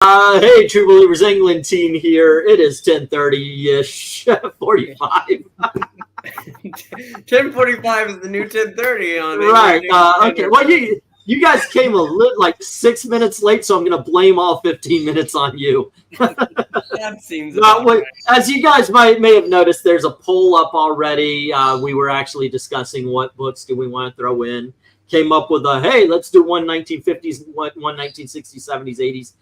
Hey, True Believers England team here. It is 10:30-ish, 45. 10:45 is the new 10:30 on Right. Okay. Well, you guys came like 6 minutes late, so I'm going to blame all 15 minutes on you. That seems right. As you guys may have noticed, there's a poll up already. We were actually discussing what books do we want to throw in. Came up with hey, let's do one 1950s, one 1960s, 70s, 80s.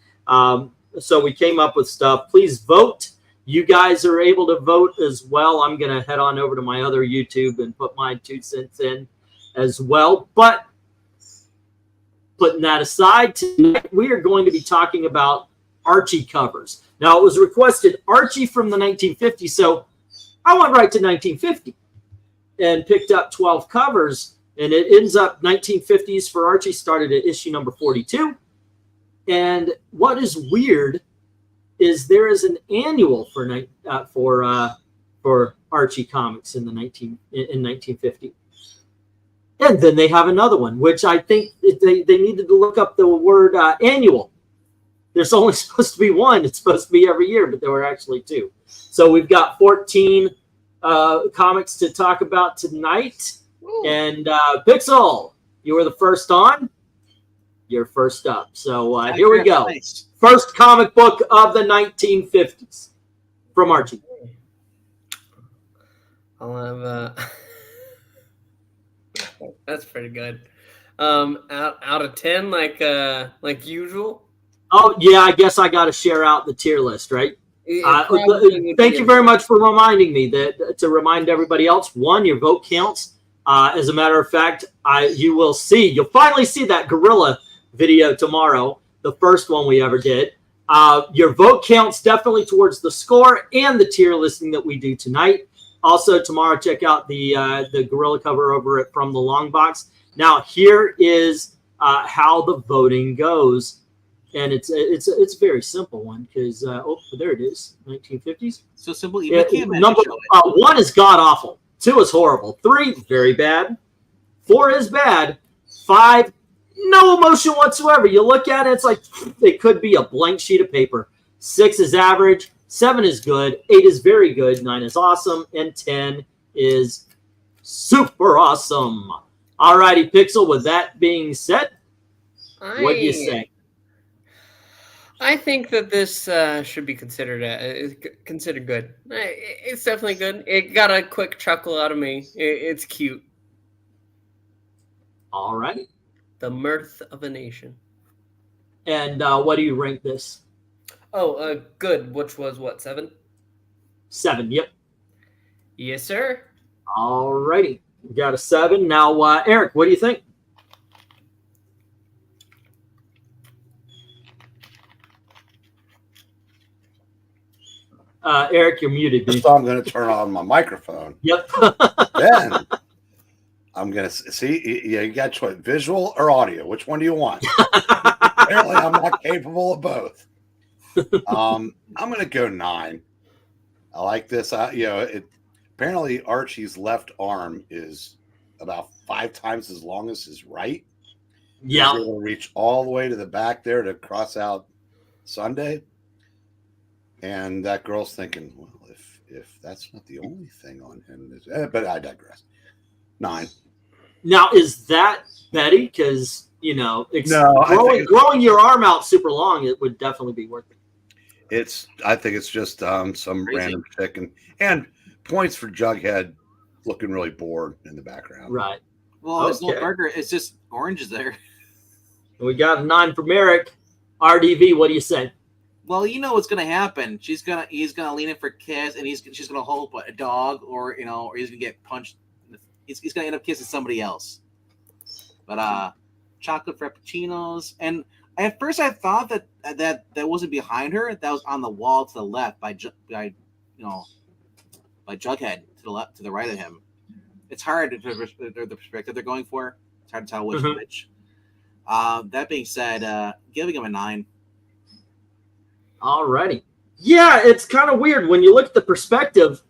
So we came up with stuff. Please vote. You guys are able to vote as well. I'm going to head on over to my other YouTube and put my 2 cents in as well. But putting that aside, tonight we are going to be talking about Archie covers. Now, it was requested Archie from the 1950s, so I went right to 1950 and picked up 12 covers, and it ends up 1950s for Archie started at issue number 42. And what is weird is there is an annual for Archie comics in 1950. And then they have another one, which I think they needed to look up the word annual. There's only supposed to be one. It's supposed to be every year, but there were actually 2. So we've got 14 comics to talk about tonight. Ooh. And Pixel, you were the first on. You're first up. So here we go. Nice. First comic book of the 1950s from Archie. I'll have that's pretty good. Out of 10, like usual. Oh yeah, I guess I got to share out the tier list, right? Thank you very much for reminding me that to remind everybody else. 1, your vote counts. As a matter of fact, you'll finally see that gorilla video tomorrow, the first one we ever did. Your vote counts definitely towards the score and the tier listing that we do tonight. Also, tomorrow, check out the gorilla cover over at From the Long Box. Now, here is how the voting goes, and it's a very simple one because there it is, 1950s. So simple. You can't number 1 is god awful. 2 is horrible. 3 very bad. 4 is bad. 5 no emotion whatsoever. You look at it, it's like it could be a blank sheet of paper. 6 is average. 7 is good. 8 is very good. 9 is awesome. And 10 is super awesome. All righty, Pixel. With that being said, what do you say? I think that this should be considered good. It's definitely good. It got a quick chuckle out of me. It's cute. All right. The mirth of a nation. And what do you rank this? Oh, good. Which was what, 7? 7, yep. Yes, sir. All righty. We got a 7. Now, Eric, what do you think? Eric, you're muted, dude. So I'm going to turn on my microphone. Yep. Then I'm going to see. Yeah, you got choice: visual or audio. Which one do you want? Apparently, I'm not capable of both. I'm going to go 9. I like this. Apparently, Archie's left arm is about 5 times as long as his right. Yeah. He's able to reach all the way to the back there to cross out Sunday. And that girl's thinking, well, if that's not the only thing on him, but I digress. 9. Now, is that Betty? Because growing your arm out super long, it would definitely be worth it. I think it's just some Crazy. random chick and points for Jughead looking really bored in the background. Right. Well, there's no burger. It's just oranges there. We got a 9 from Eric. RDV, what do you say? Well, you know what's gonna happen. He's gonna lean in for a kiss, and she's gonna hope a dog, or he's gonna get punched. He's gonna end up kissing somebody else. But chocolate frappuccinos, and at first I thought that wasn't behind her. That was on the wall to the left by Jughead to the right of him. It's hard to the perspective they're going for. It's hard to tell which which. That being said, giving him a 9. Alrighty. Yeah, it's kind of weird when you look at the perspective.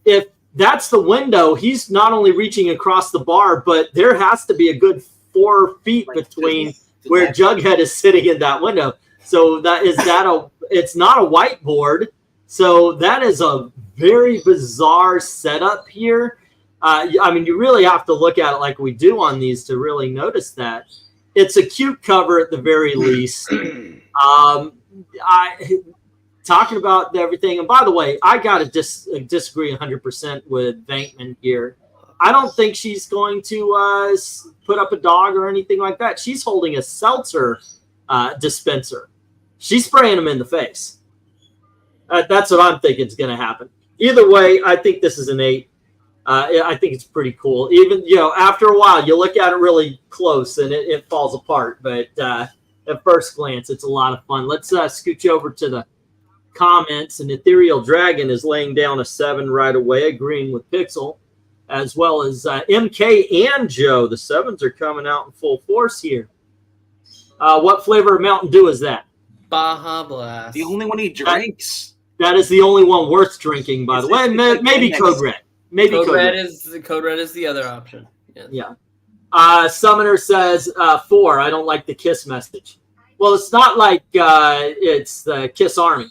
If that's the window, he's not only reaching across the bar, but there has to be a good 4 feet between where Jughead is sitting in that window. So it's not a whiteboard. So that is a very bizarre setup here. I mean, you really have to look at it like we do on these to really notice that. It's a cute cover at the very least. Talking about everything. And by the way, I got to disagree 100% with Venkman here. I don't think she's going to put up a dog or anything like that. She's holding a seltzer dispenser. She's spraying him in the face. That's what I'm thinking is going to happen. Either way, I think this is an 8. I think it's pretty cool. Even, after a while, you look at it really close and it falls apart. But at first glance, it's a lot of fun. Let's scooch over to the comments. And Ethereal Dragon is laying down a 7 right away, agreeing with Pixel, as well as MK and Joe. The 7s are coming out in full force here. What flavor of Mountain Dew is that? Baja Blast. The only one he drinks. That is the only one worth drinking, by the way. Maybe Code Red. Maybe Code Red is the other option. Yeah. Summoner says 4. I don't like the Kiss message. Well, it's not like it's the Kiss Army.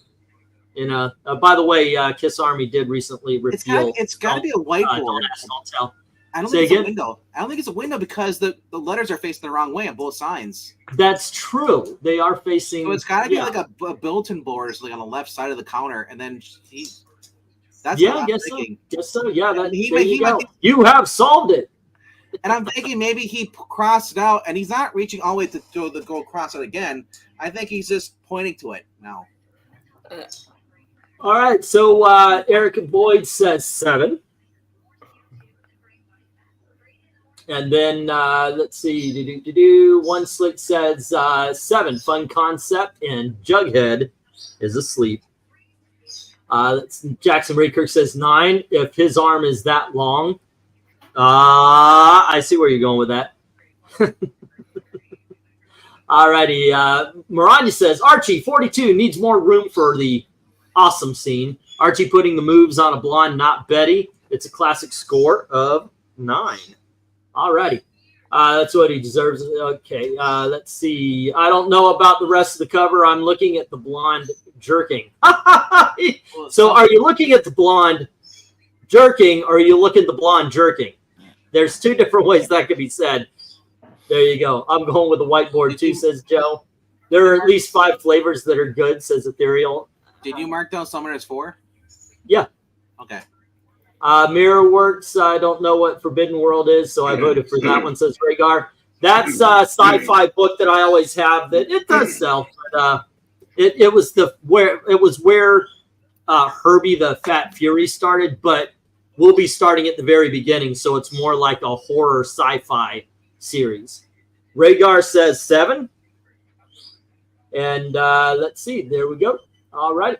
By the way, Kiss Army did recently repeal. It's got to be a whiteboard. I don't think it's a window. I don't think it's a window because the letters are facing the wrong way on both signs. That's true. They are facing. So it's got to be like a bulletin board, so like on the left side of the counter, and then That's I guess so. Yeah, you have solved it. And I'm thinking maybe he crossed it out, and he's not reaching all the way to go across it again. I think he's just pointing to it now. All right, so Eric Boyd says 7. And then let's see. One Slick says 7. Fun concept, and Jughead is asleep. Jackson Raykirk says 9. If his arm is that long, I see where you're going with that. All righty. Miranda says Archie 42 needs more room for the awesome scene. Archie putting the moves on a blonde, not Betty. It's a classic score of 9. All righty. That's what he deserves. Okay. Let's see. I don't know about the rest of the cover. I'm looking at the blonde jerking. So are you looking at the blonde jerking or are you looking at the blonde jerking? There's 2 different ways that could be said. There you go. I'm going with the whiteboard too, says Joe. There are at least 5 flavors that are good, says Ethereal. Did you mark down Summoner as 4? Yeah. Okay. Mirror Works, I don't know what Forbidden World is, so I voted for that one, says Rhaegar. That's a sci-fi book that I always have that it does sell. But, it was where Herbie the Fat Fury started, but we'll be starting at the very beginning, so it's more like a horror sci-fi series. Rhaegar says 7. And let's see, there we go. All right.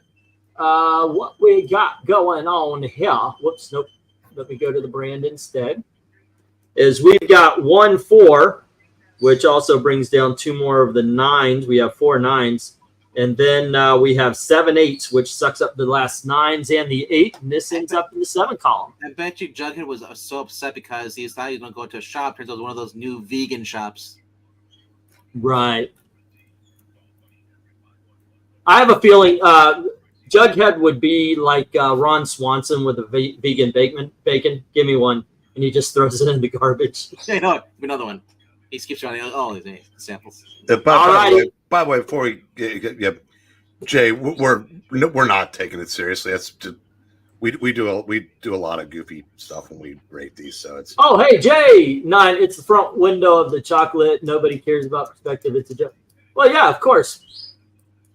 What we got going on here, whoops, nope, let me go to the brand instead, is we've got 1 4, which also brings down 2 more of the 9s. We have 4 9s, and then we have 7 8s, which sucks up the last 9s and the 8, and this ends up in the 7 column. I bet you Jughead was so upset because he thought he was going to go to a shop. Turns out it was one of those new vegan shops. Right. I have a feeling Jughead would be like Ron Swanson with a vegan bacon. Give me one. And he just throws it in the garbage. Hey, no, another one. He skips around all these samples. By the way, before we get Jay, we're not taking it seriously. That's just, we do a lot of goofy stuff when we rate these. So it's hey Jay 9. It's the front window of the chocolate. Nobody cares about perspective. It's a joke. Well, yeah, of course.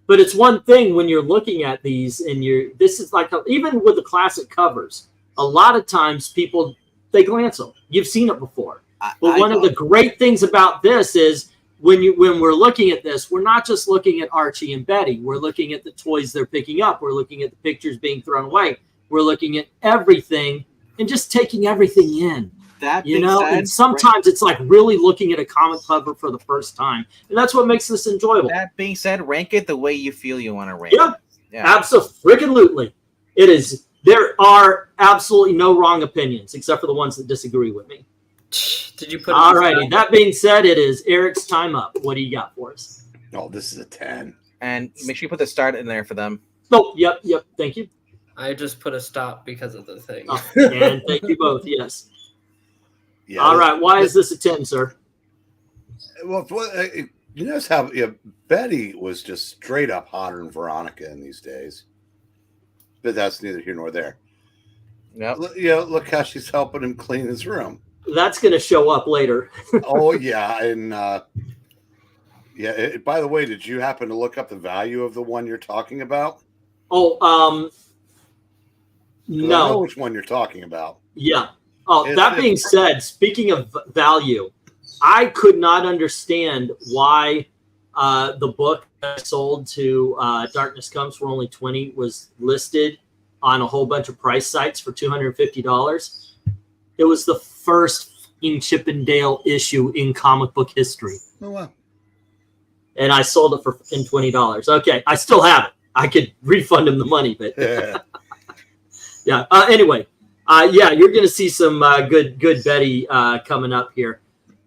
But it's one thing when you're looking at these and this is like, even with the classic covers, a lot of times people, they glance them. You've seen it before. But one of the great things about this is when we're looking at this, we're not just looking at Archie and Betty. We're looking at the toys they're picking up. We're looking at the pictures being thrown away. We're looking at everything and just taking everything in. That and sometimes it's like really looking at a comic cover for the first time, and that's what makes this enjoyable. That being said, rank it the way you feel you want to rank it. Yeah, absolutely. It is. There are absolutely no wrong opinions except for the ones that disagree with me. Did you put? All righty. That being said, it is Eric's time up. What do you got for us? Oh, this is a 10. And make sure you put the start in there for them. Oh, yep. Thank you. I just put a stop because of the thing. Oh, and thank you both. Yes. Yeah. All right. Why is this a 10, sir? Well, you notice how Betty was just straight up hotter than Veronica in these days. But that's neither here nor there. Yep. Look how she's helping him clean his room. That's going to show up later. Oh, yeah. And by the way, did you happen to look up the value of the one you're talking about? Oh, 'Cause I know no. which one you're talking about. Yeah. Oh, that being said, speaking of value, I could not understand why the book that sold to Darkness Comes for only $20 was listed on a whole bunch of price sites for $250. It was the first Chippendale issue in comic book history. Oh, wow. And I sold it for $20. Okay, I still have it. I could refund him the money, but yeah. Anyway, you're going to see some good Betty coming up here.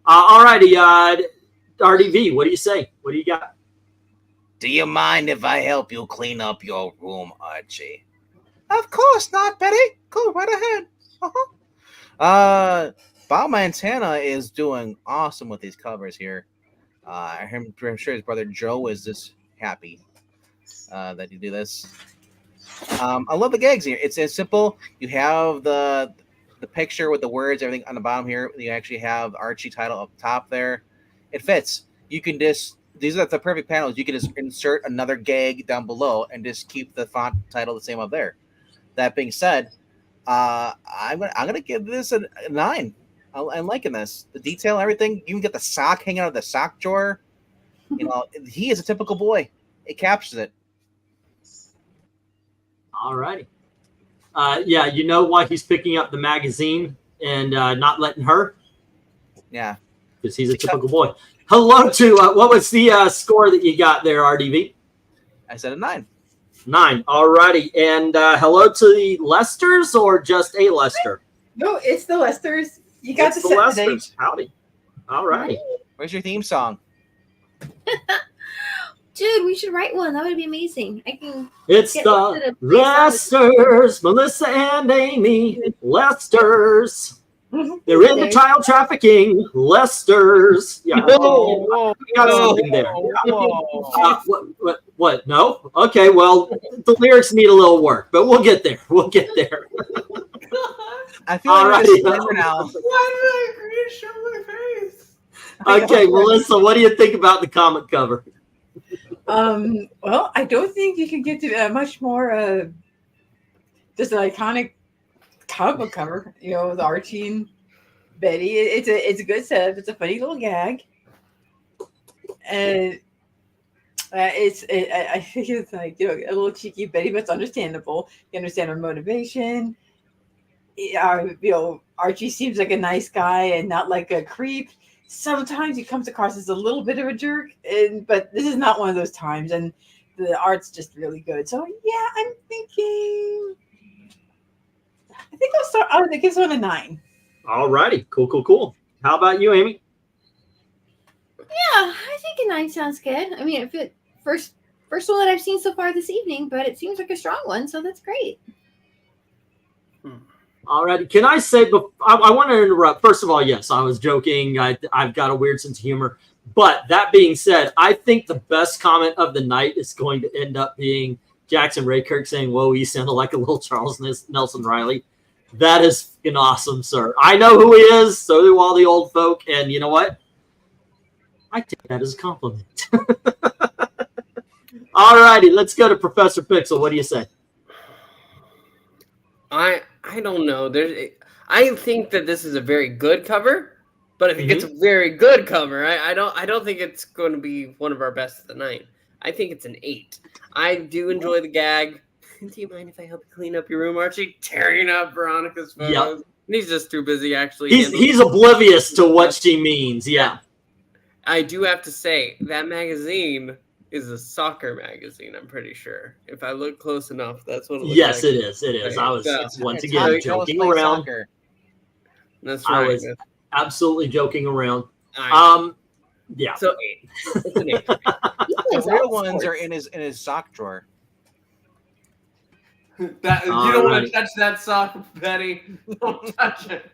All righty, RDV, what do you say? What do you got? Do you mind if I help you clean up your room, Archie? Of course not, Betty. Go right ahead. Bob Montana is doing awesome with these covers here. I'm sure his brother Joe is just happy that you do this. I love the gags here. It's simple. You have the picture with the words, everything on the bottom here. You actually have the Archie title up top there. It fits. You can just, these are the perfect panels. You can just insert another gag down below and just keep the font title the same up there. That being said, I'm gonna give this a 9. I'm liking this. The detail, everything. You can get the sock hanging out of the sock drawer. He is a typical boy. It captures it. All righty. You know why he's picking up the magazine and not letting her? Yeah. Because he's a typical boy. Hello to, what was the score that you got there, RDV? I said a 9. 9. All righty. And hello to the Lesters or just a Lester? No, it's the Lesters. You got It's to the set the date. Lesters. Howdy. All righty. Where's your theme song? Dude, we should write one. That would be amazing. I can. It's Get the listed a place Lesters, Melissa and Amy. Lesters. They're into Okay. child trafficking. Lesters. Yeah. Whoa, We got something there. whoa. What? No? Okay, well, the lyrics need a little work, but we'll get there. We'll get there. I feel All like righty. we're just now. Why did I agree to show my face? Okay, Melissa, what do you think about the comic cover? Well, I don't think you can get to much more just an iconic comic book cover, with Archie and Betty. It's a good setup. It's a funny little gag. And I think it's like, a little cheeky Betty, but it's understandable. You understand her motivation. Archie seems like a nice guy and not like a creep. Sometimes he comes across as a little bit of a jerk, but this is not one of those times, and the art's just really good. So yeah, I'm thinking. I think I'll start. I think it's on a 9. All righty. Cool. How about you, Amy? Yeah, I think a 9 sounds good. I mean, if it first one that I've seen so far this evening, but it seems like a strong one, so that's great. All righty. Can I say, I want to interrupt. First of all, yes, I was joking. I've got a weird sense of humor. But that being said, I think the best comment of the night is going to end up being Jackson Raykirk saying, "Whoa, he sounded like a little Charles Nelson Riley." That is fucking awesome, sir. I know who he is. So do all the old folk. And you know what? I take that as a compliment. All righty. Let's go to Professor Pixel. What do you say? I don't know. I think that this is a very good cover, but if it gets a very good cover, I don't think it's going to be one of our best of the night. I think it's an 8. I do enjoy the gag. Do you mind if I help you clean up your room, Archie? Tearing up Veronica's photos. Yep. And he's just too busy actually. He's oblivious to what she means. Yeah. I do have to say that magazine is a soccer magazine, I'm pretty sure. If I look close enough, that's what it looks Yes, like. it is. It is. I was once It's again how joking play around. soccer. That's I right. was absolutely joking around. I- Yeah. So 8. It's an 8. He The plays real all ones are sports. in his sock drawer. That, you don't want to touch that sock, Betty. Don't touch it.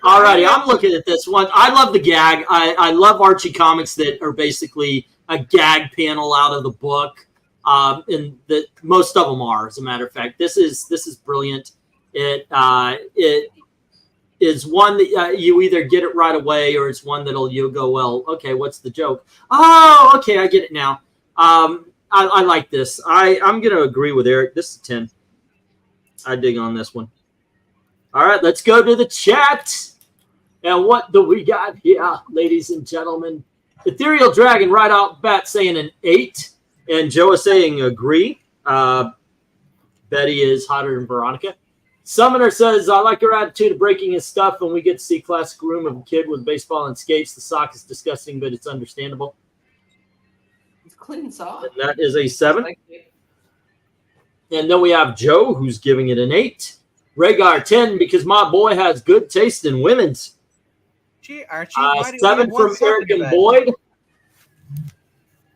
Alrighty, I'm looking at this one. I love the gag. I love Archie comics that are basically a gag panel out of the book. And that most of them are, as a matter of fact. This is brilliant. It is one that you either get it right away, or it's one that'll you'll go, well, okay, what's the joke? Oh, okay, I get it now. I like this. I'm going to agree with Eric. This is 10. I dig on this one. All right, let's go to the chat. And what do we got here, ladies and gentlemen? Ethereal Dragon right out bat saying an 8. And Joe is saying agree. Betty is hotter than Veronica. Summoner says, I like her attitude of breaking his stuff, and we get to see classic room of a kid with baseball and skates. The sock is disgusting, but it's understandable. It's clean sock. And that is a 7. And then we have Joe, who's giving it an 8. Rhaegar 10, because my boy has good taste in women's. Gee, Archie, why do you 7 have one from sock Eric in and your bed? Boyd.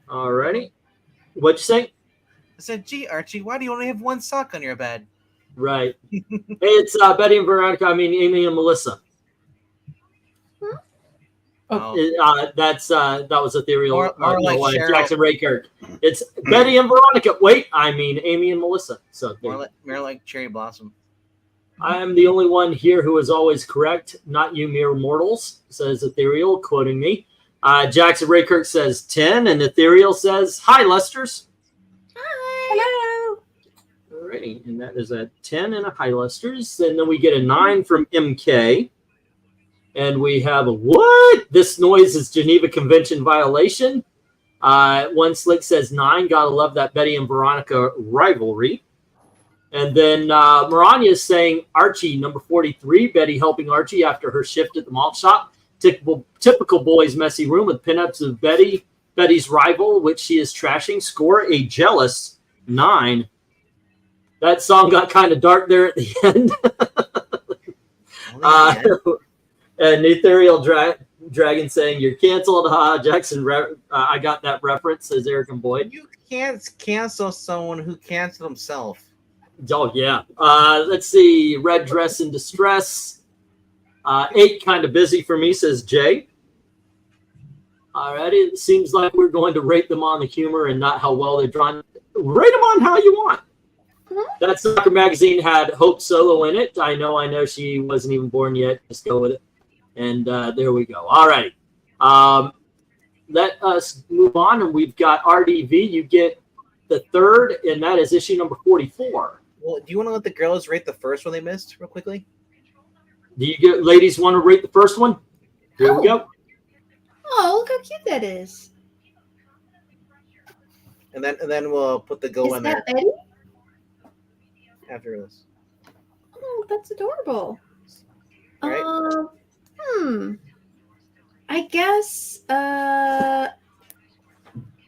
Alrighty. What'd you say? I said, gee, Archie, why do you only have one sock on your bed? Right. It's Betty and Veronica. I mean, Amy and Melissa. Oh. That was ethereal. More like Cheryl. Jackson Ray Kirk. It's Betty and Veronica. Wait, I mean Amy and Melissa. So More like Cherry Blossom. I am the only one here who is always correct. Not you mere mortals, says Ethereal, quoting me. Jackson Ray Kirk says 10, and Ethereal says, hi, Lesters. Hello. Alrighty, and that is a 10 and a hi, Lesters. And then we get a 9 from MK. And we have a what? This noise is Geneva Convention violation. One Slick says 9. Gotta love that Betty and Veronica rivalry. And then Maranya is saying Archie, number 43. Betty helping Archie after her shift at the malt shop. Typical boys' messy room with pinups of Betty's rival, which she is trashing. Score a jealous 9. That song got kind of dark there at the end. And Ethereal Dragon saying, you're canceled. Jackson, I got that reference, says Eric and Boyd. You can't cancel someone who canceled himself. Oh, yeah. Let's see. Red Dress in Distress. 8 kind of busy for me, says Jay. Alrighty. It seems like we're going to rate them on the humor and not how well they're drawn. Rate them on how you want. That Soccer Magazine had Hope Solo in it. I know she wasn't even born yet. Just go with it. And there we go. All right. Let us move on. And we've got RDV. You get the 3rd, and that is issue number 44. Well, do you want to let the girls rate the first one they missed real quickly? Do you ladies want to rate the first one? Here we go. Oh, look how cute that is. And then we'll put the go Is in that there Betty? after this. Oh, that's adorable. Right? I guess I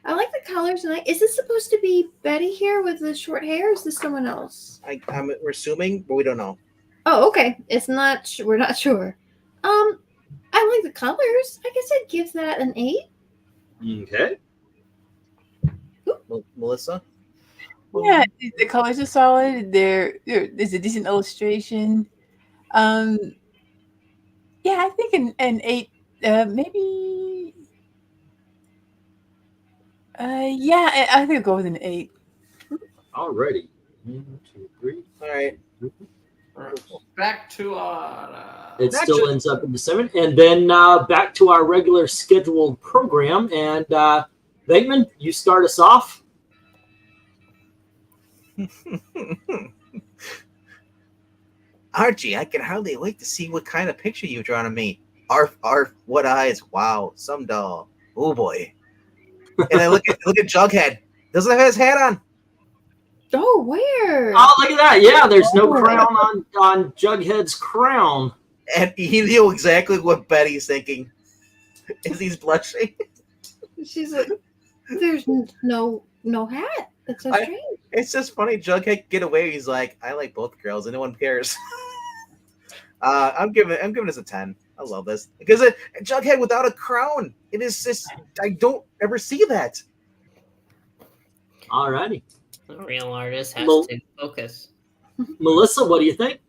like the colors. And is this supposed to be Betty here with the short hair? Or is this someone else? We're assuming, but we don't know. Oh, okay. It's not. We're not sure. I like the colors. I guess I'd give that an 8. Okay. Melissa? Yeah, the colors are solid. There's a decent illustration. Yeah, I think an 8, maybe. Yeah, I think I'll go with an 8. Alrighty. 1, 2, 3. All right. Back to our. It still ends up in the 7. And then back to our regular scheduled program. And Bateman, you start us off. Archie, I can hardly wait to see what kind of picture you've drawn of me. Arf, what eyes? Wow, some doll. Oh boy. And then look at Jughead. Doesn't have his hat on. Oh, where? Oh, look at that. Yeah, there's no crown on Jughead's crown. And he knew exactly what Betty's thinking. Is he's blushing? She's like, there's no hat. That's so strange. It's just funny. Jughead get away. He's like, I like both girls, and no one cares. I'm giving this a 10. I love this because Jughead without a crown. It is just I don't ever see that. Alrighty. A real artist has Well- to focus. Melissa, what do you think?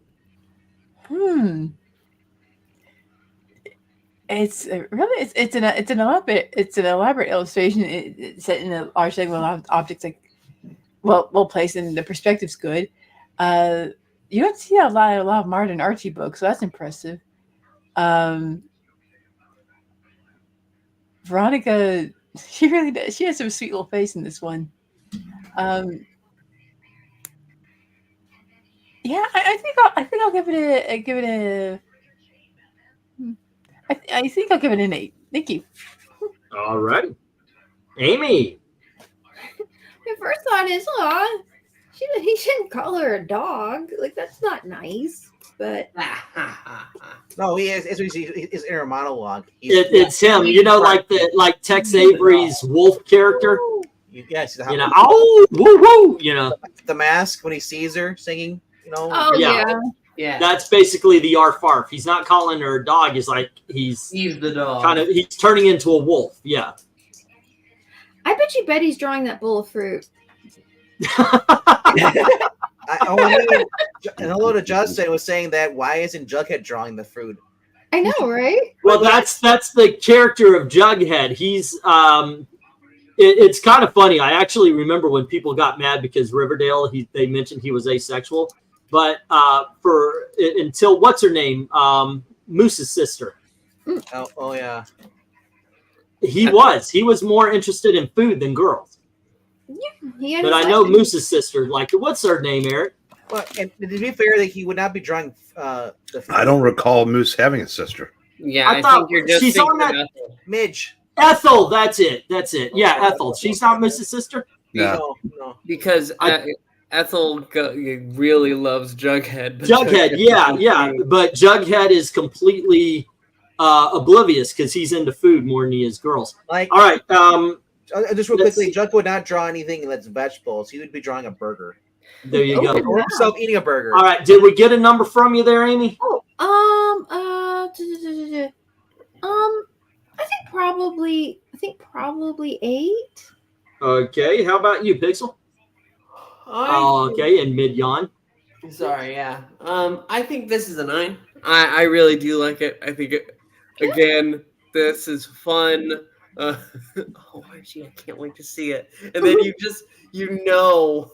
It's an elaborate illustration. It's set in a large segment of objects like well placed, and the perspective's good. You don't see a lot of modern Archie books, so that's impressive. Veronica, she really does. She has some sweet little face in this one. Yeah, I think I'll give it a. I think I'll give it an 8. Thank you. Alrighty. Amy. My first thought is, he shouldn't call her a dog. Like, that's not nice. But No, he is. It's his inner monologue. It's him. You know, like Tex Avery's wolf character. Yes, You know, oh, woo woo. You know, the mask when he sees her singing. You know. oh Yeah. yeah. Yeah, that's basically the arf arf. He's not calling her a dog. He's like he's the dog. kind of he's turning into a wolf. Yeah. I bet you Betty's drawing that bowl of fruit. And hello to Justin was saying that why isn't Jughead drawing the fruit? I know, right? Well, that's the character of Jughead. He's it's kind of funny. I actually remember when people got mad because Riverdale they mentioned he was asexual, but until what's her name, Moose's sister. Oh yeah. He was more interested in food than girls. He had But his I know lesson. Moose's sister. Like, what's her name, Eric? Well, and to be fair, that he would not be drawing the fruit. I don't recall Moose having a sister. Yeah, I I, thought think you're just she's thinking on that- about Midge. Ethel. That's it. Yeah, Ethel. She's not Moose's sister. No. No. because Ethel really loves Jughead. but Jughead. Yeah. But Jughead is completely oblivious because he's into food more than he is girls. Like, All right. just real let's quickly, see. Jughead would not draw anything that's vegetables. He would be drawing a burger. There you go. Or himself eating a burger. All right. Did we get a number from you there, Amy? Oh, I think probably 8. Okay. How about you, Pixel? Okay. And mid yawn. Sorry, yeah. I think this is a 9. I really do like it. I think again, this is fun. Oh, Archie, I can't wait to see it. And then you know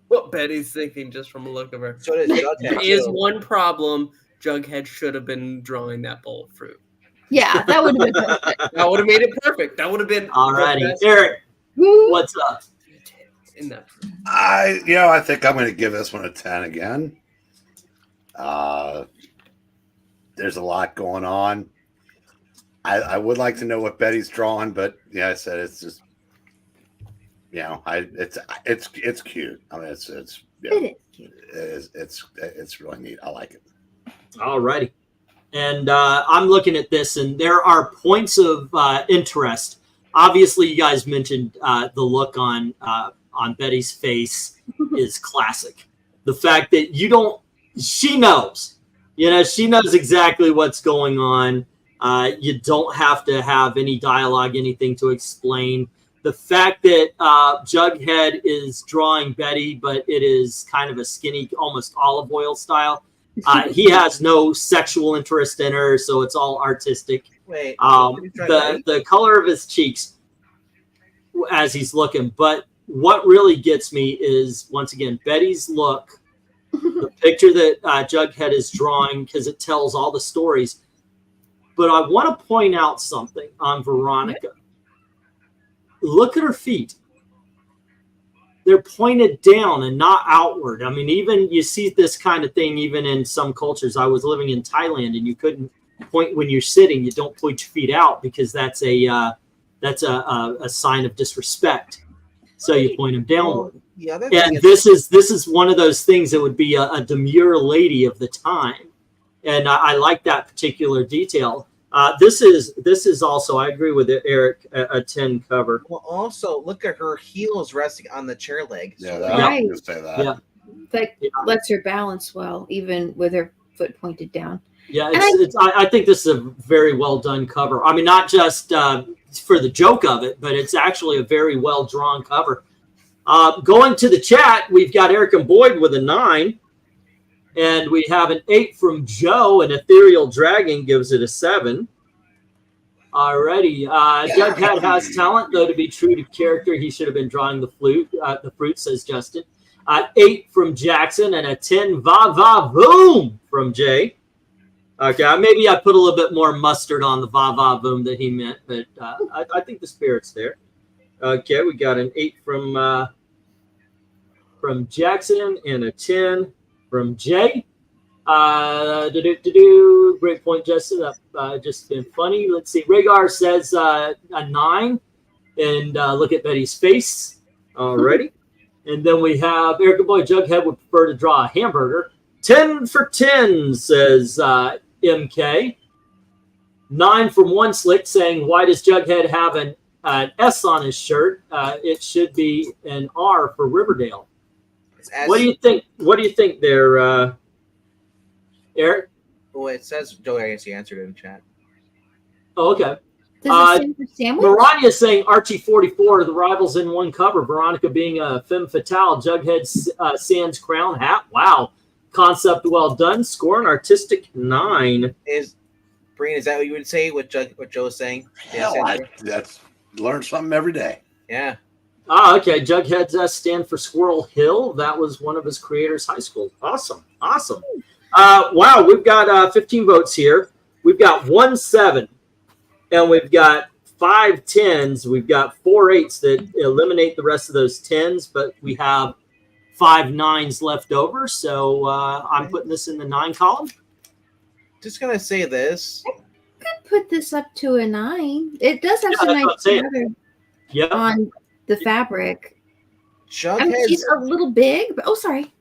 what Betty's thinking just from a look of her. So does Jughead. There is too. one problem. Jughead should have been drawing that bowl of fruit. Yeah, that would have been perfect. That would have made it perfect. That would have been Alrighty. the best Eric, Woo. what's up? in that fruit. I think I'm going to give this one a 10 again. There's a lot going on. I would like to know what Betty's drawing, but yeah, I said it's just, it's cute. I mean, it's It is cute. it's really neat. I like it. Alrighty. And I'm looking at this, and there are points of interest. Obviously, you guys mentioned the look on Betty's face is classic. The fact that she knows, she knows exactly what's going on. You don't have to have any dialogue, anything to explain. The fact that Jughead is drawing Betty, but it is kind of a skinny, almost olive oil style. He has no sexual interest in her, so it's all artistic. Wait. The color of his cheeks as he's looking. But what really gets me is, once again, Betty's look, the picture that Jughead is drawing, because it tells all the stories. But I want to point out something on Veronica. Look at her feet. They're pointed down and not outward. I mean, even you see this kind of thing even in some cultures. I was living in Thailand, and you couldn't point when you're sitting. You don't point your feet out because that's a sign of disrespect. So you point them downward. Yeah, And this is one of those things that would be a demure lady of the time, and I like that particular detail. This is also, I agree with Eric, a 10 cover. Well, also look at her heels resting on the chair leg. Yeah, So I Right. was gonna say that. Yeah. That lets her balance well, even with her foot pointed down. Yeah, I think this is a very well done cover. I mean, not just for the joke of it, but it's actually a very well drawn cover. Going to the chat, we've got Eric and Boyd with a 9, and we have an 8 from Joe. An ethereal dragon gives it a 7. Alrighty, Jughead has talent, though to be true to character, he should have been drawing the fruit, says Justin. 8 from Jackson and a 10 va boom from Jay. Okay, maybe I put a little bit more mustard on the va boom that he meant, but I think the spirit's there. Okay, we got an 8 from Jackson and a 10 from Jay. Great point, Justin. Just been funny. Let's see. Rhaegar says a 9, and look at Betty's face already. And then we have Eric and Boy Jughead would prefer to draw a hamburger. 10 for 10, says MK. 9 from One Slick saying, why does Jughead have an S on his shirt? It should be an R for Riverdale. What do you think? What do you think there, Eric? Well, it says Joe. I guess he answered it in chat. Oh, okay. Does it stand for sandwich? Melania is saying Archie 44, the rivals in one cover. Veronica being a femme fatale. Jughead sans crown hat. Wow. Concept well done. Score an artistic 9. Breen, is that what you would say? What Joe's saying? Hell, that's learn something every day. Yeah. Okay. Jughead's S stand for Squirrel Hill. That was one of his creators' high school. Awesome. Wow. We've got 15 votes here. We've got 1 7. And we've got 5 10s. We've got 4 8s that eliminate the rest of those 10s, but we have 5 9s left over. So I'm putting this in the 9 column. Just gonna say this. I could put this up to a 9. It does have some nice pattern on the fabric. She's a little big, but sorry.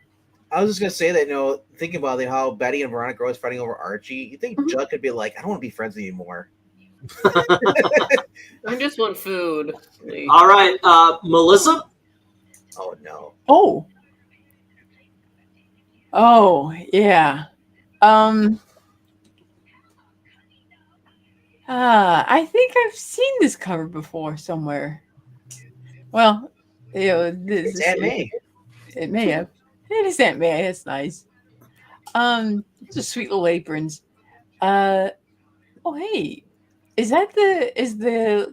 I was just gonna say that, thinking about it, how Betty and Veronica are always fighting over Archie. You think Jug could be like, I don't want to be friends anymore. I just want food. Please. All right, Melissa. Oh no. Oh yeah. I think I've seen this cover before somewhere. Well, this It's Aunt May. It may have. It is Aunt May. That's nice. Just sweet little aprons. Oh hey. Is the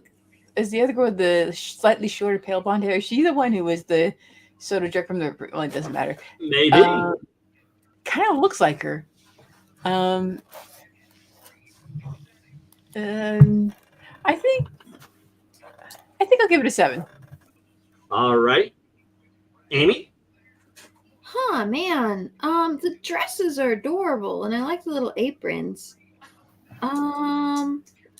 other girl with the slightly shorter pale blonde hair? Is she the one who was the soda jerk from the? Well, it doesn't matter. Maybe. Kind of looks like her. I think I'll give it a 7. All right, Amy. Huh, man. The dresses are adorable, and I like the little aprons.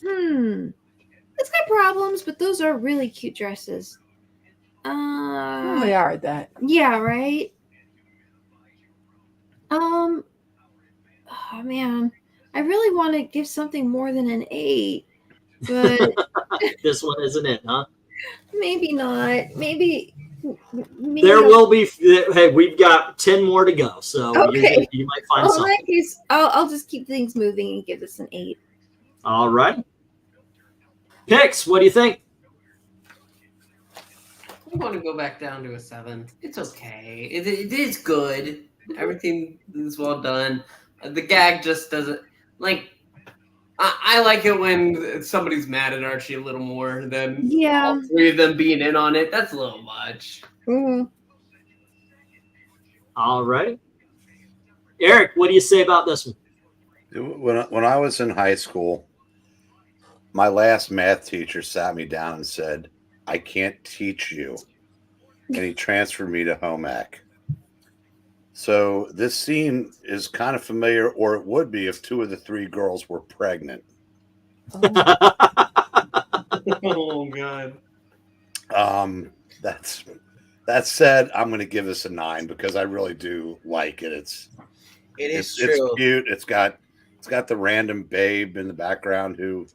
It's got problems, but those are really cute dresses. They are at that. Yeah, right. Oh man, I really want to give something more than an 8, but This one isn't it, huh? maybe not. Maybe There will be. Hey, we've got 10 more to go, so Okay. you might find in something. that case, I'll just keep things moving and give this an 8. All right. Pix, what do you think? I want to go back down to a 7. It's okay. It is good. Everything is well done. The gag just doesn't like. I like it when somebody's mad at Archie a little more than all 3 of them being in on it. That's a little much. Mm-hmm. All right. Eric, what do you say about this one? When I was in high school, my last math teacher sat me down and said, I can't teach you. And he transferred me to home ec. So this scene is kind of familiar, or it would be if 2 of the 3 girls were pregnant. Oh God. That said, I'm going to give this a 9 because I really do like it. It's cute. It's got the random babe in the background who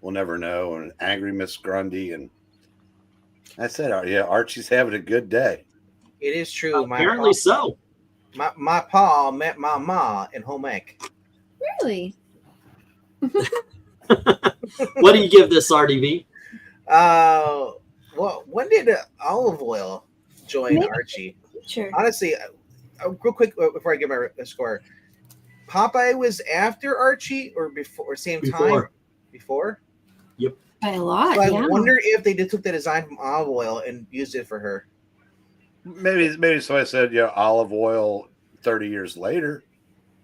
we'll never know, and an angry Miss Grundy, and that's it. Yeah, Archie's having a good day. It is true. Apparently so. My pa met my ma in home ec. really? What do you give this, RDV? Well, when did Olive Oil join Maybe. Archie? Sure. Honestly, real quick before I give my score, Popeye was after Archie or before, or same time? Before? Yep. By a lot. So I yeah. wonder if they took the design from Olive Oil and used it for her. Maybe somebody said, Olive Oil 30 years later.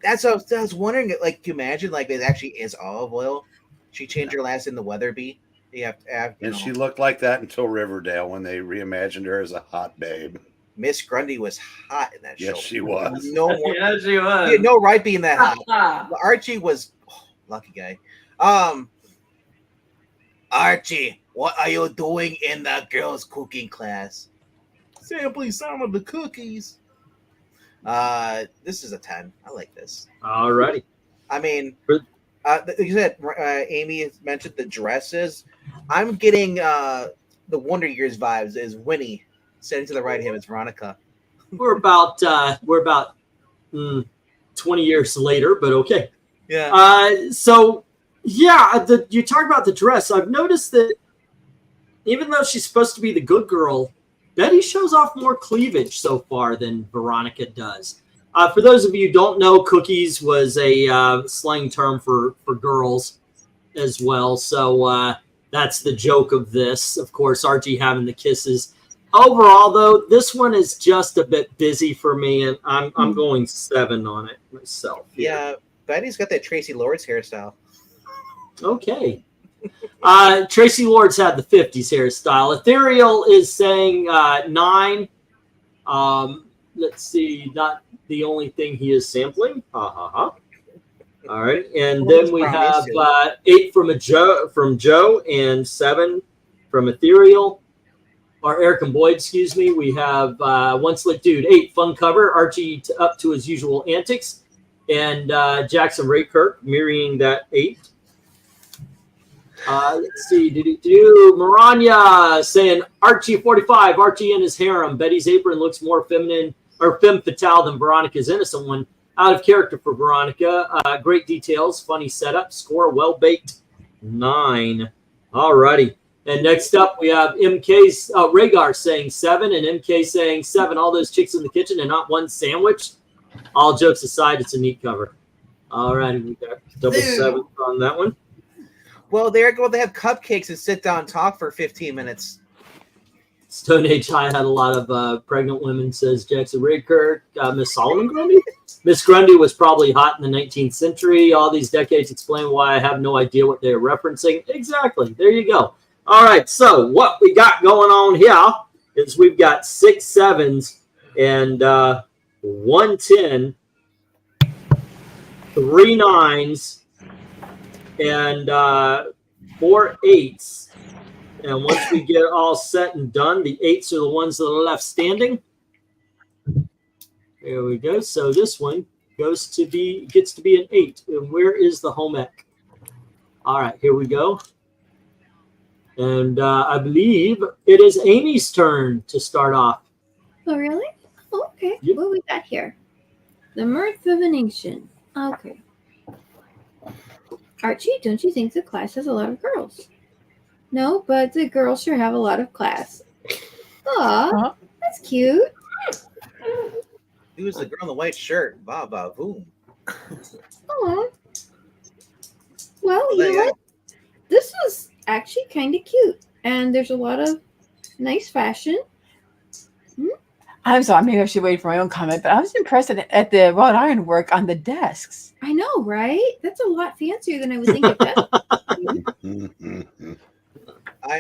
That's what I was wondering. Like, can you imagine, like, it actually is Olive Oil? She changed her last in the Weatherby. You have to have, And she looked like that until Riverdale when they reimagined her as a hot babe. Miss Grundy was hot in that show. Yes, she was. No more. Yeah, she was. She had no right being that hot. Archie was lucky guy. Archie, what are you doing in the girls' cooking class? Sampling some of the cookies. This is a 10. I like this. All righty. I mean, you said Amy mentioned the dresses. I'm getting the Wonder Years vibes as Winnie sitting to the right of him as Veronica. We're about 20 years later, but okay. Yeah. So yeah, you talk about the dress. I've noticed that even though she's supposed to be the good girl, Betty shows off more cleavage so far than Veronica does. For those of you who don't know, cookies was a slang term for girls as well. So that's the joke of this. Of course, Archie having the kisses. Overall, though, this one is just a bit busy for me, and I'm going 7 on it myself. Yeah, Betty's got that Tracy Lords hairstyle. Okay. Tracy Lords had the 50s hairstyle. Ethereal is saying 9. Let's see, not the only thing he is sampling. All right, and then we have 8 from Joe and 7 from Ethereal. Or Eric and Boyd, excuse me. We have One Slick Dude, 8 fun cover. Archie up to his usual antics, and Jackson Raykirk mirroring that 8. Let's see. Maranya saying Archie 45. Archie in his harem. Betty's apron looks more feminine or femme fatale than Veronica's innocent one. Out of character for Veronica. Great details. Funny setup. Score well baked. 9. All righty. And next up, we have MK's Rhaegar saying 7 and MK saying 7. All those chicks in the kitchen and not one sandwich. All jokes aside, it's a neat cover. All right, we got double 7 on that one. Well, they're going to have cupcakes and sit down and talk for 15 minutes. Stone Age High had a lot of pregnant women, says Jackson Raykirk. Miss Solomon Grundy? Miss Grundy was probably hot in the 19th century. All these decades explain why I have no idea what they're referencing. Exactly. There you go. All right, so what we got going on here is we've got 6 7s and 1 10, 3 9s, and 4 8s. And once we get all set and done, the 8s are the ones that are left standing. There we go. So this one gets to be an 8. And where is the home ec? All right, here we go. And I believe it is Amy's turn to start off. Oh, really? Oh, okay. Yep. What we got here? The Mirth of a Nation. Okay. Archie, don't you think the class has a lot of girls? No, but the girls sure have a lot of class. Aw, that's cute. Who's the girl in the white shirt? Ba ba boom. Aw. Well, you know what? This was actually kind of cute, and there's a lot of nice fashion. I'm sorry, maybe I should wait for my own comment, but I was impressed at the wrought iron work on the desks. I know, right? That's a lot fancier than I would think it was.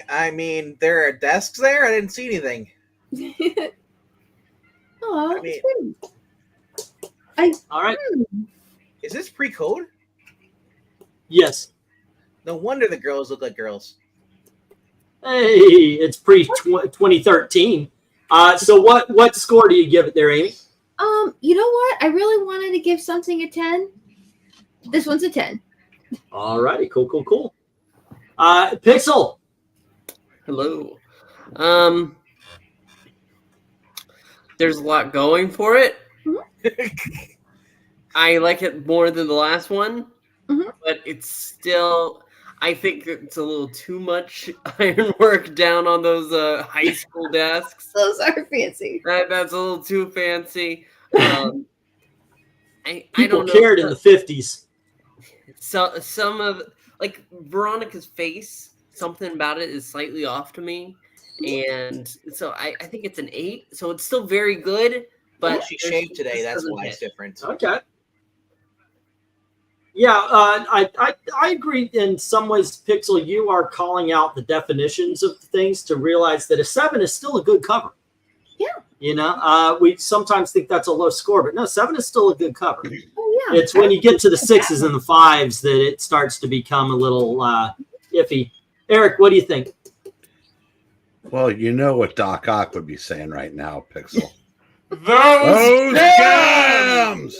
I mean, there are desks there? I didn't see anything. Oh, I mean, All right. Is this pre-code? Yes. No wonder the girls look like girls. Hey, it's pre-2013. So what score do you give it there, Amy? You know what? I really wanted to give something a 10. This one's a 10. All righty, cool. Pixel. Hello. There's a lot going for it. I like it more than the last one. but it's still. I think it's a little too much ironwork down on those high school desks. Those are fancy. That's a little too fancy. I People don't know. cared in the 50s. So some of like Veronica's face, something about it is slightly off to me, and so I think it's an 8. So it's still very good, but she shaved today. That's why it's different. Okay. Yeah, I agree in some ways, Pixel. You are calling out the definitions of things to realize that a 7 is still a good cover. Yeah. You know, we sometimes think that's a low score, but no, 7 is still a good cover. Oh yeah. It's when you get to the 6s and the 5s that it starts to become a little iffy. Eric, what do you think? Well, you know what Doc Ock would be saying right now, Pixel. Those gems!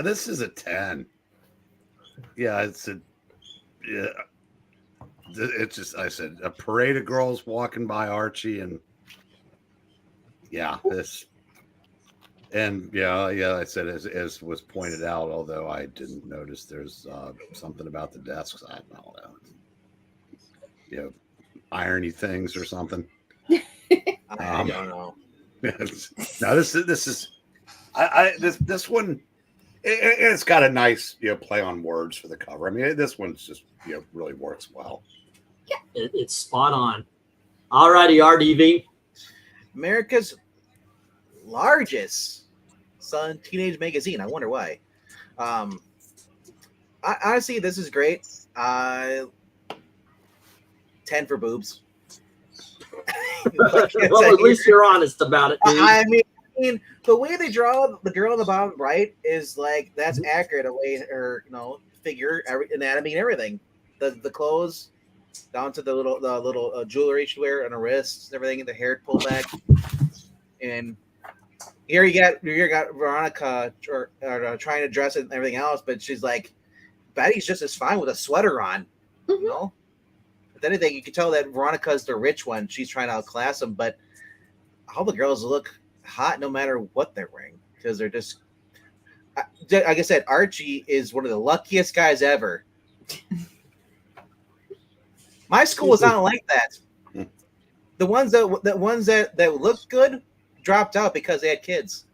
This is a 10. Yeah, it's just, I said, a parade of girls walking by Archie, and I said, as was pointed out, although I didn't notice, there's something about the desks. I don't know, irony things or something. I don't know. No, this is. This one, it's got a nice play on words for the cover. I mean, this one's just really works well. Yeah, it's spot on. All righty, RDV. America's largest teenage magazine. I wonder why. Honestly, this is great. 10 for boobs. Well, at least you're honest about it, dude. I mean, the way they draw the girl on the bottom right is like that's accurate. The way her figure, anatomy, and everything. The clothes down to the little jewelry she wear on her wrists, and everything, and the hair pulled back. And here you got Veronica trying to dress it and everything else, but she's like, Betty's just as fine with a sweater on, you know. If anything, you can tell that Veronica's the rich one. She's trying to outclass them, but all the girls look hot no matter what they're wearing because they're just, like I said, Archie is one of the luckiest guys ever. My school was not like that. The ones that looked good dropped out because they had kids.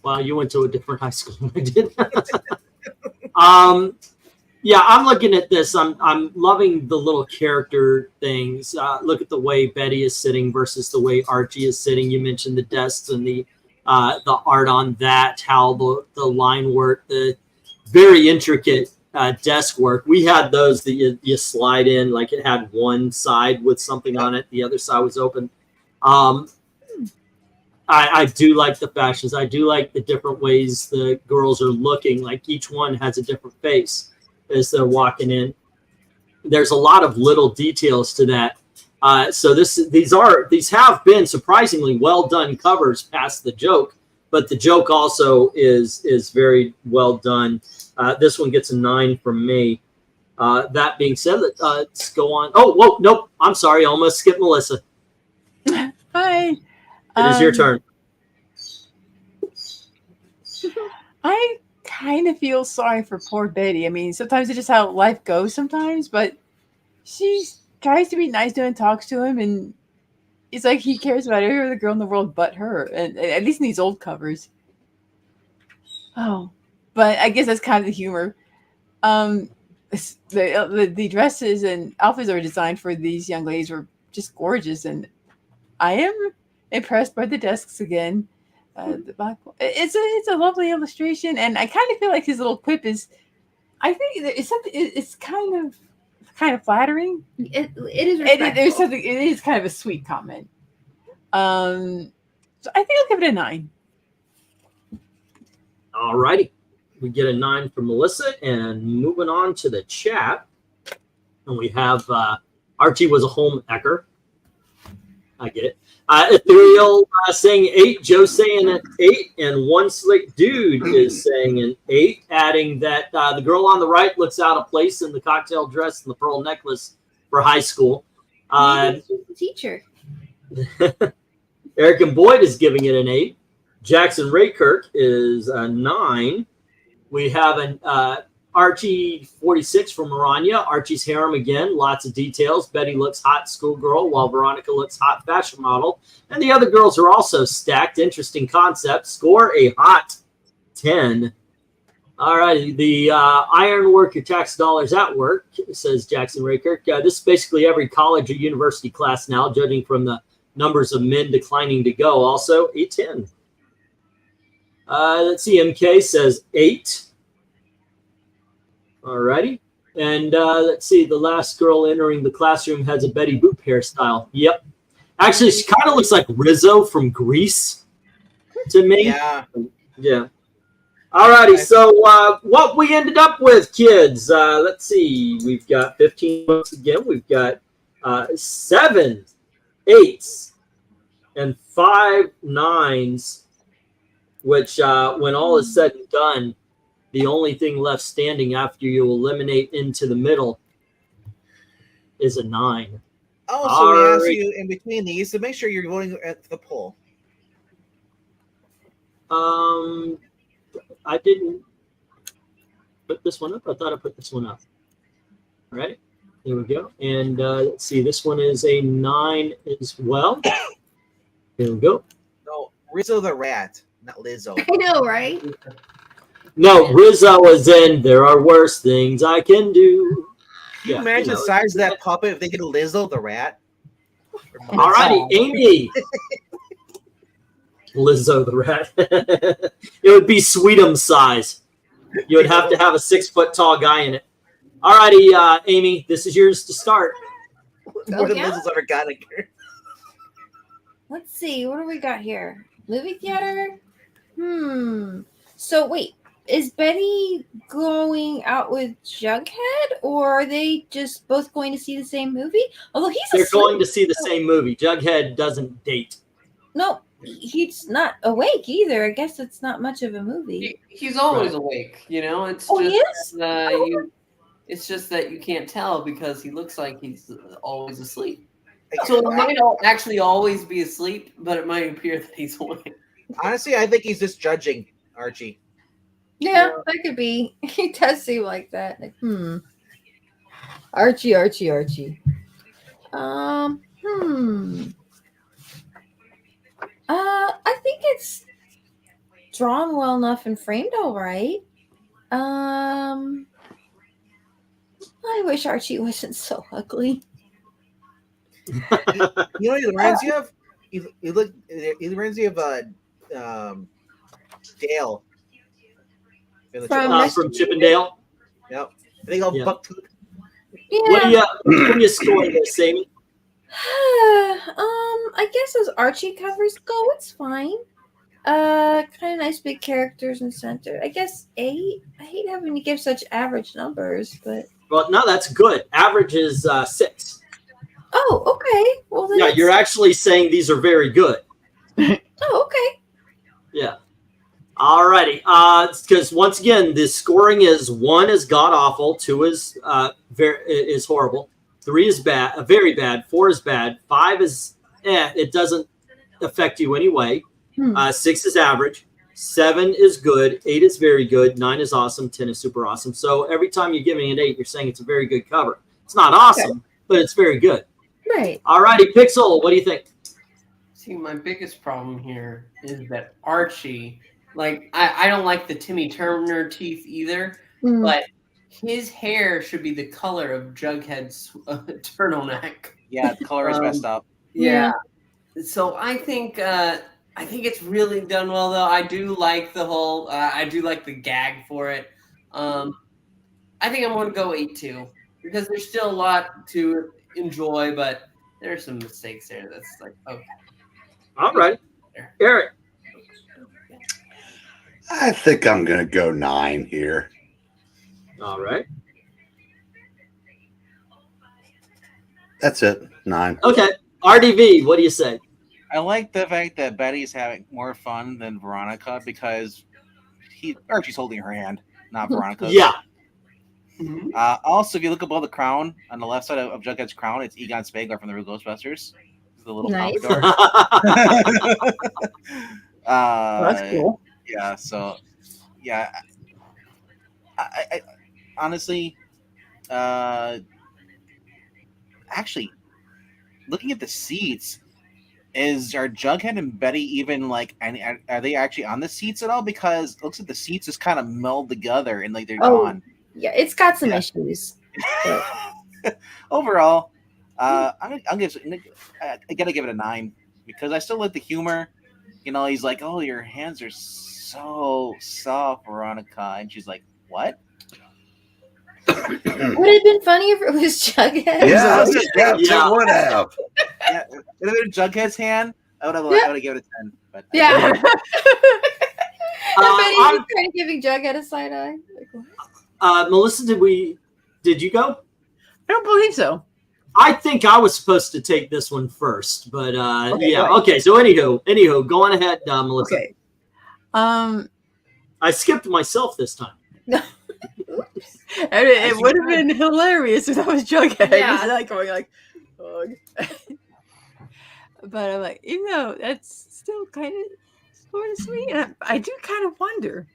Wow, you went to a different high school than I did. Yeah, I'm looking at this. I'm loving the little character things. Look at the way Betty is sitting versus the way Archie is sitting. You mentioned the desks and the art on that, how the line work, the very intricate desk work. We had those that you slide in, like it had one side with something on it, the other side was open. I do like the fashions. I do like the different ways the girls are looking. Like each one has a different face as they're walking in. There's a lot of little details to that. So these have been surprisingly well done covers past the joke, but the joke also is very well done. This one gets a 9 from me. That being said, let's go on. Oh, whoa, nope. I'm sorry. I almost skipped Melissa. Hi. It is your turn. I kind of feel sorry for poor Betty. I mean, sometimes it's just how life goes sometimes, but she tries to be nice to him and talks to him, and it's like he cares about every other girl in the world but her, and at least in these old covers. Oh, but I guess that's kind of the humor. The dresses and outfits that were designed for these young ladies were just gorgeous, and I am impressed by the desks again. The black, it's a lovely illustration, and I kind of feel like his little quip is, I think it's something. It's kind of flattering. It is respectful. There's something. It is kind of a sweet comment. So I think I'll give it a 9. All righty. We get a 9 from Melissa, and moving on to the chat. And we have Archie was a home ecker. I get it. Ethereal saying 8, Joe saying an 8, and One Slick Dude is saying an 8, adding that the girl on the right looks out of place in the cocktail dress and the pearl necklace for high school. Maybe she's the teacher. Eric and Boyd is giving it an 8. Jackson Raykirk is a 9. We have an Archie 46 from Aranya. Archie's harem again, lots of details. Betty looks hot schoolgirl, while Veronica looks hot fashion model. And the other girls are also stacked. Interesting concept. Score a hot 10. All right, the ironwork your tax dollars at work, says Jackson Raykirk. This is basically every college or university class now, judging from the numbers of men declining to go. Also, a 10. Let's see, MK says 8. All righty. And let's see, the last girl entering the classroom has a Betty Boop hairstyle. Yep. Actually, she kind of looks like Rizzo from Grease to me. Yeah. Yeah. All righty. So what we ended up with, kids, let's see. We've got 15 books again. We've got 7 8s and 5 9s, which when all is said and done, the only thing left standing after you eliminate into the middle is a 9. Also, we ask you in between these to make sure you're voting at the poll. I didn't put this one up. I thought I put this one up. All right. There we go. And let's see. This one is a 9 as well. There we go. No, Rizzo the Rat, not Lizzo. I know, right? No, Rizzo is in There Are Worse Things I Can Do. Can you imagine the size of that puppet if they get a Lizzo the Rat? All righty, Amy. Lizzo the Rat. It would be Sweetums size. You would have to have a 6-foot tall guy in it. All righty, Amy, this is yours to start. More than Lizzo's ever gotten. Let's see. What do we got here? Movie theater? So wait, is Betty going out with Jughead, or are they just both going to see the same movie? Although they're going to see the same movie. Jughead doesn't date. No, he's not awake either. I guess it's not much of a movie. He's always awake, you know. It's it's just that you can't tell because he looks like he's always asleep. So it might actually always be asleep, but it might appear that he's awake. Honestly, I think he's just judging Archie. Yeah, that could be. He does seem like that. Like, Archie. I think it's drawn well enough and framed all right. I wish Archie wasn't so ugly. You know what he reminds you of? He reminds you of Dale. From Chippendale. Yep. I think I'll bucktooth. Yeah. What do you score this, Amy? I guess as Archie covers go, it's fine. Kind of nice big characters in center. I guess 8. I hate having to give such average numbers, but no, that's good. Average is 6. Oh, okay. Well, then you're actually saying these are very good. Oh, okay. Yeah. All righty. Because once again, the scoring is 1 is god awful, 2 is is horrible, 3 is bad, very bad, 4 is bad, 5 is it doesn't affect you anyway. 6 is average, 7 is good, 8 is very good, 9 is awesome, 10 is super awesome. So every time you give me an 8, you're saying it's a very good cover. It's not awesome, but it's very good. Right. All righty, Pixel, what do you think? See, my biggest problem here is that Archie, like, I don't like the Timmy Turner teeth either, but his hair should be the color of Jughead's turtleneck. Yeah, the color is messed up. Yeah. So I think it's really done well, though. I do like the whole. I do like the gag for it. I think I'm going to go 8-2 because there's still a lot to enjoy, but there's some mistakes there. That's like okay. All right, Eric. I think I'm going to go 9 here. All right. That's it. 9. Okay. RDV, what do you say? I like the fact that Betty's having more fun than Veronica because Archie's holding her hand, not Veronica. Yeah. Also, if you look above the crown, on the left side of Jughead's crown, it's Egon Spengler from the Real Ghostbusters. He's the little nice. pompadour. That's cool. Yeah. So, yeah. I honestly, actually, looking at the seats, are Jughead and Betty even like? Are they actually on the seats at all? Because it looks like the seats just kind of meld together and like they're gone. Yeah, it's got some issues. Overall, I gotta give it a 9 because I still like the humor. You know, he's like, "Oh, your hands are so soft, Veronica," and she's like, "What?" Would it have been funny if it was Jughead? Yes, it would have. Yeah, if it was Jughead's hand, I would have given it a 10. But Yeah. I'm kind of giving Jughead a side eye. Melissa, did you go? I don't believe so. I think I was supposed to take this one first, but Okay, yeah. go ahead. Okay, so anywho, go on ahead, Melissa. Okay. I skipped myself this time. It would have been hilarious if that was Jughead. Yeah. He's like going like, "Ugh." But I'm like, even though that's still kind of sort of sweet, and I do kind of wonder.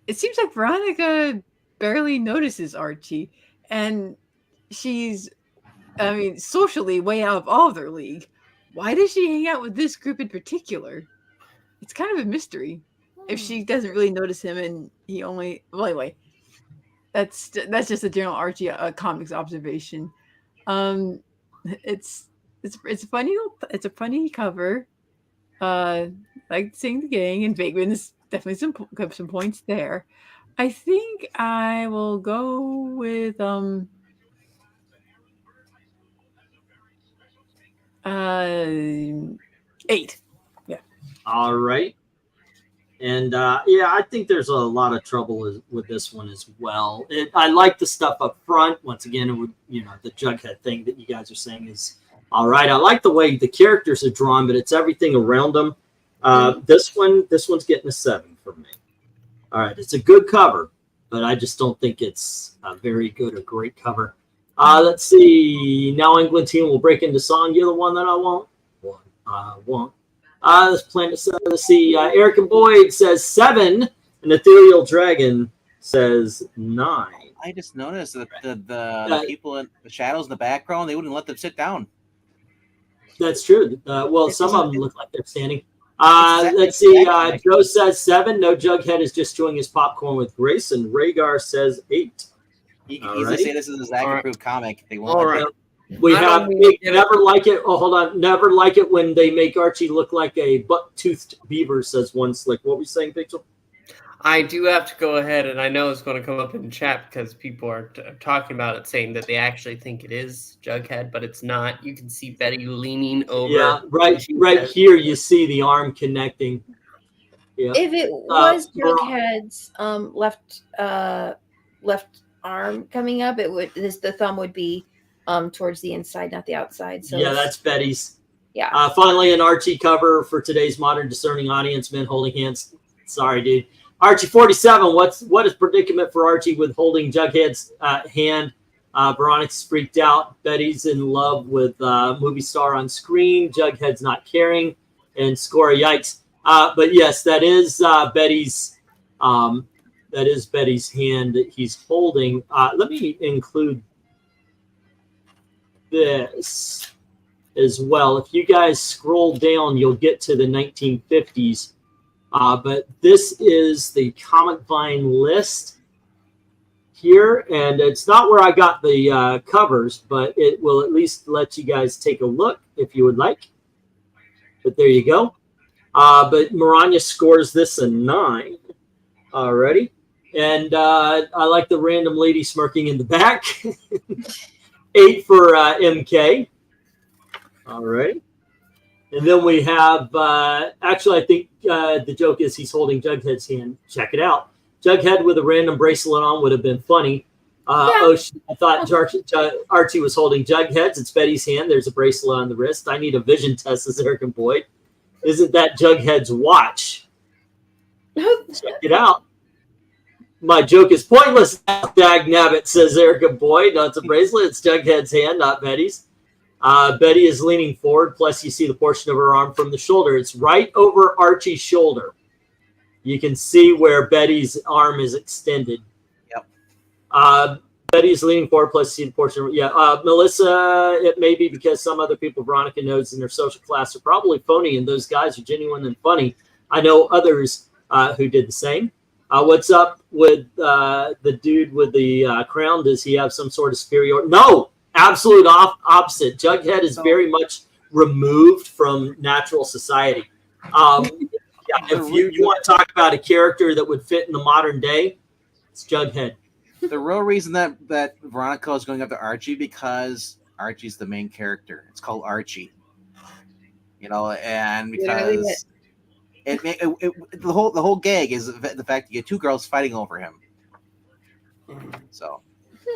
It seems like Veronica barely notices Archie, and she's, I mean, socially way out of all of their league. Why does she hang out with this group in particular? It's kind of a mystery. If she doesn't really notice him, and he only, well, anyway, that's just a general Archie comics observation. It's funny. It's a funny cover. Like seeing the gang and Bateman is definitely some points there. I think I will go with 8. Yeah. All right. And yeah, I think there's a lot of trouble with this one as well. I like the stuff up front. Once again, it would, the Jughead thing that you guys are saying is all right. I like the way the characters are drawn, but it's everything around them. This one's getting a 7 for me. All right, it's a good cover, but I just don't think it's a very good or great cover. Let's see. Now England team will break into song. You're the one that I want. One I want. Let's see. Eric and Boyd says 7, and Ethereal Dragon says 9. I just noticed that the people in the shadows in the background, they wouldn't let them sit down. That's true. Well, some of them look like they're standing. Let's see. Joe says 7. No Jughead is just chewing his popcorn with Grace, and Rhaegar says 8. You can easily say this is a Zach-approved comic. They won't. All right. We have never like it. Oh, hold on. Never like it when they make Archie look like a buck-toothed beaver, says one slick. What were you saying, Pixel? I do have to go ahead, and I know it's going to come up in the chat because people are talking about it, saying that they actually think it is Jughead, but it's not. You can see Betty leaning over. Yeah, right here you see the arm connecting. Yeah. If it was Jughead's left arm coming up, the thumb would be towards the inside, not the outside. So yeah, that's Betty's. Yeah. Finally, an Archie cover for today's modern discerning audience. Men holding hands. Sorry, dude. Archie 47. What is predicament for Archie with holding Jughead's hand? Veronica's freaked out. Betty's in love with movie star on screen. Jughead's not caring, and score a yikes. But yes, that is Betty's. That is Betty's hand that he's holding. Let me include this as well. If you guys scroll down, you'll get to the 1950s. But this is the Comic Vine list here, and it's not where I got the covers, but it will at least let you guys take a look if you would like. But there you go. But Maranya scores this a 9 already. And I like the random lady smirking in the back. 8 for MK. All right. And then we have, actually, I think the joke is he's holding Jughead's hand. Check it out. Jughead with a random bracelet on would have been funny. I thought Archie was holding Jughead's. It's Betty's hand. There's a bracelet on the wrist. I need a vision test, says Eric and Boyd. Isn't that Jughead's watch? Check it out. My joke is pointless, dag nabbit, says Eric and Boyd. No, it's a bracelet. It's Jughead's hand, not Betty's. Betty is leaning forward. Plus, you see the portion of her arm from the shoulder. It's right over Archie's shoulder. You can see where Betty's arm is extended. Yep. Betty's leaning forward. Plus, see the portion. Yeah. Melissa, it may be because some other people Veronica knows in their social class are probably phony, and those guys are genuine and funny. I know others who did the same. What's up with the dude with the crown? Does he have some sort of superior? No, absolute opposite. Jughead is very much removed from natural society. If you want to talk about a character that would fit in the modern day, it's Jughead. The real reason that Veronica is going after Archie because Archie's the main character. It's called Archie. And because the whole gag is the fact that you get two girls fighting over him. So,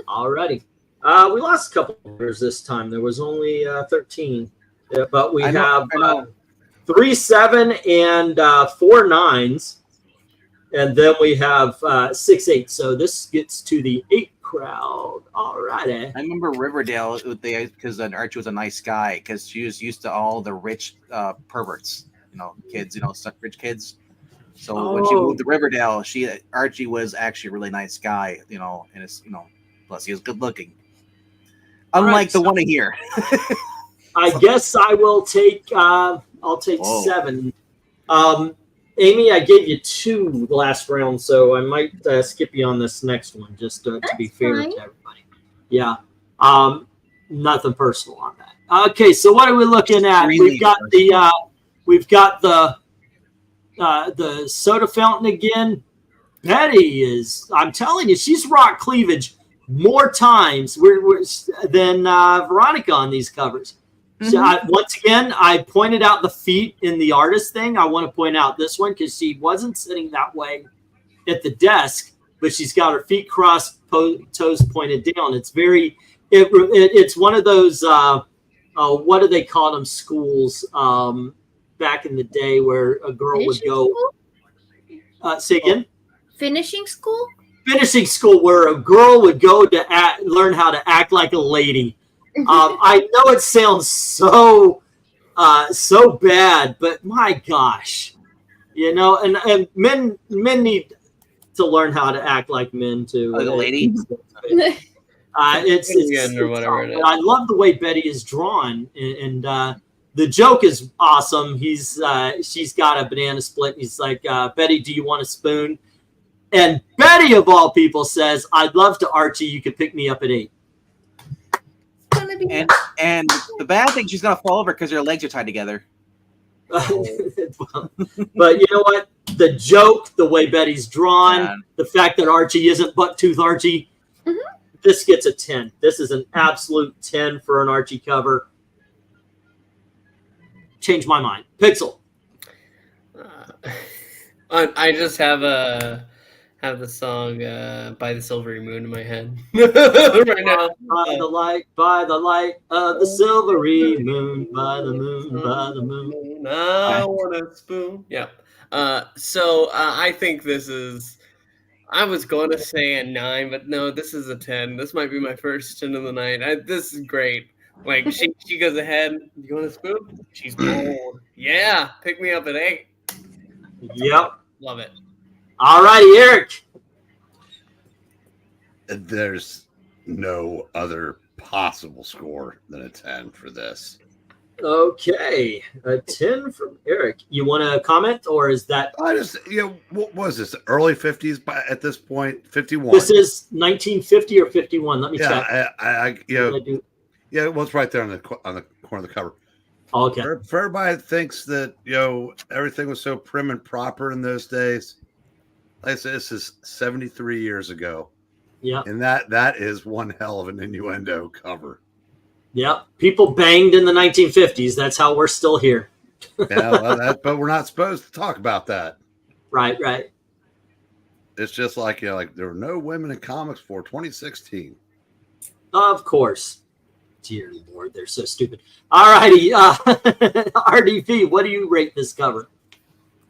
alrighty, we lost a couple of numbers this time. There was only 13, but we have 3 7 and 4 9s, and then we have 6 8. So this gets to the 8 crowd. Alrighty. I remember Riverdale because Archie was a nice guy because she was used to all the rich perverts. Kids, such rich kids. So when she moved to Riverdale, Archie was actually a really nice guy, and it's, plus he was good looking. Unlike the one here. I guess I will take, I'll take 7. Amy, I gave you 2 last round, so I might skip you on this next one, just to be fair to everybody. Yeah. Nothing personal on that. Okay, so what are we looking at? We've got the soda fountain again. Betty is, I'm telling you, she's rock cleavage more times than Veronica on these covers. Mm-hmm. So once again, I pointed out the feet in the artist thing. I want to point out this one because she wasn't sitting that way at the desk, but she's got her feet crossed, toes pointed down. It's it's one of those, what do they call them, schools back in the day where a girl would go. Say again? Finishing school? Finishing school where a girl would go to learn how to act like a lady. I know it sounds so bad, but my gosh, and men need to learn how to act like men too. Like a lady. It's or whatever. I love the way Betty is drawn, and the joke is awesome. She's got a banana split. And he's like, Betty, do you want a spoon? And Betty, of all people, says, I'd love to, Archie. You could pick me up at 8. And the bad thing, she's gonna fall over because her legs are tied together. But you know what? The joke, the way Betty's drawn, the fact that Archie isn't Bucktooth Archie, this gets a 10. This is an absolute 10 for an Archie cover. Change my mind. Pixel. I just have the song "By the Silvery Moon" in my head right now. By the light of the silvery moon, by the moon. I want a spoon. Yeah. So I think this is. I was going to say a 9, but no, this is a 10. This might be my first 10 of the night. This is great. Like she goes ahead. You want a spoon? She's bold. Yeah, pick me up at 8. Yep. Love it. All righty, Eric. There's no other possible score than a 10 for this. Okay, a 10 from Eric. You want to comment, or is that? I just, what was this? Early 50s at this point? 51. This is 1950 or 51. Let me check. Yeah, well, it's right there on the corner of the cover. Okay. For everybody that thinks that everything was so prim and proper in those days, like I said, this is 73 years ago. Yeah, and that is one hell of an innuendo cover. Yeah, people banged in the 1950s. That's how we're still here. Yeah, but we're not supposed to talk about that. Right. It's just like there were no women in comics for 2016. Of course. Dear Lord, they're so stupid. All righty, RDP, what do you rate this cover?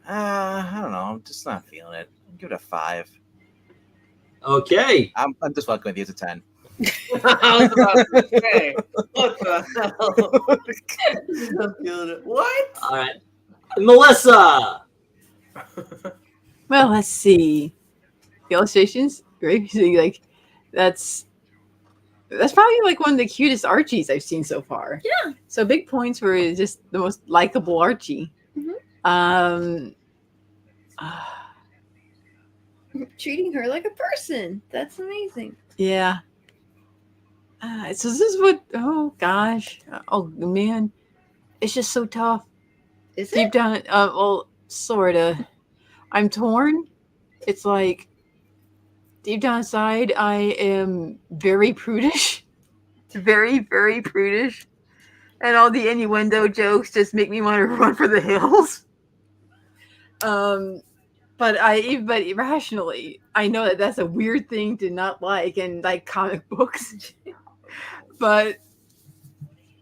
I don't know. I'm just not feeling it. I'll give it a 5. Okay. I'm just fucking with you. It's a 10. I was about to say, what the hell? What? All right, Melissa. Well, let's see. The illustrations, great. Like, that's probably like one of the cutest Archies I've seen so far. Yeah. So big points for just the most likable Archie. Mhm. Treating her like a person. That's amazing. Yeah. So this is what? Oh gosh. Oh man, it's just so tough. Is Deep it? down, well, sorta. I'm torn. It's like deep down inside, I am very prudish, very, very prudish, and all the innuendo jokes just make me want to run for the hills. But irrationally, I know that that's a weird thing to not like and like comic books. But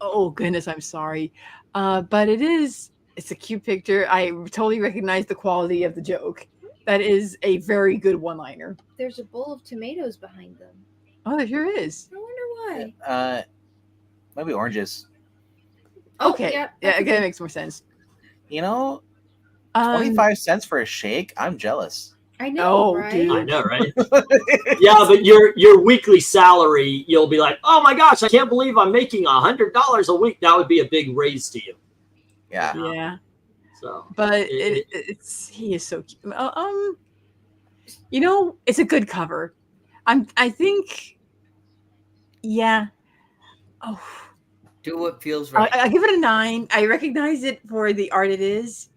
oh goodness, I'm sorry. But it's a cute picture. I totally recognize the quality of the joke. That is a very good one-liner. There's a bowl of tomatoes behind them. Oh, there sure is. I wonder why. Maybe oranges. Okay. Yeah, Yeah, that makes more sense. 25 cents for a shake? I'm jealous. I know, Oh, right? dude. I know, right? Yeah, but your weekly salary, you'll be like, oh my gosh, I can't believe I'm making $100 a week. That would be a big raise to you. Yeah. Yeah. So, But he is so cute. It's a good cover. I think, yeah. Oh, Do what feels right. I give it a 9. I recognize it for the art it is,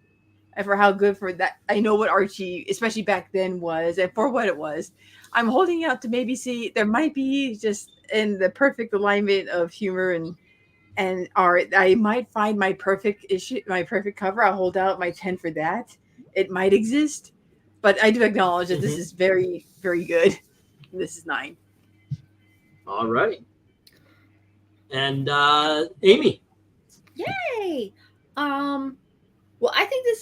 and for how good for that. I know what Archie, especially back then, was, and for what it was. I'm holding out to maybe see there might be just in the perfect alignment of humor and art. I might find my perfect cover. I'll hold out my 10 for that. It might exist, but I do acknowledge that this is very, very good. This is 9. all right. And Amy. Yay! Well, I think this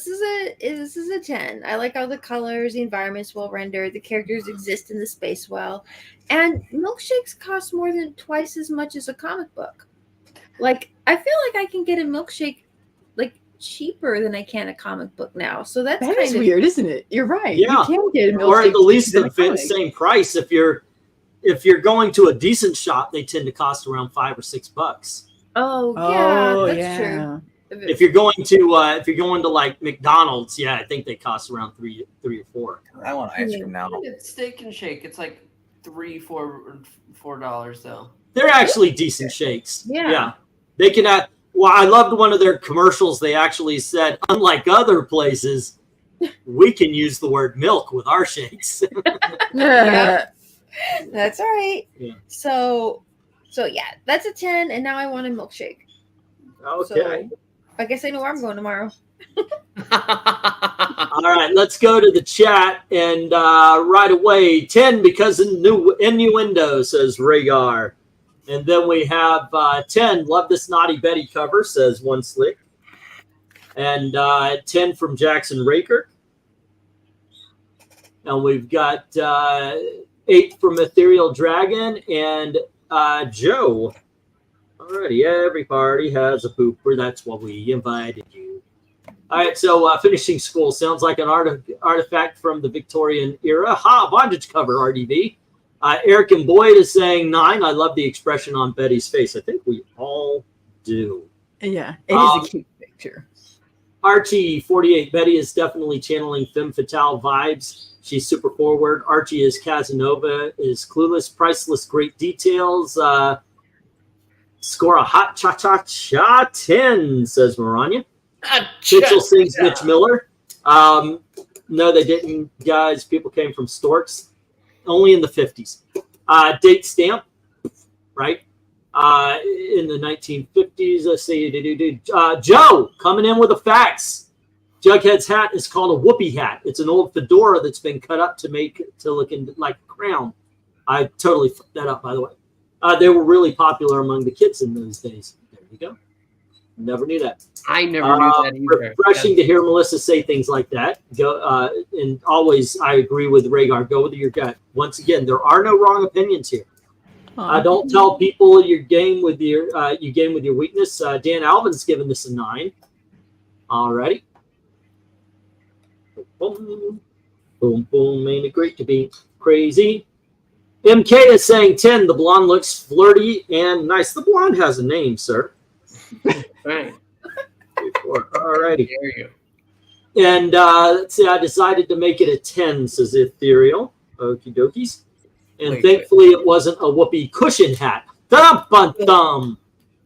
is a 10. I like all the colors, the environment's well rendered, the characters exist in the space well, and milkshakes cost more than twice as much as a comic book. Like, I feel like I can get a milkshake like cheaper than I can a comic book now. So that's That kind is of weird, isn't it? You're right. Yeah. You can get a milkshake Or at the least cheaper the than a comic. same price. If you're going to a decent shop, they tend to cost around $5 or $6. Oh yeah, that's yeah. true. If you're going to like McDonald's, yeah, I think they cost around three or $4. I want ice cream now. It's Steak and Shake. It's like $4 though. They're actually decent shakes. Yeah. They can have. Well, I loved one of their commercials. They actually said, unlike other places, we can use the word milk with our shakes. Yeah. That's all right. Yeah. So yeah, that's a 10, and now I want a milkshake. Okay. So, I guess I know where I'm going tomorrow. All right, let's go to the chat and right away 10 because of innuendo, says Rhaegar. And then we have 10, love this Naughty Betty cover, says One Slick. And 10 from Jackson Raker. And we've got 8 from Ethereal Dragon and Joe. Alrighty, every party has a pooper. That's what we invited you. All right, so finishing school sounds like an artifact from the Victorian era. Ha, bondage cover, RDB. Eric and Boyd is saying 9. I love the expression on Betty's face. I think we all do. Yeah, it is a cute picture. Archie 48. Betty is definitely channeling femme fatale vibes. She's super forward. Archie is Casanova, is clueless, priceless, great details. Score a hot cha-cha-cha 10, says Maranya. Mitchell sings Mitch Miller. No, they didn't, guys. People came from Storks. Only in the 50s. Date stamp, right? In the 1950s. Let's see. Joe coming in with the facts. Jughead's hat is called a whoopee hat. It's an old fedora that's been cut up to look like a crown. I totally fucked that up, by the way. They were really popular among the kids in those days. There you go. Never knew that. I never knew that either. Refreshing to hear Melissa say things like that. Go and always, I agree with Rhaegar. Go with your gut. Once again, there are no wrong opinions here. Don't tell people you game with your weakness. Dan Alvin's given this a 9. Alrighty. Boom, boom, boom. Ain't it great to be crazy? MK is saying 10. The blonde looks flirty and nice. The blonde has a name, sir. Right. Alrighty. There you And let's see, I decided to make it a 10, says Ethereal. Okie dokies. And thankfully it wasn't a whoopee cushion hat. Dum-bum-dum.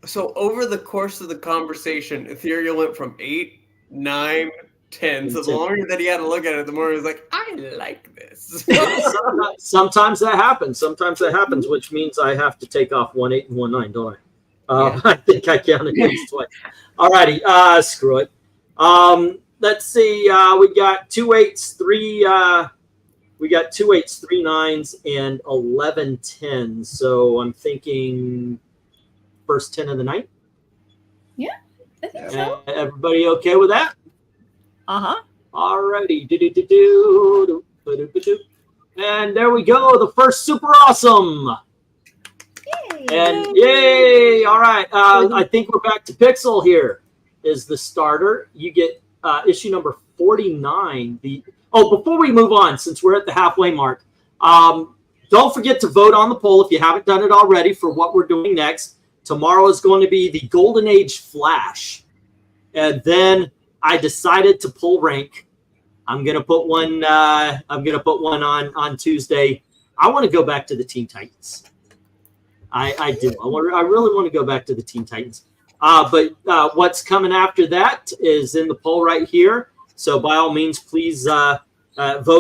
So over the course of the conversation, Ethereal went from 8, 9, 10. So the longer that he had to look at it, the more he was like, I like this. Sometimes that happens. Which means I have to take off 1 8 and 1 9, don't I? Yeah. I think I counted these twice. Alrighty, screw it. Let's see. We got 2 8s, 3. We got 2 8s, 3 9s, and 11 10s. So I'm thinking first 10 of the night. Yeah, I think so. Everybody okay with that? Alrighty. And there we go. The first super awesome. Yay. And yay! All right. I think we're back to Pixel here. Is the starter. You get issue number 49. Before we move on, since we're at the halfway mark, don't forget to vote on the poll if you haven't done it already for what we're doing next. Tomorrow is going to be the Golden Age Flash. And then I decided to pull rank. I'm gonna put one on Tuesday. I want to go back to the Teen Titans. I do. I really want to go back to the Teen Titans. But what's coming after that is in the poll right here. So by all means, please vote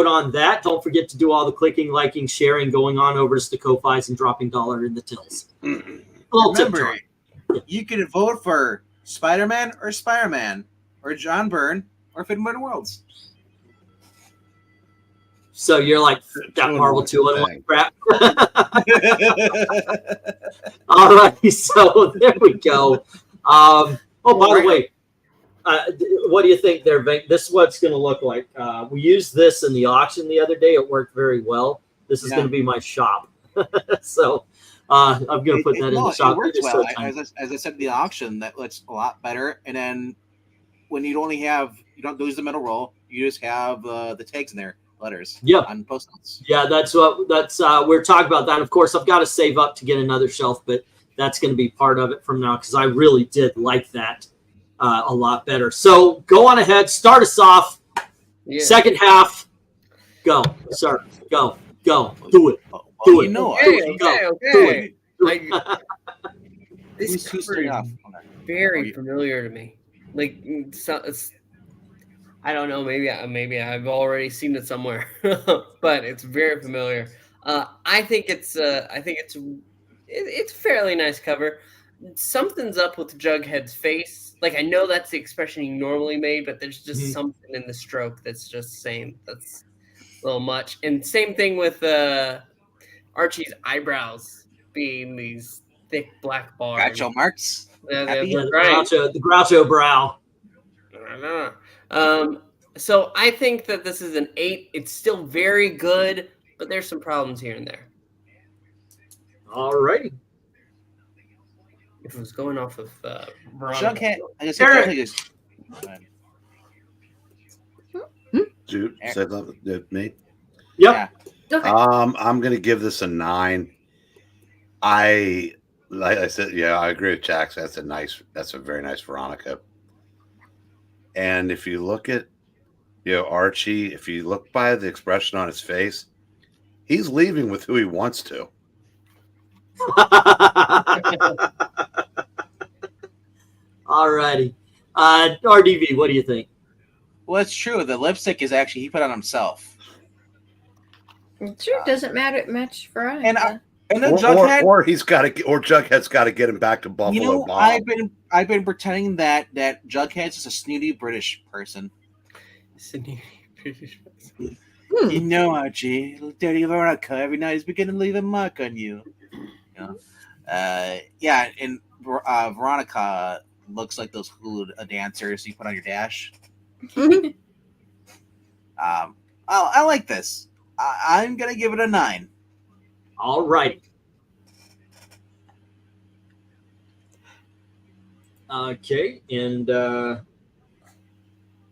on that. Don't forget to do all the clicking, liking, sharing, going on over to the Ko-Fis and dropping $1 in the tills. Remember, you can vote for Spider-Man or Spider-Man or John Byrne or Fitbit Worlds. So you're like that Marvel 2-in-1 crap. All right, so there we go. By the way, what do you think there, Vink? This is what it's going to look like. We used this in the auction the other day. It worked very well. This is going to be my shop. So I'm going to put that in the shop. It works well. As I said in the auction, that looks a lot better. And then when you don't lose the middle roll, you just have the tags in there, letters. Yep. On post-its. Yeah, we're talking about that. Of course, I've got to save up to get another shelf, but that's going to be part of it from now because I really did like that a lot better. So go on ahead, start us off. Yeah. Second half, go, sir, go, do it, do it. This cover is very familiar to me. Like, I don't know, maybe I've already seen it somewhere, but it's very familiar. I think it's a fairly nice cover. Something's up with Jughead's face. Like, I know that's the expression he normally made, but there's just something in the stroke that's just saying that's a little much. And same thing with Archie's eyebrows being these thick black bars. Groucho Marx. The Groucho brow. I don't know. So I think that this is an 8. It's still very good, but there's some problems here and there. All righty. If it was going off of Jughead, Dude, said that me. Yep. Okay. I'm gonna give this a 9. Like I said, yeah, I agree with Jax. That's a very nice Veronica. And if you look at Archie, if you look by the expression on his face, he's leaving with who he wants to. All righty. RDV, what do you think? Well, it's true. The lipstick is actually he put on himself. It sure doesn't match for us. And then Jughead, or Jughead's got to get him back to Buffalo Bob. I've been pretending that Jughead's just a snooty British person. Snooty British person. You know, Archie, little dirty Veronica. Every night he's beginning to leave a mark on you. And Veronica looks like those hula dancers you put on your dash. I like this. I'm gonna give it a 9. All right. Okay, and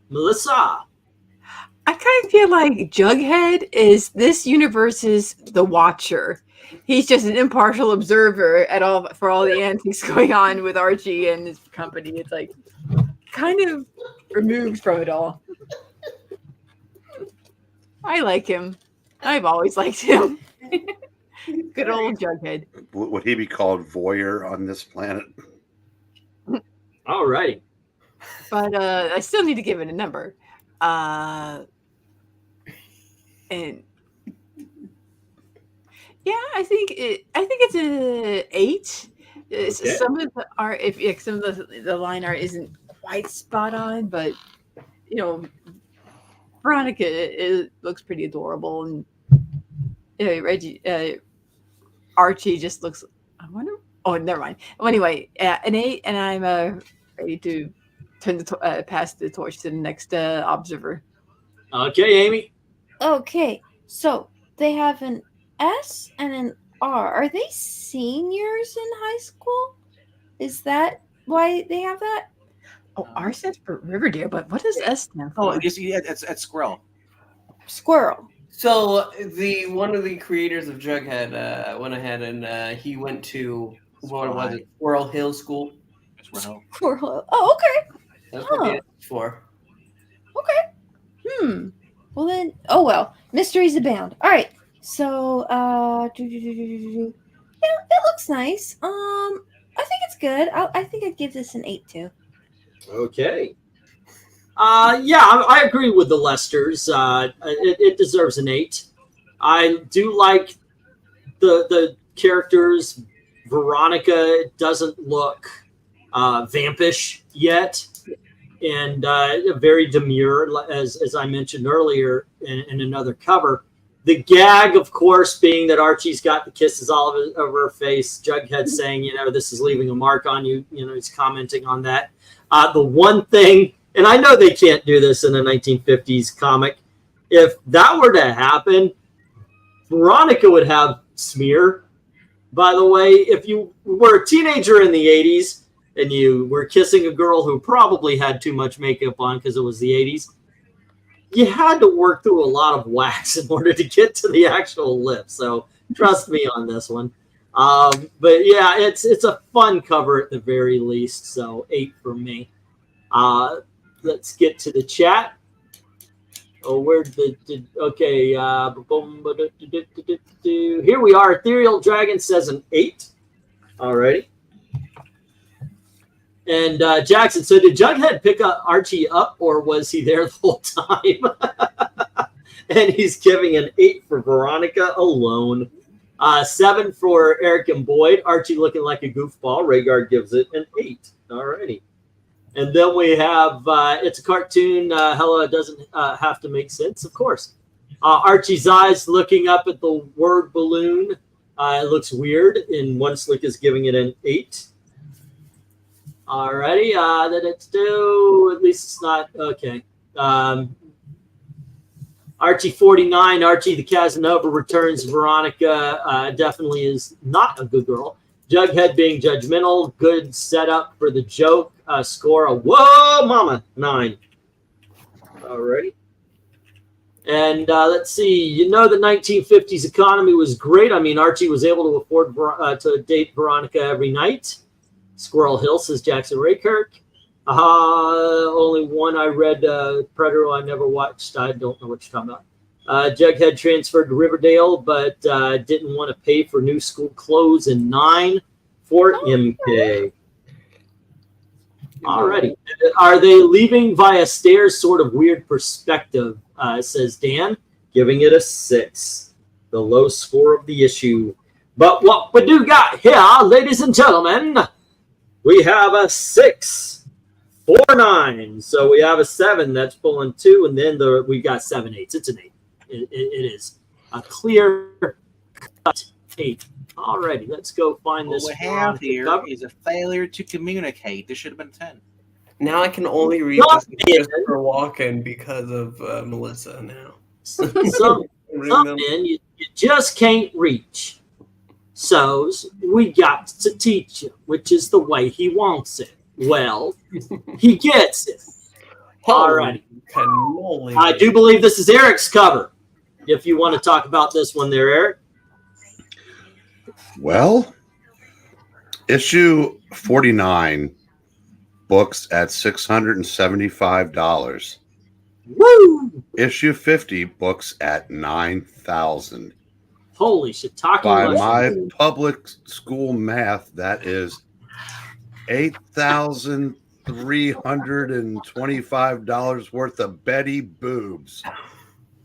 Melissa. I kind of feel like Jughead is this universe's The Watcher. He's just an impartial observer for all the antics going on with Archie and his company. It's like kind of removed from it all. I like him. I've always liked him. Good old Jughead. Would he be called voyeur on this planet? All right. But I still need to give it a number. And yeah, I think it's a 8. Okay. Some of the art, some of the line art isn't quite spot on, but Veronica it looks pretty adorable, and Reggie Archie just looks. I wonder. Oh, never mind. Well, anyway, an 8, and I'm ready to turn pass the torch to the next observer. Okay, Amy. Okay, so they have an S and an R. Are they seniors in high school? Is that why they have that? Oh, R stands for Riverdale, but what does S stand for? Oh, it's Squirrel. Squirrel. So one of the creators of Jughead went ahead and he went to what was it? Squirrel Hill School. Squirrel. Oh, okay. That's what it's for. Okay. Well then, oh well. Mysteries abound. All right. So, yeah, it looks nice. I think it's good. I think I'd give this an 8 too. Okay. Yeah, I agree with the Lesters. It deserves an 8. I do like the characters. Veronica doesn't look vampish yet, and very demure, as I mentioned earlier in another cover. The gag, of course, being that Archie's got the kisses all over her face. Jughead saying, this is leaving a mark on you. He's commenting on that. The one thing, and I know they can't do this in a 1950s comic, if that were to happen, Veronica would have smear. By the way, if you were a teenager in the 80s and you were kissing a girl who probably had too much makeup on because it was the 80s, you had to work through a lot of wax in order to get to the actual lip. So trust me on this one. But yeah, it's a fun cover at the very least. So 8 for me. Let's get to the chat. Oh, okay. Here we are. Ethereal Dragon says an 8. Alrighty. And Jackson, so did Jughead pick Archie up, or was he there the whole time? And he's giving an 8 for Veronica alone. 7 for Eric and Boyd. Archie looking like a goofball. Rhaegar gives it an 8. Alrighty. And then we have, it's a cartoon. Hella doesn't have to make sense, of course. Archie's eyes looking up at the word balloon. It looks weird. And One Slick is giving it an 8. Alrighty, that it's due. At least it's not okay. Archie 49. Archie the Casanova returns. Veronica definitely is not a good girl. Jughead being judgmental. Good setup for the joke. Score a whoa, mama 9. Alrighty. And let's see. The 1950s economy was great. I mean, Archie was able to afford to date Veronica every night. Squirrel Hill says Jackson Raykirk. Only one I read, Predator I never watched. I don't know what you're talking about. Jughead transferred to Riverdale, but didn't want to pay for new school clothes in 9 for MK. Alrighty. Are they leaving via stairs? Sort of weird perspective, says Dan, giving it a 6. The low score of the issue. But what we do got here, ladies and gentlemen, we have a 6, 4 9. So we have a 7 that's pulling 2, and then we got 7 8s. It's an 8. It is a clear cut 8. Alrighty, let's go find this. What we have here is a failure to communicate. This should have been 10. Now I can only read this Christopher Walken because of Melissa now. Some men you just can't reach. So we got to teach you, which is the way he wants it. Well, he gets it. All right. Cannoli. I do believe this is Eric's cover. If you want to talk about this one there, Eric. Well, issue 49 books at $675. Woo! Issue 50 books at $9,000. Holy shiitake By mushroom. my public school math, that is $8,325 worth of Betty boobs.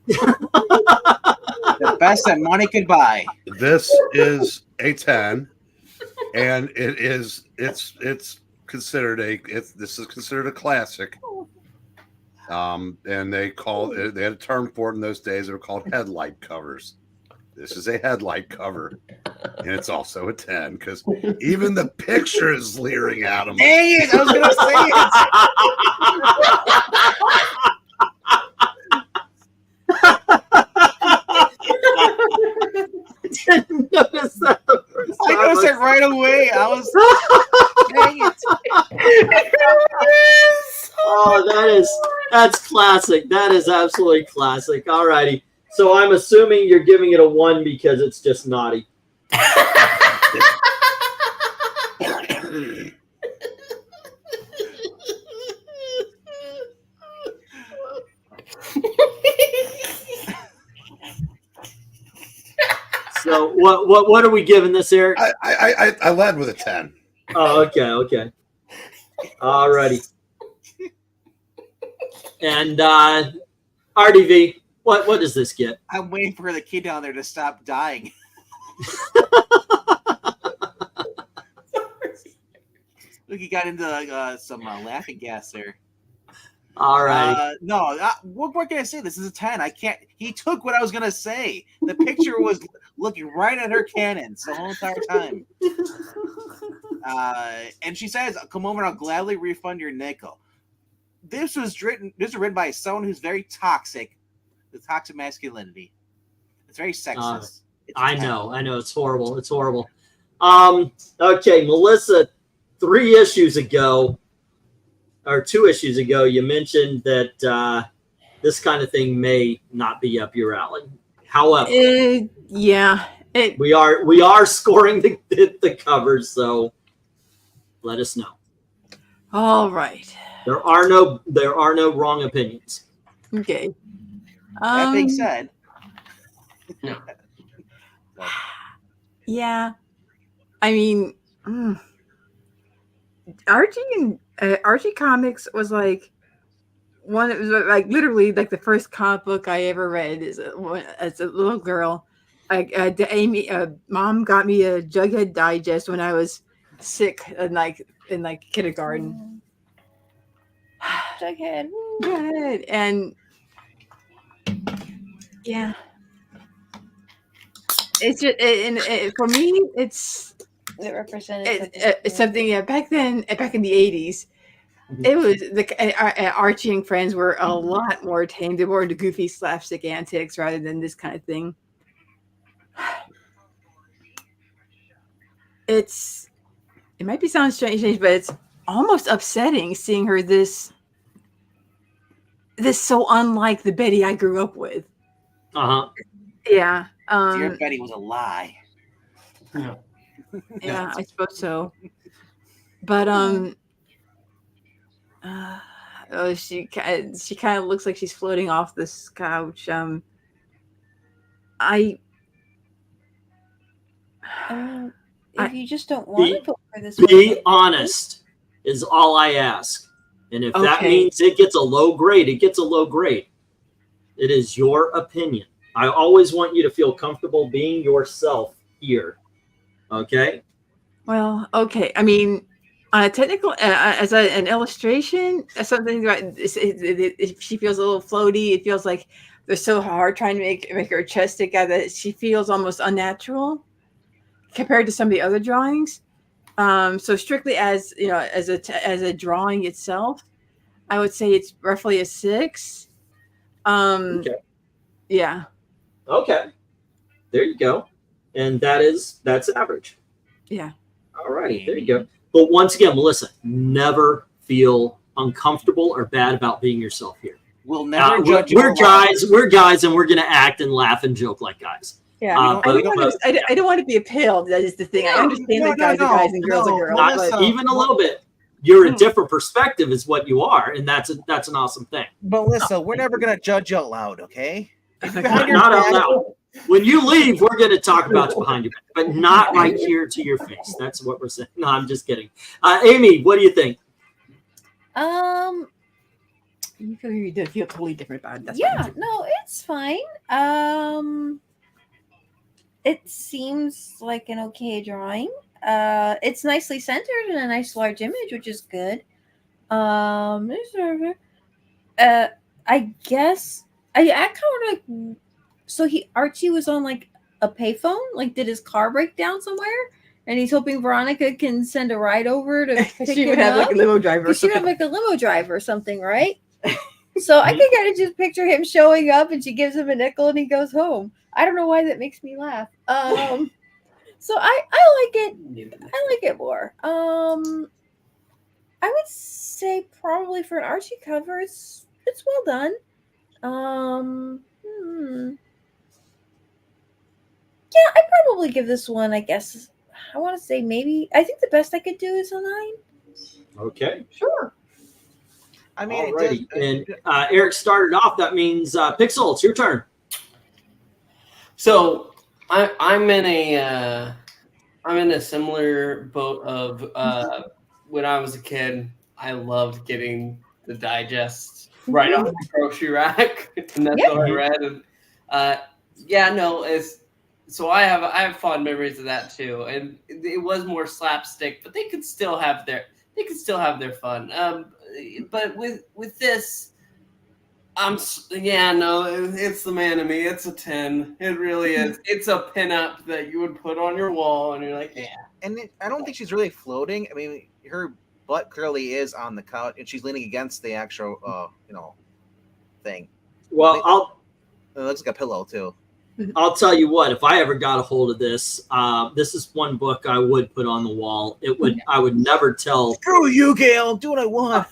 The best that money could buy. This is a 10, and it's considered this is considered a classic. And they had a term for it in those days. They were called headlight covers. This is a headlight cover, and it's also a 10 because even the picture is leering at them. Dang it! I was gonna say it. Didn't notice that the first I time noticed it right away. I was. Dang it! Oh, that's classic. That is absolutely classic. All righty. So I'm assuming you're giving it a 1 because it's just naughty. So what are we giving this, Eric? I led with a 10. Oh, okay. All righty. And RDV, what does this get? I'm waiting for the kid down there to stop dying. Look, he got into some laughing gas there. All right. No, what can I say? This is a 10. I can't. He took what I was going to say. The picture was looking right at her cannons the whole entire time. And she says, come over and I'll gladly refund your nickel. This was written by someone who's very toxic, the toxic masculinity. It's very sexist. I know. It's horrible. Okay, Melissa, 2 issues ago, you mentioned that this kind of thing may not be up your alley. However, we are scoring the covers, so let us know. All right. There are no wrong opinions. Okay. That being said, yeah. I mean, Archie Comics was like one. It was like literally like the first comic book I ever read as a little girl. Mom got me a Jughead Digest when I was sick in kindergarten. Jughead. Good. And yeah, it's just for me, it's represented something. Yeah, back in the 80s, it was Archie and friends were a lot more tame. They were into goofy slapstick antics rather than this kind of thing. It might be sound strange, but it's almost upsetting seeing her this so unlike the Betty I grew up with. Yeah. Dear Betty was a lie. Yeah, I suppose so. But she kind of looks like she's floating off this couch. If you just don't want to vote for this, be honest is all I ask. And if that means it gets a low grade, it gets a low grade. It is your opinion. I always want you to feel comfortable being yourself here. Okay? Well, okay. I mean, on a technical, as an illustration, something that if she feels a little floaty, it feels like they're so hard trying to make her chest stick out that she feels almost unnatural compared to some of the other drawings. So strictly as a drawing itself, I would say it's roughly a 6. Okay. Yeah. Okay. There you go. And that's average. Yeah. All right. There you go. But once again, Melissa, never feel uncomfortable or bad about being yourself here. We'll never judge you. We're guys, and we're gonna act and laugh and joke like guys. Yeah, I don't want to be impaled. That is the thing. I understand that guys are guys and girls are girls. Not even a little bit. You're a different perspective, is what you are, and that's an awesome thing. Melissa, we're never gonna judge you out loud, okay? Not out loud. When you leave, we're going to talk about you behind your back, but not right here to your face. That's what we're saying. No, I'm just kidding. Amy, what do you think? You feel totally different about it. That's fine. No, it's fine. It seems like an okay drawing. It's nicely centered in a nice large image, which is good. I guess I kind of like. So Archie was on like a payphone, like did his car break down somewhere, and he's hoping Veronica can send a ride over to pick she him would have up. like a limo driver. She would have like a limo driver or something, right? So I can kind of just picture him showing up, and she gives him a nickel, and he goes home. I don't know why that makes me laugh. So I like it. I like it more. I would say probably for an Archie cover, it's well done. Yeah, I'd probably give this one, I guess, I want to say maybe, I think the best I could do is a 9. Okay. Sure. I mean, alrighty. And Eric started off. That means Pixel, it's your turn. So I'm in a similar boat of when I was a kid. I loved getting the digest right off the grocery rack, and that's all I read. And so I have fond memories of that too. And it was more slapstick, but they could still have their fun. But with this, it's the man in me. It's a 10. It really is. It's a pinup that you would put on your wall, and you're like, yeah. And I don't think she's really floating. I mean, her butt clearly is on the couch, and she's leaning against the actual, thing. Well, it looks like a pillow too. I'll tell you what. If I ever got a hold of this, this is one book I would put on the wall. I would never tell. Screw you, Gail. Do what I want.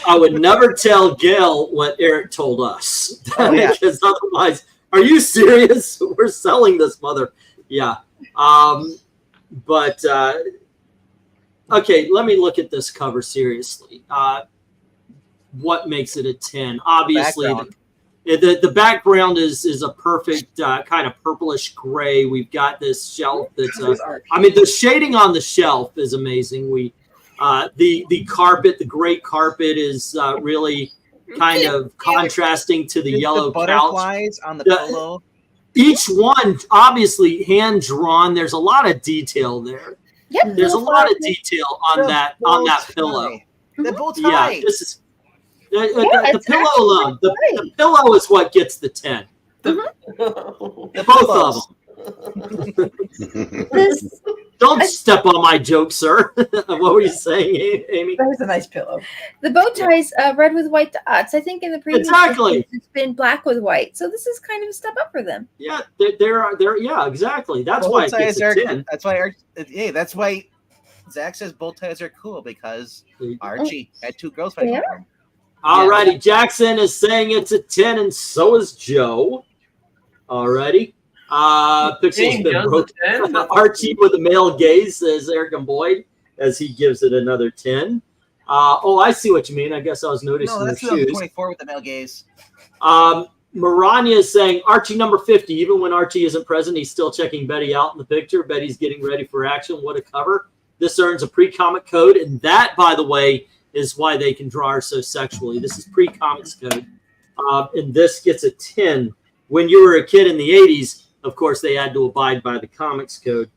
I would never tell Gail what Eric told us. Because otherwise, are you serious? We're selling this mother. Yeah. Okay, let me look at this cover seriously. What makes it a 10? Obviously, the background is a perfect kind of purplish gray. We've got this shelf that's the shading on the shelf is amazing. The carpet, the gray carpet is really kind of contrasting to the yellow butterflies couch. On the pillow. Each one obviously hand drawn. There's a lot of detail there. Yep. There's a lot of detail on that pillow. The bow tie. Yeah, this is the pillow alone. The pillow is what gets the 10. Both of them. Don't step on my joke, sir. What were you saying, Amy? That was a nice pillow. The bow tie's red with white dots. I think in the previous it's been black with white. So this is kind of a step up for them. Yeah, they're yeah, exactly. That's why it gets a 10. That's why Zach says bow ties are cool, because Archie had 2 girls fighting for him. Alrighty, Jackson is saying it's a 10, and so is Joe. Alrighty. Pixel's been broken. Archie with a male gaze, says Eric and Boyd, as he gives it another 10. I see what you mean. I guess I was noticing no, the that's shoes. 24 with the male gaze. Maranya is saying Archie number 50. Even when Archie isn't present, he's still checking Betty out in the picture. Betty's getting ready for action. What a cover. This earns a pre-comic code, and that, by the way, is why they can draw her so sexually. This is pre-comics code. And this gets a 10. When you were a kid in the 80s, of course, they had to abide by the comics code.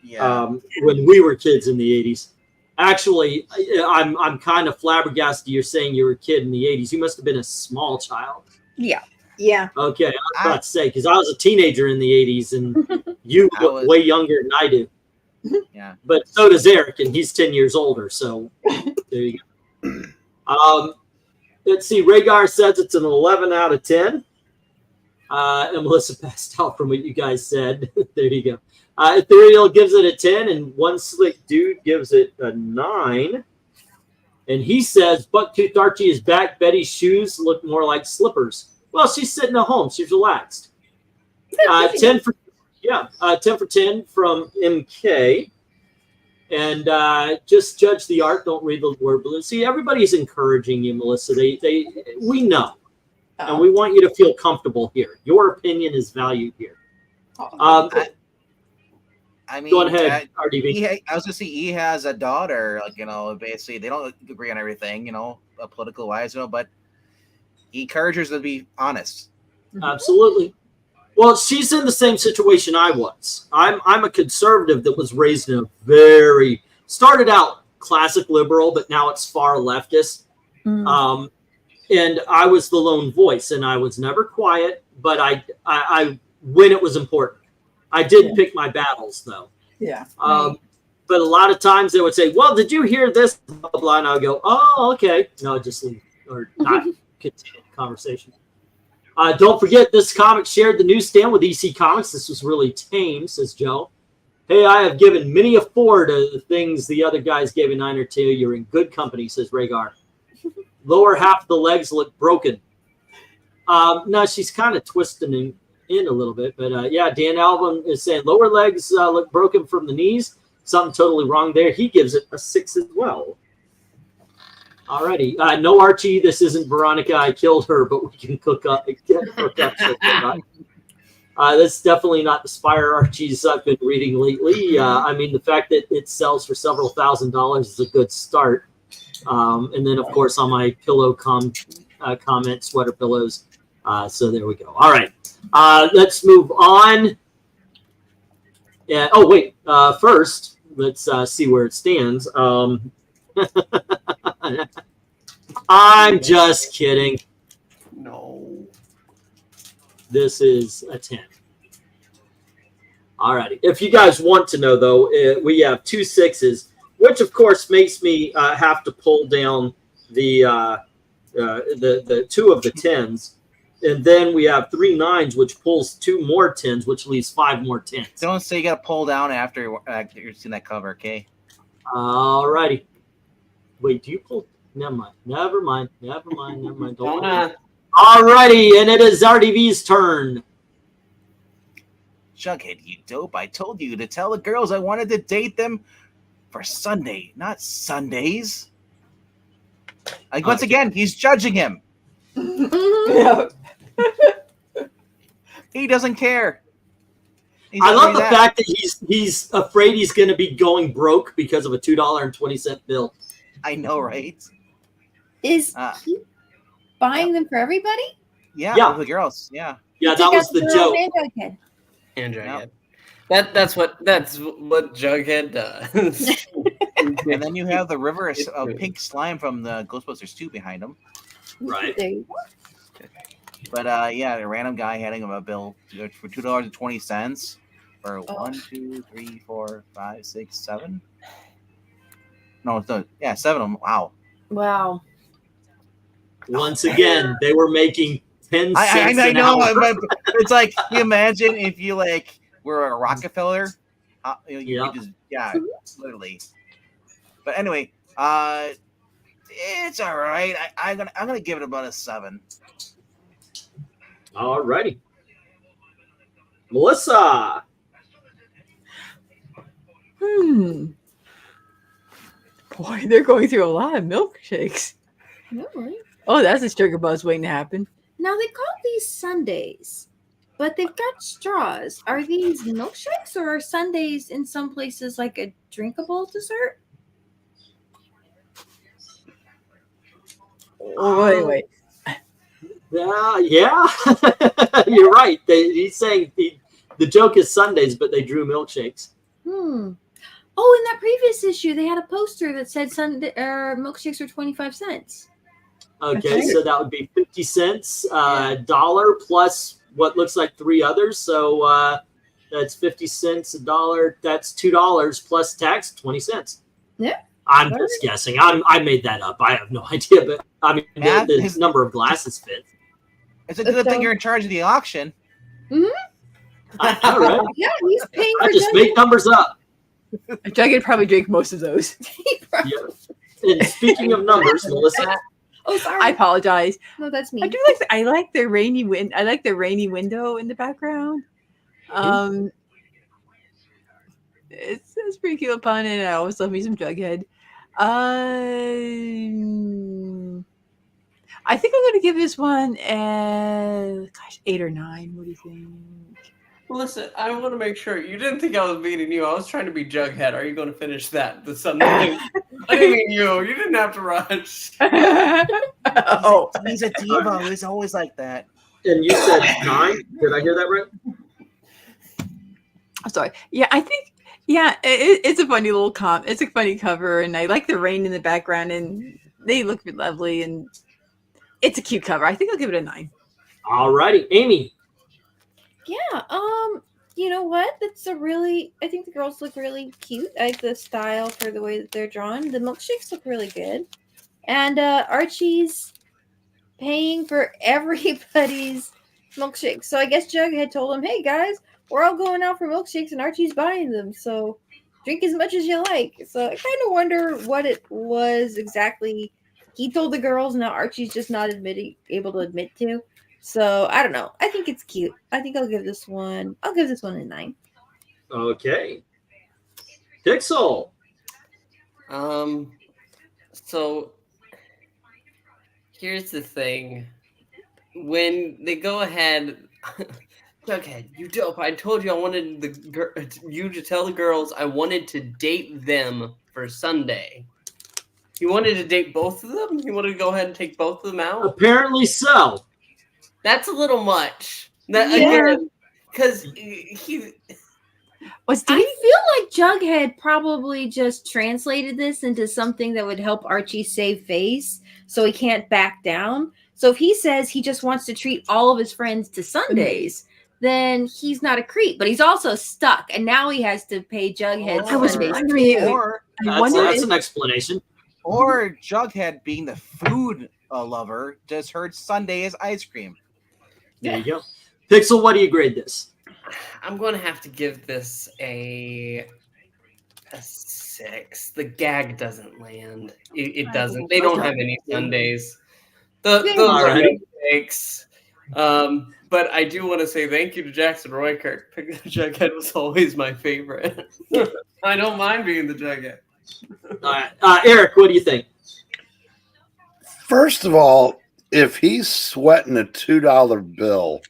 Yeah. When we were kids in the 80s. Actually, I'm kind of flabbergasted you're saying you were a kid in the 80s. You must have been a small child. Yeah. Yeah. Okay, I was about to say, because I was a teenager in the 80s, and you look way younger than I do. Yeah. But so does Eric, and he's 10 years older. So there you go. Let's see. Rhaegar says it's an 11 out of 10. And Melissa passed out from what you guys said. There you go. Ethereal gives it a 10, and One Slick Dude gives it a 9. And he says, Bucktooth Archie is back. Betty's shoes look more like slippers. Well, she's sitting at home. She's relaxed. 10 for 10 from MK. And just judge the art. Don't read the word balloon. See, everybody's encouraging you, Melissa. We know. And we want you to feel comfortable here. Your opinion is valued here. I mean, go ahead, RDB. I was gonna say he has a daughter. Like, basically they don't agree on everything, political wise, but he encourages her to be honest. Absolutely. Well, she's in the same situation I was. I'm a conservative that was raised in a started out classic liberal, but now it's far leftist. And I was the lone voice, and I was never quiet, but I when it was important. I did pick my battles, though. Yeah. But a lot of times they would say, well, did you hear this? Blah, blah, blah. And I would go, oh, okay. No, just leave or not continue the conversation. Don't forget, this comic shared the newsstand with EC Comics. This was really tame, says Joe. Hey, I have given many a 4 to the things the other guys gave a 9 or 2. You're in good company, says Rhaegar. Lower half of the legs look broken. No, she's kind of twisting in a little bit. But, yeah, Dan Alvin is saying lower legs look broken from the knees. Something totally wrong there. He gives it a 6 as well. Alrighty. No, Archie, this isn't Veronica. I killed her, but we can cook up. That's definitely not the Spire Archies I've been reading lately. I mean, the fact that it sells for several $1,000s is a good start. And then, of course, on my pillow comment, sweater pillows. So there we go. All right. Let's move on. Yeah. Oh, wait. First, let's see where it stands. I'm just kidding. No. This is a 10. All righty. If you guys want to know, though, we have 2 6s, which, of course, makes me have to pull down the 2 of the 10s. And then we have 3 9s, which pulls 2 more 10s, which leaves 5 more 10s. Don't say you got to pull down after you've seen that cover, okay? All righty. Wait, do you pull? Never mind. Don't worry. All righty, and it is RDV's turn. Jughead, you dope. I told you to tell the girls I wanted to date them for Sunday, not Sundays. Once again, he's judging him. Yeah. He doesn't care. I love the fact that he's afraid he's going to be going broke because of a $2.20 bill. I know, right? Is he buying them for everybody? Yeah, the girls. Yeah. Yeah, that was the joke. And Jughead. That's what Jughead does. And then you have the river of pink slime from the Ghostbusters 2 behind him. Right. There you go. But yeah, a random guy handing him a bill for $2.20 for 1, 2, 3, 4, 5, 6, 7. No, it's not. Yeah, 7 of them. Wow. Once again, they were making 10 cents I an know, hour. but it's like, can you imagine if you were a Rockefeller? You just literally. But anyway, it's all right. I'm gonna give it about a 7. All righty. Melissa. Boy, they're going through a lot of milkshakes. No worries. Oh, that's a sugar buzz waiting to happen. Now they call these sundaes, but they've got straws. Are these milkshakes or are sundaes in some places like a drinkable dessert? Oh, anyway. Yeah. You're right. He's saying the joke is Sundays, but they drew milkshakes. Oh, in that previous issue, they had a poster that said milkshakes are 25 cents. Okay, so that would be 50 cents, dollar plus what looks like 3 others. So that's 50 cents, $1. That's $2 plus tax, 20 cents. Yeah. I'm just guessing. I made that up. I have no idea, but I mean, the number of glasses fit. It's a good thing you're in charge of the auction. All right. Yeah, he's paying for I just Jughead. make numbers up. Jughead probably drank most of those. Yeah. And speaking of numbers, Melissa, Oh, sorry. I apologize. No, that's me. I like the rainy wind. I like the rainy window in the background. It's pretty cute fun, and I always love me some Jughead. I think I'm going to give this one 8 or 9. What do you think? Listen, I want to make sure you didn't think I was beating you. I was trying to be Jughead. Are you going to finish that? The Sunday. I didn't mean you. You didn't have to rush. Oh, He's a diva. He's always like that. and you said 9. Did I hear that right? I'm sorry. Yeah, I think. Yeah, it's a funny little It's a funny cover, and I like the rain in the background, and they look lovely, and it's a cute cover. I think I'll give it a 9. All righty, Amy. Yeah. You know what? I think the girls look really cute. I like the style for the way that they're drawn. The milkshakes look really good. And Archie's paying for everybody's milkshakes. So I guess Jughead told him, hey guys, we're all going out for milkshakes and Archie's buying them. So drink as much as you like. So I kind of wonder what it was exactly he told the girls. Now Archie's just not able to admit to. So I don't know. I think it's cute. I think I'll give this one a 9. Okay. Pixel. So here's the thing. When they go ahead, Jughead, you dope. I told you I wanted you to tell the girls I wanted to date them for Sunday. You wanted to date both of them? You wanted to go ahead and take both of them out? Apparently so. That's a little much. Because he. I feel like Jughead probably just translated this into something that would help Archie save face, so he can't back down. So if he says he just wants to treat all of his friends to Sundays, then he's not a creep, but he's also stuck, and now he has to pay Jughead. I was Sundays. wondering. That's an explanation. Or Jughead, being the food lover, just heard Sunday is ice cream. There you go. Pixel, what do you grade this? I'm going to have to give this a 6. The gag doesn't land. It doesn't. They don't have any Sundays. Those are mistakes. But I do want to say thank you to Jackson Roykirk. Jughead was always my favorite. I don't mind being the Jughead. All right. Eric, what do you think? First of all, if he's sweating a $2 bill,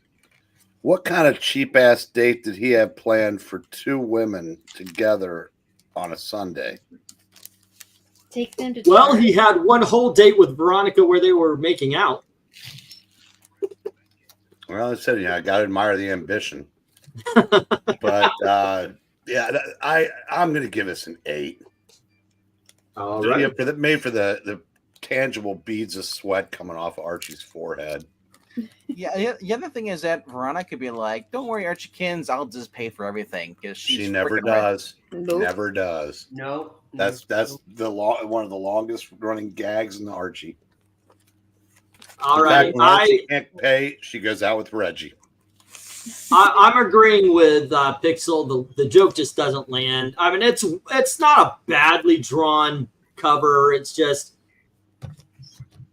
what kind of cheap ass date did he have planned for 2 women together on a Sunday? Take them to Well, church. he had one whole date with Veronica where they were making out. Well, I said, I got to admire the ambition. But I'm going to give this an 8. All right. Made for the tangible beads of sweat coming off Archie's forehead. Yeah, the other thing is that Veronica could be like, don't worry, Archiekins, I'll just pay for everything. Because She never does. Nope. Never does. No. That's one of the longest running gags in Archie. All In right. fact, when Archie can't pay, she goes out with Reggie. I'm agreeing with Pixel. The joke just doesn't land. I mean, it's not a badly drawn cover. It's just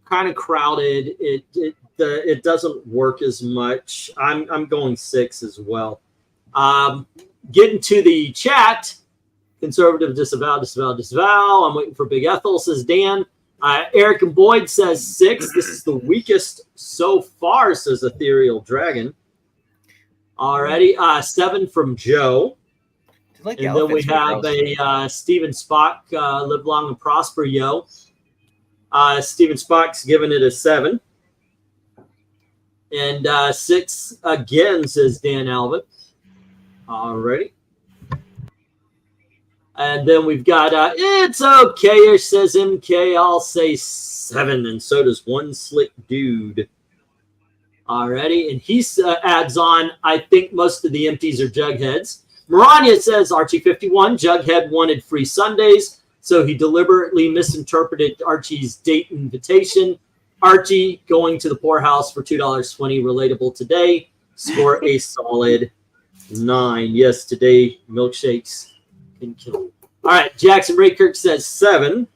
kind of crowded. It doesn't work as much. I'm going 6 as well. Getting to the chat. Conservative disavow. I'm waiting for Big Ethel, says Dan. Eric and Boyd says 6. This is the weakest so far, says Ethereal Dragon. Alrighty, 7 from Joe. Like And then we have a Steven Spock, live long and prosper, yo. Steven Spock's giving it a 7. And 6 again, says Dan Alvin. Alrighty. And then we've got, it's okay-ish, says MK. I'll say 7, and so does One Slick Dude. Alrighty, and he adds on, I think most of the empties are Jugheads. Marania says, Archie 51, Jughead wanted free Sundays, so he deliberately misinterpreted Archie's date invitation. Archie going to the poorhouse for $2.20. Relatable today. Score a solid 9. Yes, today milkshakes can kill you. All right, Jackson Raykirk says 7.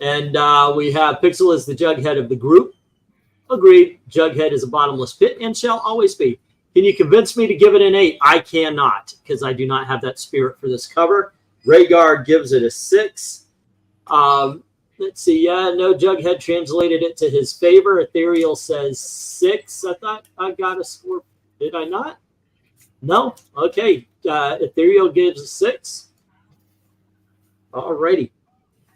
And we have Pixel as the Jughead of the group. Agreed. Jughead is a bottomless pit and shall always be. Can you convince me to give it an 8? I cannot, because I do not have that spirit for this cover. Rhaegar gives it a 6. Let's see. Yeah, no, Jughead translated it to his favor. Ethereal says 6. I thought I got a score. Did I not? No? Okay. Ethereal gives a 6. All righty.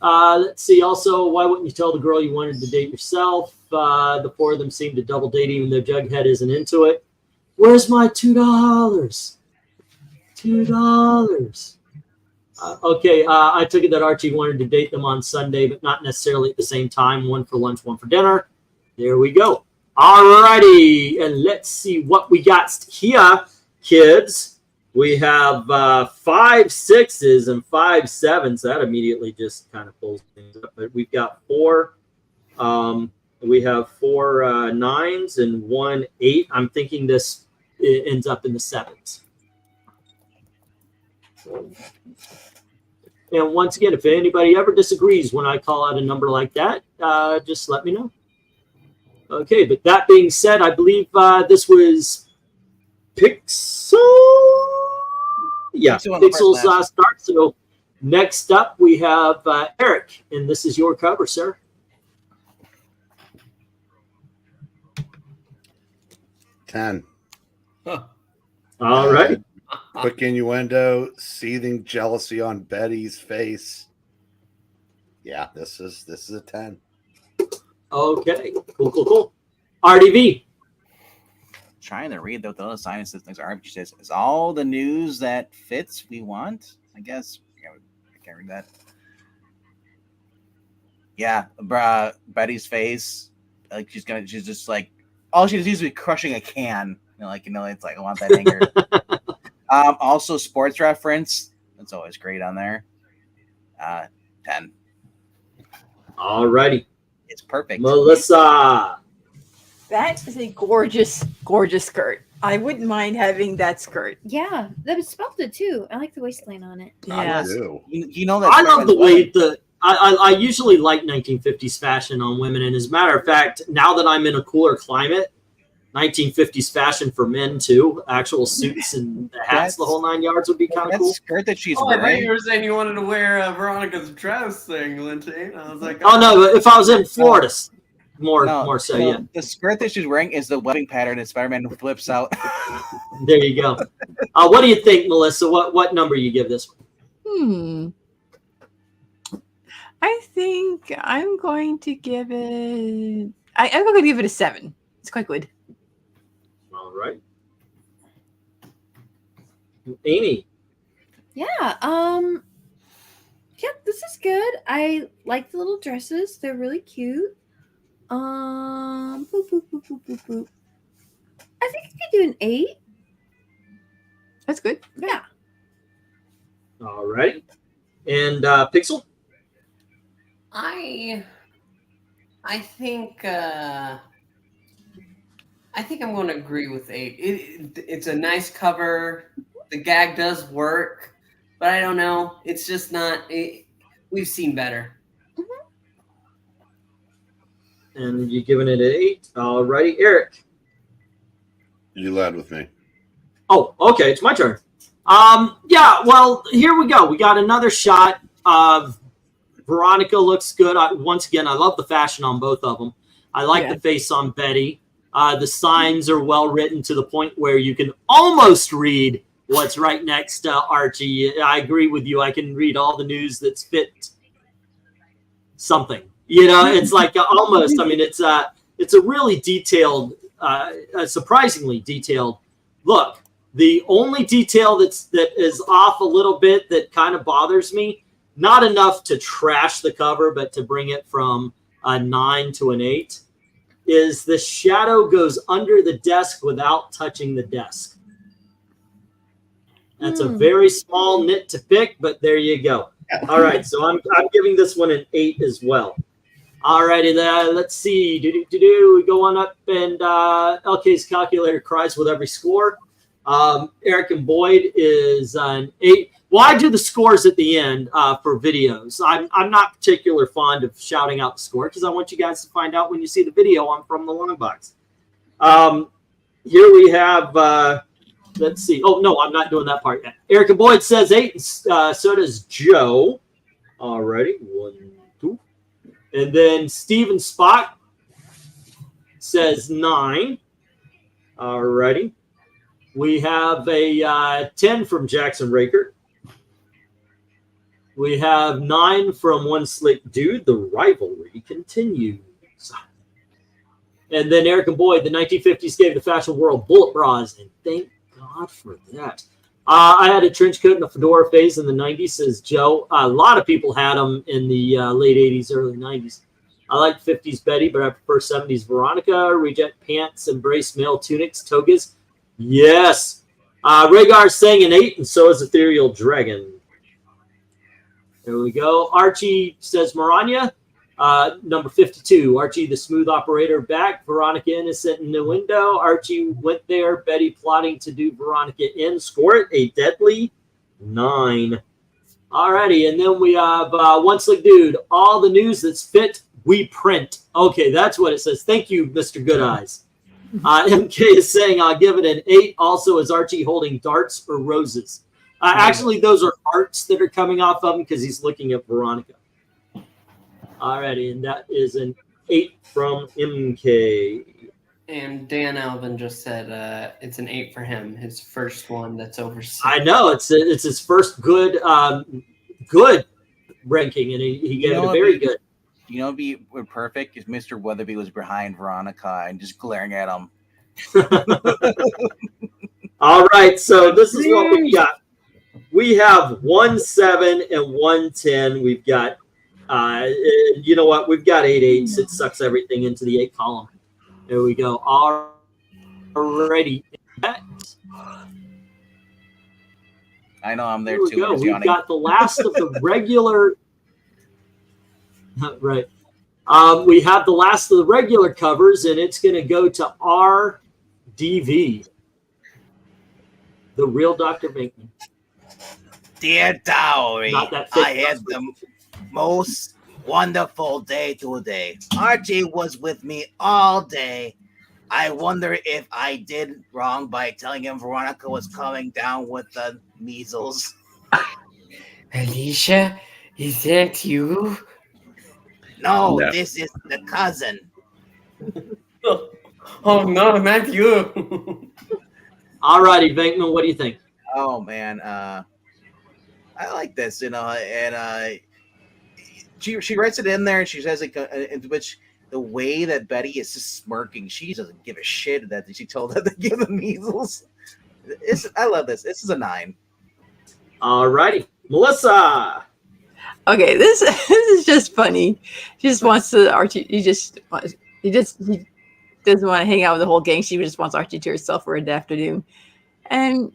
Let's see. Also, why wouldn't you tell the girl you wanted to date yourself? The 4 of them seem to double date even though Jughead isn't into it. Where's my $2? $2. Okay, I took it that Archie wanted to date them on Sunday, but not necessarily at the same time. One for lunch, one for dinner. There we go. All righty, and let's see what we got here, kids. We have 5 6s and 5 7s. That immediately just kind of pulls things up. But we've got 4. We have 4 9s and 1 8. I'm thinking this ends up in the 7s. And once again, if anybody ever disagrees when I call out a number like that, just let me know. Okay, but that being said, I believe this was Pixel. Yeah, Pixel's start. So next up, we have Eric, and this is your cover, sir. Ten. Huh. All right. Quick innuendo, seething jealousy on Betty's face. Yeah, this is a 10. Okay, cool. RDV. Trying to read what the other sign things are. She says, "Is all the news that fits we want?" I guess I can't read that. Yeah, Betty's face, like she's just like all she seems to be crushing a can. It's like I want that anger. Also, sports reference. That's always great on there. 10. All righty. It's perfect. Melissa. That is a gorgeous, gorgeous skirt. I wouldn't mind having that skirt. Yeah, that was sculpted too. I like the waistline on it. Yeah. I do. You know that I love the way I usually like 1950s fashion on women. And as a matter of fact, now that I'm in a cooler climate, 1950s fashion for men too. Actual suits and the hats, the whole 9 yards would be kind of that cool. skirt that she's I thought wearing. you were saying you wanted to wear Veronica's dress thing, Lindsay. I was like, Oh no, but if I was in Florida, more so, yeah. The skirt that she's wearing is the webbing pattern that Spider-Man flips out. There you go. What do you think, Melissa? What number you give this one? I think I'm going to give it. I'm going to give it a 7. It's quite good. All right. Amy. Yeah. Yep, this is good. I like the little dresses. They're really cute. Boop, boop, boop, boop, boop, boop. I think I could do an 8. That's good. Yeah. All right. And Pixel? I think I'm going to agree with 8. It's a nice cover. The gag does work, but I don't know. It's just not. We've seen better. And you giving it an 8? All righty, Eric. You led with me. Oh, okay. It's my turn. Yeah. Well, here we go. We got another shot of Veronica. Looks good. Once again, I love the fashion on both of them. I like the face on Betty. The signs are well written to the point where you can almost read what's right next to Archie. I agree with you. I can read all the news that's fit something. It's like almost. I mean, it's a really detailed, surprisingly detailed look. The only detail that is off a little bit that kind of bothers me, not enough to trash the cover, but to bring it from a 9 to an 8, is the shadow goes under the desk without touching the desk. That's a very small nit to pick, but there you go. All right, so I'm giving this one an 8 as well. All righty, let's see. We go on up, and LK's calculator cries with every score. Eric and Boyd is an 8. Well, I do the scores at the end for videos. I'm not particularly fond of shouting out the score because I want you guys to find out when you see the video on From the Long Box. Here we have, let's see. Oh, no, I'm not doing that part yet. Eric and Boyd says 8, and so does Joe. All righty, 1, 2. And then Steven Spot says 9. All righty. We have a 10 from Jackson Raker. We have 9 from One Slick Dude. The rivalry continues. And then Eric and Boyd, the 1950s gave the fashion world bullet bras, and thank God for that. I had a trench coat and a fedora phase in the 90s, says Joe. A lot of people had them in the late 80s, early 90s. I like 50s Betty, but I prefer 70s Veronica. Reject pants, embrace male tunics, togas. Yes. Rhaegar's saying an 8, and so is Ethereal Dragon. There we go. Archie says Maranya. Number 52. Archie, the smooth operator, back. Veronica innocent in the window. Archie went there. Betty plotting to do Veronica in. Score it a deadly 9. Alrighty, and then we have One Slick Dude. All the news that's fit, we print. Okay, that's what it says. Thank you, Mr. Good Eyes. MK is saying I'll give it an 8. Also, is Archie holding darts or roses? Actually, those are hearts that are coming off of him because he's looking at Veronica. Alrighty, and that is an 8 from MK. And Dan Alvin just said it's an 8 for him. His first one that's over 6. I know it's his first good ranking, and he gave it a very good. You know, be perfect if Mr. Weatherby was behind Veronica and just glaring at him. All right, so this is what we got. We have 1, 7, and 1, 10. We've got, you know what? We've got 8 8s. It sucks everything into the 8 column. There we go. Alrighty. I know I'm there Here we too. go. We've got the last of the regular. Right. We have the last of the regular covers, and it's going to go to RDV, the real Dr. Bankman. Dear Dowry, Not that I had the most wonderful day today. Archie was with me all day. I wonder if I did wrong by telling him Veronica was coming down with the measles. Alicia, is that you? No, this is the cousin. Oh no, not you. All righty, Bankman, what do you think? Oh man, I like this, you know, and she writes it in there, and she says like, in which the way that Betty is just smirking, she doesn't give a shit that she told her to give the measles. I love this. This is a 9. All righty, Melissa. Okay, this is just funny. She just wants to Archie. He doesn't want to hang out with the whole gang. She just wants Archie to herself for an afternoon. And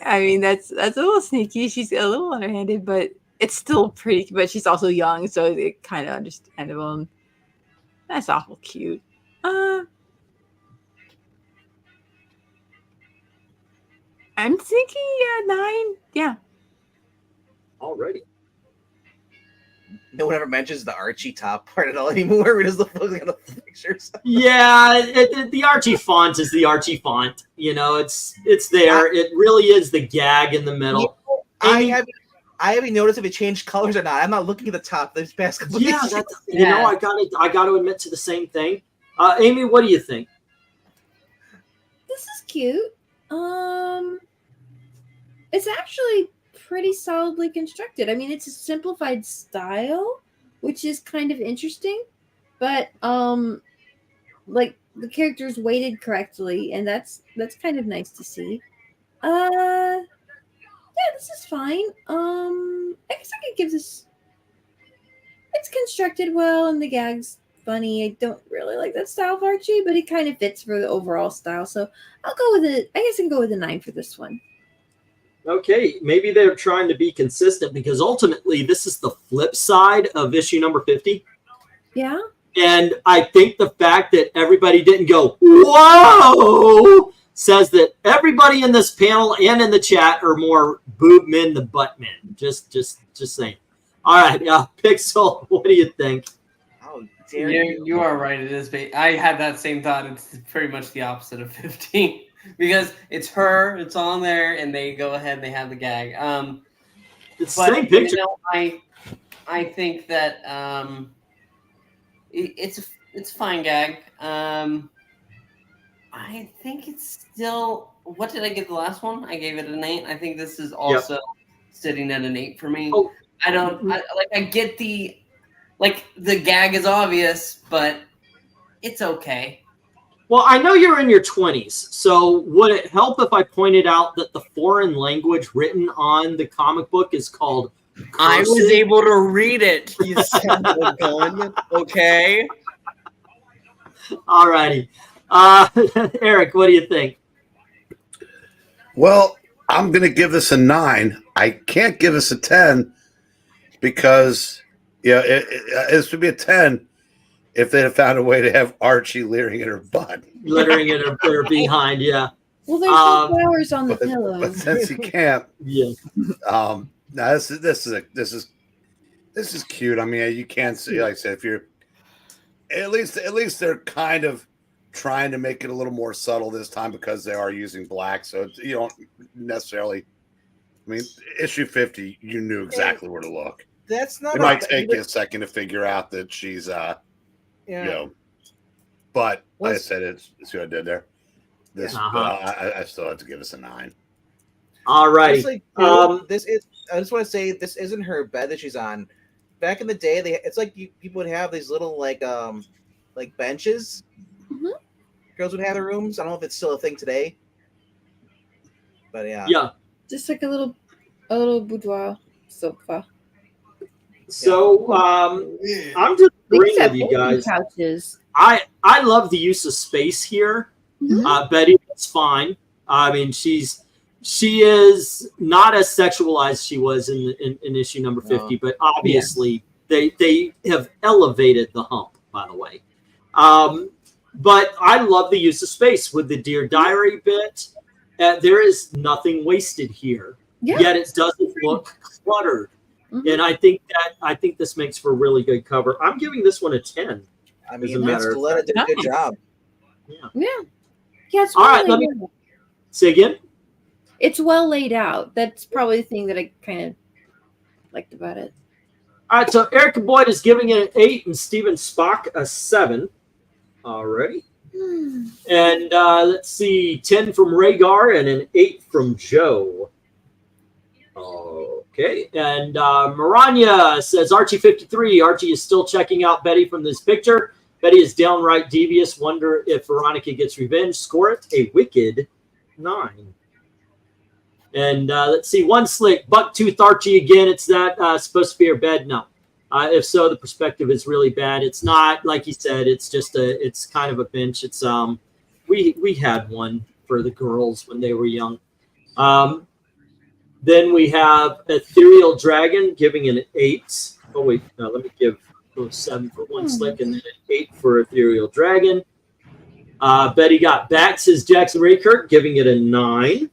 I mean, that's a little sneaky. She's a little underhanded, but it's still pretty. But she's also young, so it kind of understandable. And that's awful cute. I'm thinking 9. Yeah. Alrighty. No one ever mentions the Archie top part at all anymore. We're just looking at the pictures. Yeah, the Archie font is the Archie font. You know, it's there. It really is the gag in the middle. I haven't noticed if it changed colors or not. I'm not looking at the top this past couple Yeah, days. you know, I got to admit to the same thing. Amy, what do you think? This is cute. It's actually pretty solidly constructed. I mean, it's a simplified style, which is kind of interesting, but like the characters weighted correctly, and that's kind of nice to see. Yeah, this is fine. I guess I could give this. It's constructed well, and the gag's funny. I don't really like that style of Archie, but it kind of fits for the overall style. So I'll go with it. I guess I can go with a 9 for this one. Okay, maybe they're trying to be consistent because ultimately this is the flip side of issue number 50. Yeah. And I think the fact that everybody didn't go, whoa, says that everybody in this panel and in the chat are more boob men than butt men. Just saying. All right, Pixel, what do you think? How dare you? You are right. It is. I had that same thought. It's pretty much the opposite of 15 because it's her. It's on there, and they go ahead and they have the gag. It's But the same picture. I think that it's a fine gag. I think it's still. What did I give the last one? I gave it an 8. I think this is also sitting at an 8 for me. Oh. I get the gag is obvious, but it's okay. Well, I know you're in your 20s, so would it help if I pointed out that the foreign language written on the comic book is called cursive? I was able to read it. You son of a gun. Okay. All righty. Eric, what do you think? Well, I'm going to give this a 9. I can't give this a 10 because, this would be a 10 if they had found a way to have Archie leering at her butt. Littering at her behind, yeah. Well, there's no flowers on the pillow. But since he can't, no, this is cute. I mean, you can't see, like I said, if you're at least they're kind of trying to make it a little more subtle this time because they are using black, so you don't necessarily. I mean, issue 50, you knew exactly where to look. That's not. It might take you a second to figure out that she's, but like I said, it's what I did there. This, I still have to give us a 9. All right. This is. I just want to say this isn't her bed that she's on. Back in the day, it's like people would have these little like benches. Mm-hmm. Girls would have their rooms. I don't know if it's still a thing today, but yeah. Yeah. Just like a little boudoir sofa. So I'm just agreeing with you guys. Couches. I love the use of space here. Mm-hmm. Betty is fine. I mean, she is not as sexualized as she was in issue number 50, but obviously they have elevated the hump, by the way. But I love the use of space with the Dear Diary bit. There is nothing wasted here, yet it doesn't look cluttered. Mm-hmm. And I think this makes for a really good cover. I'm giving this one a 10. I mean, Gillette did a good job. Yeah. It's all right. Let me say again. It's well laid out. That's probably the thing that I kind of liked about it. All right. So Erica Boyd is giving it an 8 and Steven Spock a 7. All right. And let's see, 10 from Rhaegar and an 8 from Joe. Okay. And Maranya says, Archie 53. Archie is still checking out Betty from this picture. Betty is downright devious. Wonder if Veronica gets revenge. Score it a wicked 9. And let's see, One Slick, Bucktooth Archie again. It's that supposed to be her bed? No. If so, the perspective is really bad. It's not, like he said, it's just it's kind of a bench. It's we had one for the girls when they were young. Then we have Ethereal Dragon giving an 8. Oh wait, no, let me give 7 for One Slick and then an 8 for Ethereal Dragon. Betty got back, says Jackson Raykirk, giving it a 9.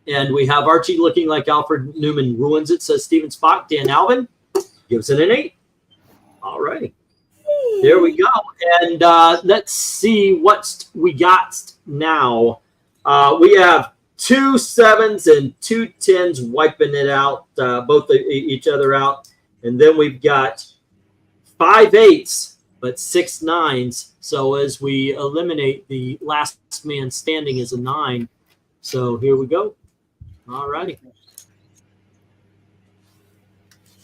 And we have Archie looking like Alfred Newman ruins it, says Steven Spock. Dan Alvin gives it an 8. All right. There we go. And let's see what we got now. We have 2 7s and 2 10s wiping it out, both each other out. And then we've got 5 8s, but 6 9s. So as we eliminate, the last man standing is a 9. So here we go. All righty.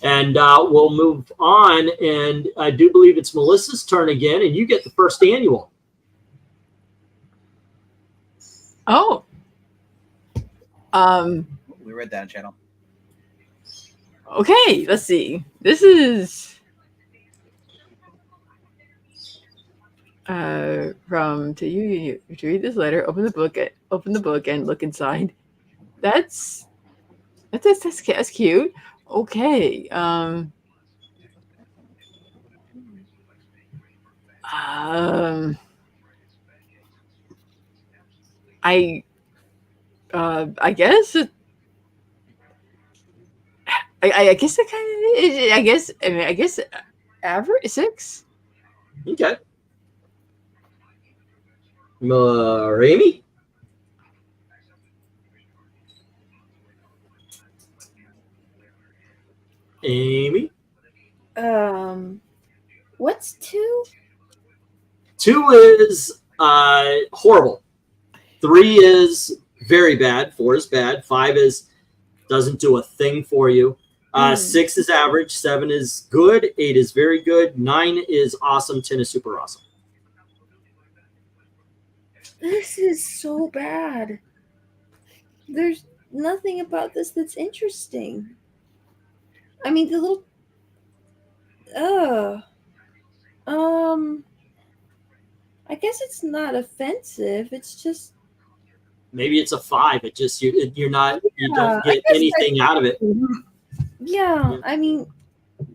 And we'll move on. And I do believe it's Melissa's turn again, and you get the first annual. Oh. We read that on channel. Okay, let's see. This is from to read this letter, open the book and look inside. That's cute. Okay. I guess I guess it kind of. I guess average 6. Okay. Amy? Amy? What's 2? 2 is horrible. 3 is very bad. 4 is bad. 5 is doesn't do a thing for you. 6 is average. 7 is good. 8 is very good. 9 is awesome. 10 is super awesome. This is so bad. There's nothing about this that's interesting. I mean, the little. I guess it's not offensive. It's just. Maybe it's a 5. It just you're not you don't I get guess anything out of it. Yeah, I mean,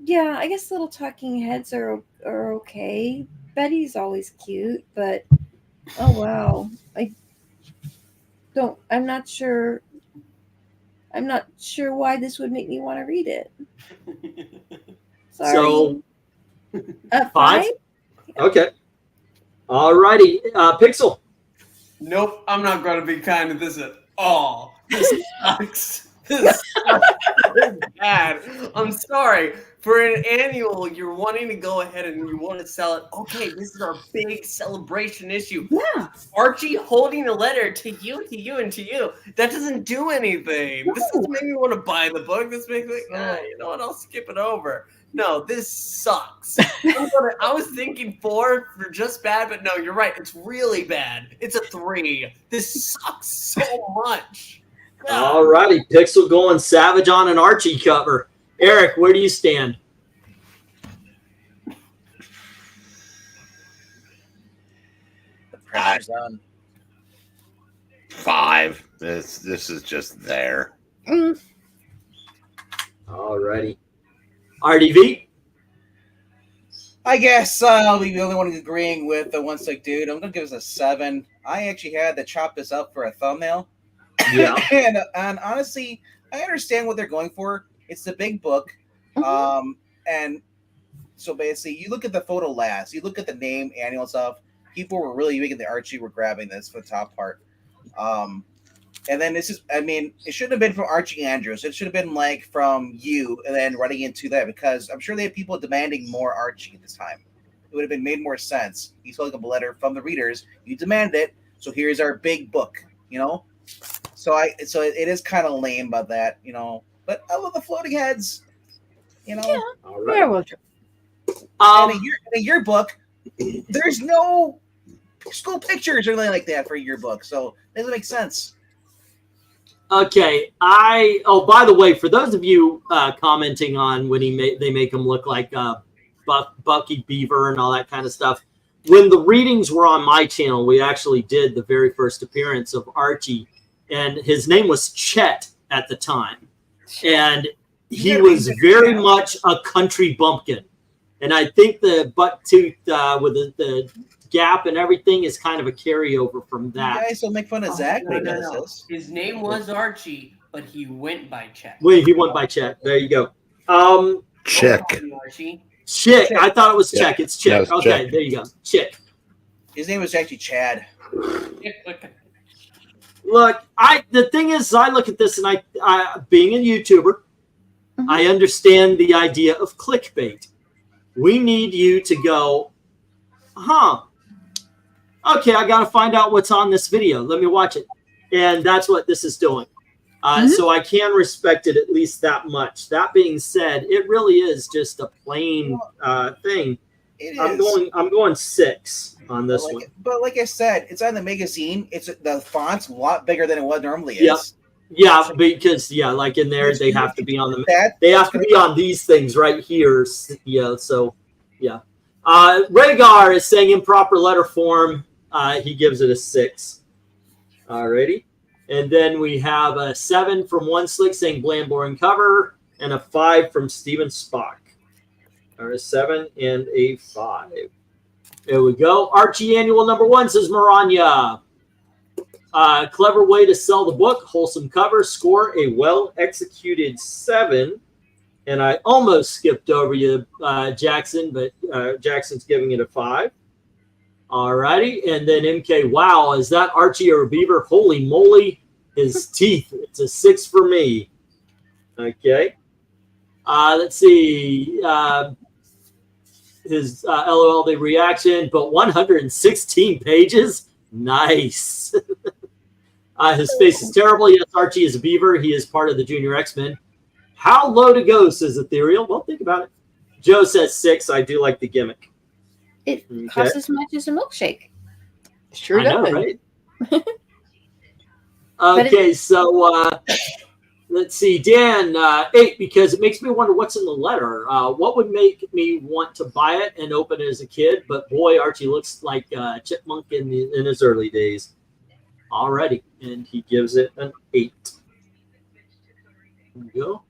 yeah, I guess little talking heads are okay. Betty's always cute, but oh wow, I'm not sure why this would make me want to read it. Sorry. So 5? 5? Okay. Alrighty. Pixel. Nope, I'm not going to be kind to this at all. This sucks. This sucks so bad. I'm sorry. For an annual, you're wanting to go ahead and you want to sell it. Okay, this is our big celebration issue. Yeah. Archie holding a letter to you, and to you. That doesn't do anything. This doesn't make me want to buy the book. This makes me, you know what, I'll skip it over. No, this sucks. I was thinking 4 for just bad, but no, you're right. It's really bad. It's a 3. This sucks so much. Alrighty. Pixel going savage on an Archie cover. Eric, where do you stand? The pressure's on. 5. This is just there. Alrighty. RDV? I guess I'll be the only one agreeing with the One Stick Dude. I'm gonna give this a 7. I actually had to chop this up for a thumbnail. Yeah. and honestly, I understand what they're going for. It's the big book. And so basically you look at the photo last, you look at the name, annual stuff, people were really making the Archie were grabbing this for the top part. And then this is, I mean, it shouldn't have been from Archie Andrews. It should have been like from you and then running into that, because I'm sure they had people demanding more Archie at this time. It would have made more sense. He's holding up a letter from the readers. You demand it. So here's our big book, you know? So it is kind of lame about that, you know, but I love the floating heads, you know? Yeah. All right. Yeah, well, In a yearbook, there's no school pictures or anything like that for a yearbook. So it doesn't make sense. Okay, by the way, for those of you commenting on when they make him look like Bucky Beaver and all that kind of stuff, when the readings were on my channel, we actually did the very first appearance of Archie, and his name was Chet at the time, and he was very much a country bumpkin, and I think the buck tooth with the gap and everything is kind of a carryover from that. You guys will make fun of Zach when he does No. this. His name was Archie, but he went by Chet. Wait, he went by Chet. There you go. Chick. Archie. Chick. I thought it was Chick. It's Chick. Yeah, it's okay, Chick. there you go. Chick. His name was actually Chad. Look, the thing is, I look at this and I being a YouTuber, I understand the idea of clickbait. We need you to go, okay, I got to find out what's on this video. Let me watch it. And that's what this is doing. So I can respect it at least that much. That being said, it really is just a plain thing. It I'm is. going 6 on this one. But like I said, it's on the magazine. It's the font's a lot bigger than it was normally Yep. is. Yeah, because like in there, they have to be on the. That They have to be on these things right here. Yeah. So yeah. Rhaegar is saying improper letter form. He gives it a 6. Alrighty. And then we have a 7 from One Slick saying bland, boring cover, and a 5 from Steven Spock. Or a 7 and a 5. There we go. Archie Annual #1 says Maranya. Clever way to sell the book. Wholesome cover. Score a well-executed 7. And I almost skipped over you, Jackson, but Jackson's giving it a 5. All righty. And then MK, wow, is that Archie or a beaver? Holy moly, his teeth. It's a 6 for me. Okay. Let's see. His LOL, the reaction, but 116 pages? Nice. His face is terrible. Yes, Archie is a beaver. He is part of the Junior X-Men. How low to go, says Ethereal. Well, think about it. Joe says 6. I do like the gimmick. It costs as much as a milkshake. Sure I does. know, right? Okay, so let's see. Dan, 8, because it makes me wonder what's in the letter. What would make me want to buy it and open it as a kid? But boy, Archie looks like a chipmunk in his early days. Alrighty, and he gives it an 8. There we go.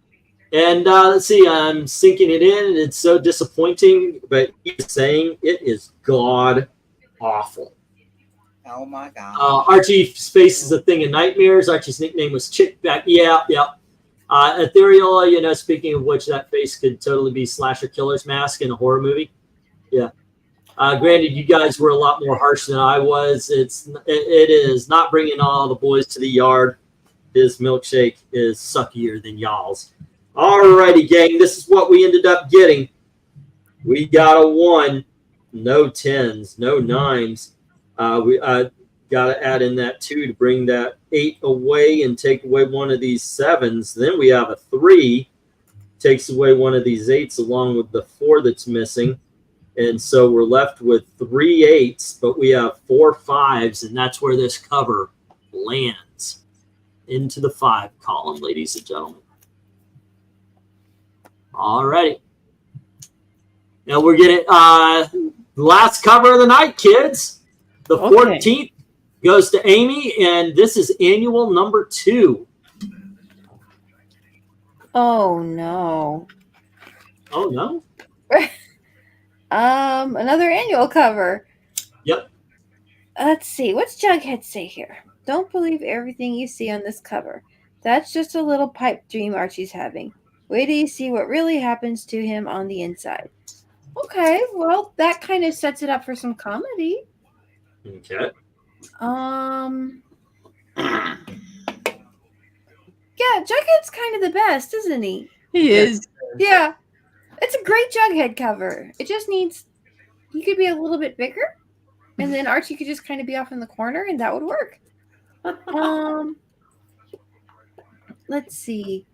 And let's see, I'm sinking it in. It's so disappointing, but he's saying it is god awful. Oh my god. Archie's face is a thing of nightmares. Archie's nickname was Chick back. Yeah. Ethereal, speaking of which, that face could totally be Slasher Killer's mask in a horror movie. Yeah. Granted, you guys were a lot more harsh than I was. It is not bringing all the boys to the yard. His milkshake is suckier than y'all's. Alrighty, gang. This is what we ended up getting. We got a 1. No 10s. No 9s. We got to add in that 2 to bring that 8 away and take away one of these 7s. Then we have a 3. Takes away one of these 8s along with the 4 that's missing. And so we're left with 3 8s, but we have 4 5s, and that's where this cover lands. Into the 5 column, ladies and gentlemen. All righty. Now we're getting the last cover of the night, kids. The 14th goes to Amy, and this is annual #2. Oh no. Oh no. Another annual cover. Yep. Let's see. What's Jughead say here? Don't believe everything you see on this cover. That's just a little pipe dream Archie's having. Wait till you see what really happens to him on the inside. Okay, well, that kind of sets it up for some comedy. Okay. Yeah, Jughead's kind of the best, isn't he? He is. Yeah. It's a great Jughead cover. It just needs, he could be a little bit bigger, and then Archie could just kind of be off in the corner, and that would work. Let's see.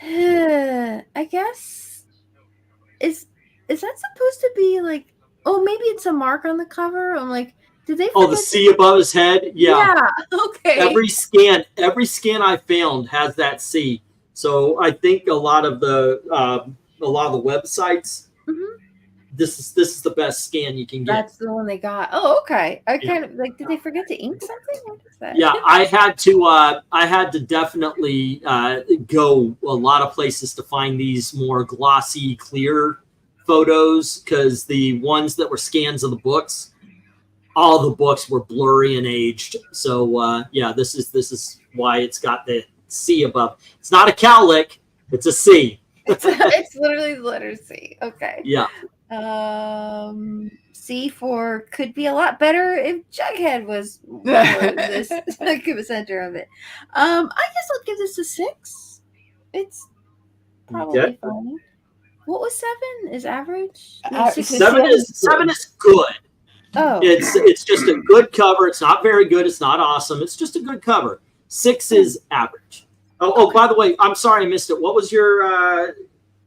I guess is that supposed to be like? Oh, maybe it's a mark on the cover. I'm like, did they? Oh, the C above his head. Yeah. Okay. Every scan I found has that C. So I think a lot of the websites. Mm-hmm. This is the best scan you can get. That's the one they got. Oh, okay. I kind of like. Did they forget to ink something? What is that? Yeah, I had to definitely go a lot of places to find these more glossy, clear photos, because the ones that were scans of the books, all the books were blurry and aged. So yeah, this is why it's got the C above. It's not a cowlick, it's a C. It's literally the letter C. Okay. Yeah. C for could be a lot better if Jughead was this center of it. I guess I'll give this a 6. It's probably fine. What was 7? Is average? No, 7 is good. Oh, It's just a good cover. It's not very good. It's not awesome. It's just a good cover. 6 is average. Oh, by the way, I'm sorry I missed it. What was your?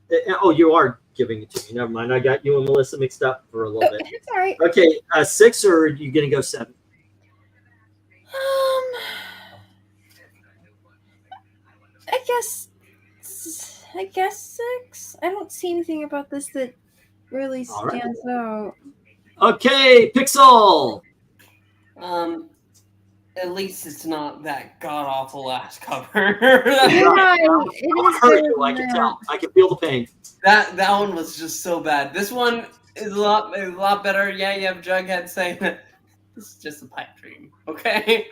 You are giving it to me. Never mind. I got you and Melissa mixed up for a little bit. It's all right. Okay, 6, or are you gonna go 7? I guess 6. I don't see anything about this that really stands out. Okay, Pixel. At least it's not that god awful ass cover. Right. It hurt you. I can tell. I can feel the pain. That one was just so bad. This one, is a lot better. Yeah, you have Jughead saying this is just a pipe dream, okay?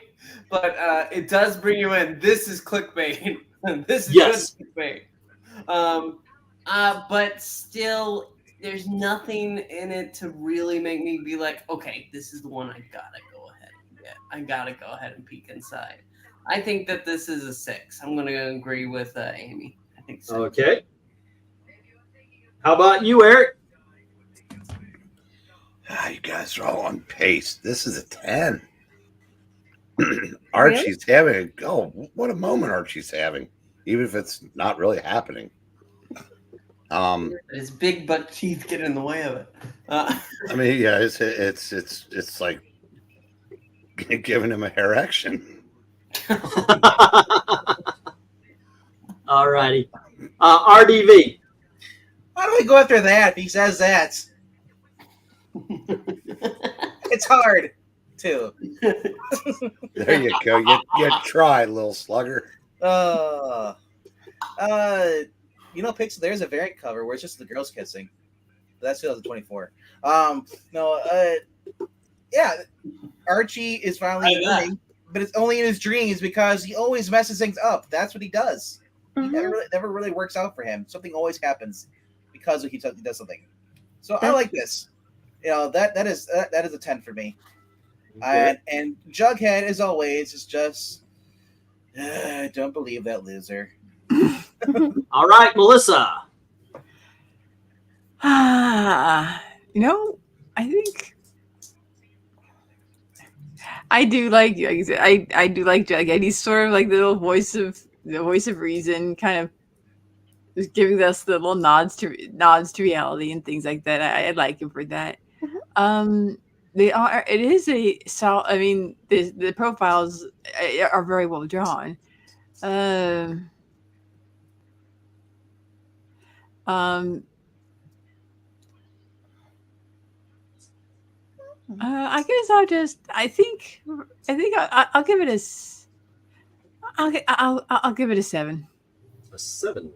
But it does bring you in. This is clickbait. This is Yes. good clickbait. But still, there's nothing in it to really make me be like, okay, this is the one I gotta go ahead and get. I gotta go ahead and peek inside. I think that this is a 6. I'm gonna agree with Amy. I think so. Okay. How about you, Eric? You guys are all on pace. This is a 10. Archie's having what a moment Archie's having, even if it's not really happening. His big butt teeth get in the way of it. I mean, yeah, it's like giving him an erection. All righty. RDV. How do we go after that if he says that? It's hard, too. There you go. You try, little slugger. Pixel, there's a variant cover where it's just the girls kissing. That's 2024. Yeah, Archie is finally winning, but it's only in his dreams because he always messes things up. That's what he does. He never really works out for him. Something always happens because he does something. So I like this. That is a 10 for me. Okay. And Jughead, as always, is just I don't believe that loser. All right, Melissa. I think I do like I said, I do like Jughead. He's sort of like the little voice of reason, kind of just giving us the little nods to reality and things like that. I like him for that. It is a I mean, the profiles are very well drawn. I guess I'll give it I'll give it a 7. A 7.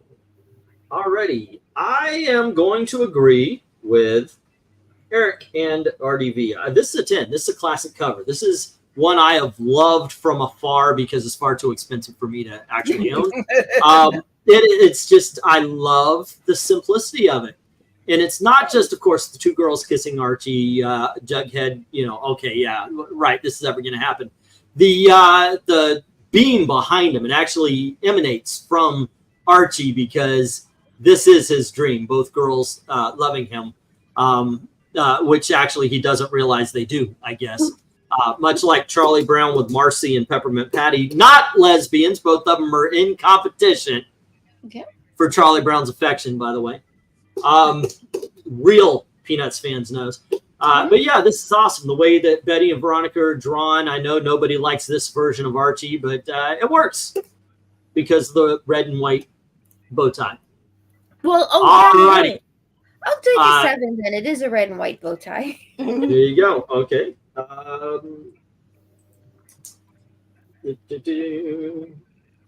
Alrighty. I am going to agree with Eric and RDV. This is a 10. This is a classic cover. This is one I have loved from afar because it's far too expensive for me to actually own. It's just, I love the simplicity of it. And it's not just, of course, the two girls kissing Archie, Jughead, okay, yeah, right, this is ever going to happen. The beam behind him, it actually emanates from Archie because this is his dream, both girls loving him, which actually he doesn't realize they do, I guess. Much like Charlie Brown with Marcy and Peppermint Patty, not lesbians, both of them are in competition for Charlie Brown's affection, by the way. Real Peanuts fans knows. But yeah, this is awesome. The way that Betty and Veronica are drawn. I know nobody likes this version of Archie, but it works because of the red and white bow tie. Well, alrighty. I'll take a 7 then. It is a red and white bow tie. There you go. Okay.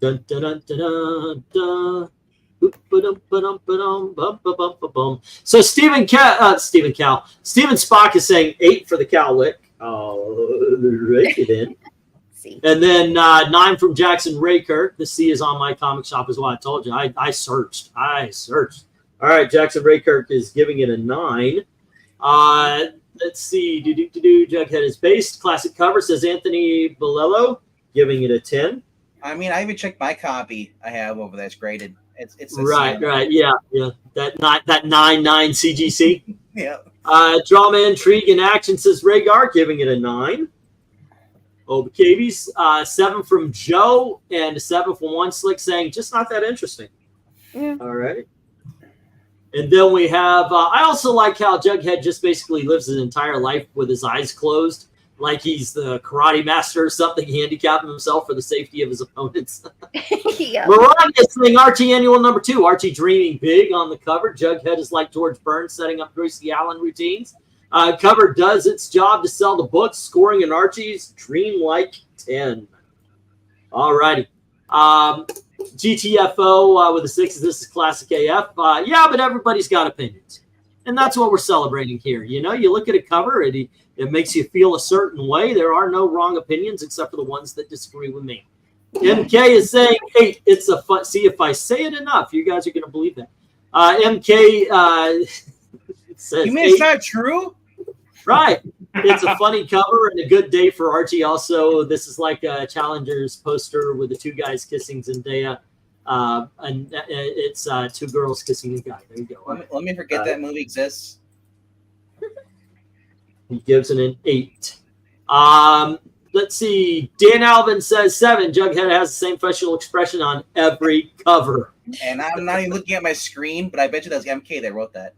Dun, dun, dun, dun, dun. So Stephen Spock is saying 8 for the cow lick. Oh, right then. And then 9 from Jackson Raykirk. The C is on my comic shop as well. I told you. I searched. All right, Jackson Raykirk is giving it a 9. Let's see. Jughead is based. Classic cover, says Anthony Bolello, giving it a 10. I mean, I even checked my copy I have over there. It's graded. It's right. Yeah. That 9 CGC. Yeah. Drama, intrigue, and action, says Rhaegar, giving it a 9. Cavies, 7 from Joe and a 7 from One Slick, saying just not that interesting. Yeah. All right. And then we have. I also like how Jughead just basically lives his entire life with his eyes closed, like he's the karate master or something, handicapping himself for the safety of his opponents. Yeah. Mariah is saying Archie Annual number 2. Archie dreaming big on the cover. Jughead is like George Burns setting up Gracie Allen routines. Cover does its job to sell the books, scoring an Archie's dreamlike 10. All righty. GTFO with a 6. This is classic AF. Yeah, but everybody's got opinions. And that's what we're celebrating here. You know, you look at a cover, it makes you feel a certain way. There are no wrong opinions except for the ones that disagree with me. MK is saying 8. It's a fun. See, if I say it enough, you guys are going to believe that. MK says You mean 8. it's not true? Right. It's a funny cover and a good day for Archie. Also, this is like a Challengers poster with the 2 guys kissing Zendaya. And it's 2 girls kissing a guy. There you go. Let me forget that movie exists. He gives it an 8. Let's see. Dan Alvin says 7. Jughead has the same facial expression on every cover. And I'm not even looking at my screen, but I bet you that's MK that wrote that.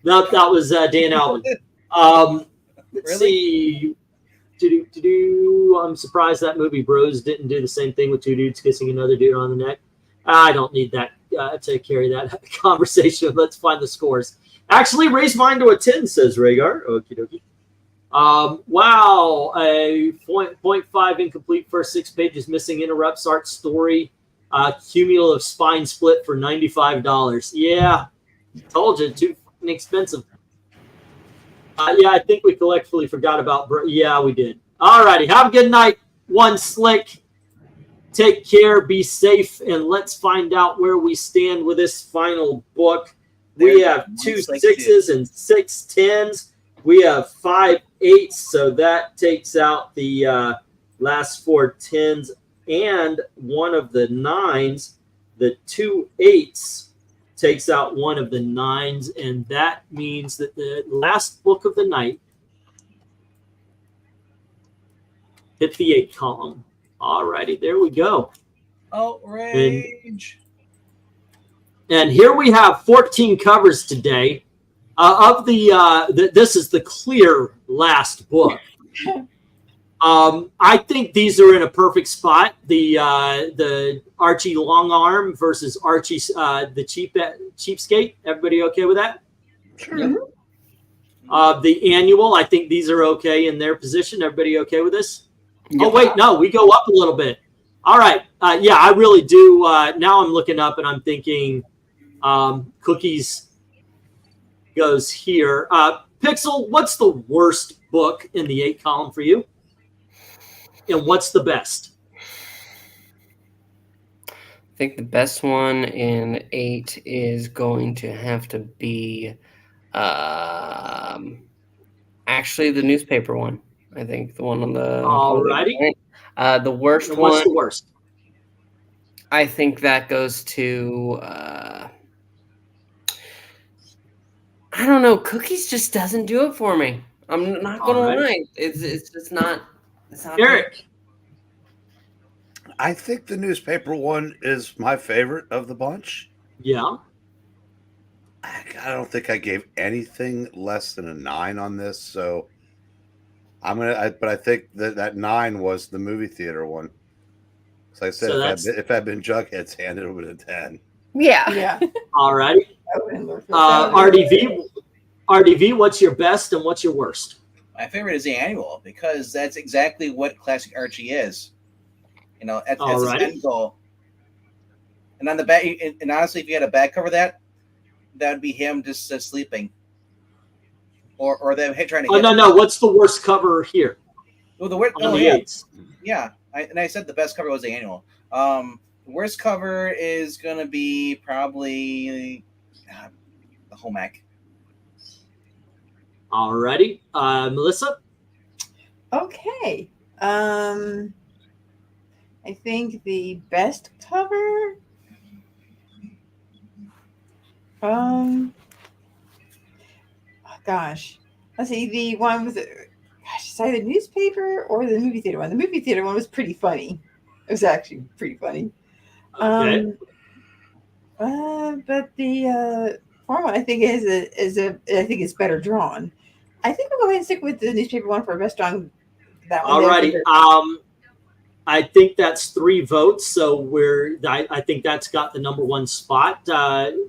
No, that was Dan Alvin. Let's see. I'm surprised that movie Bros didn't do the same thing with 2 dudes kissing another dude on the neck. I don't need that to carry that conversation. Let's find the scores. Actually, raise mine to a 10, says Rhaegar. Okie dokie. Wow, a 0.5 incomplete first 6 pages missing, interrupts art story, cumulative spine split for $95. Yeah, told you, too expensive. Yeah, I think we collectively forgot about. Yeah, we did. All righty, have a good night. One Slick. Take care, be safe, and let's find out where we stand with this final book. We have 2 6s and 6 10s. We have 5 8s, so that takes out the last 4 10s and one of the 9s. The 2 8s takes out one of the 9s, and that means that the last book of the night hit the 8 column. All righty, there we go. Outrage. And here we have 14 covers today. This is the clear last book. I think these are in a perfect spot. The Archie Long Arm versus Archie the Cheapskate. Everybody okay with that? Sure. The annual. I think these are okay in their position. Everybody okay with this? Yeah. Oh wait, no, we go up a little bit. All right. Yeah, I really do. Now I'm looking up and I'm thinking Cookies goes here. Pixel, what's the worst book in the 8 column for you? And what's the best? I think the best one in 8 is going to have to be actually the newspaper one. I think the one on the Alrighty. The worst And one. what's the worst? I think that goes to I don't know. Cookies just doesn't do it for me. I'm not gonna lie. It's just not. It's not Eric. I think the newspaper one is my favorite of the bunch. Yeah. I don't think I gave anything less than a 9 on this, so but I think that 9 was the movie theater one. So I said, So if I'd been Jughead's hand, it would have been a 10. Yeah. Yeah. All righty. RDV, what's your best and what's your worst? My favorite is the annual because that's exactly what classic Archie is. You know, that's his end goal. And on the back, and honestly, if you had a back cover that would be him just sleeping, or them trying to. Oh no! What's the worst cover here? Well, the 8s. Yeah, I said the best cover was the annual. The worst cover is gonna be probably the home ec. Alrighty, Melissa. Okay. I think the best cover. Gosh, let's see. The one with is either the newspaper or the movie theater one. The movie theater one was pretty funny. It was actually pretty funny. Okay. But the farm one I think I think it's better drawn. I think we'll go ahead and stick with the newspaper one for best drawn. That one. Alrighty. I think that's 3 votes, so I think that's got the number 1 spot.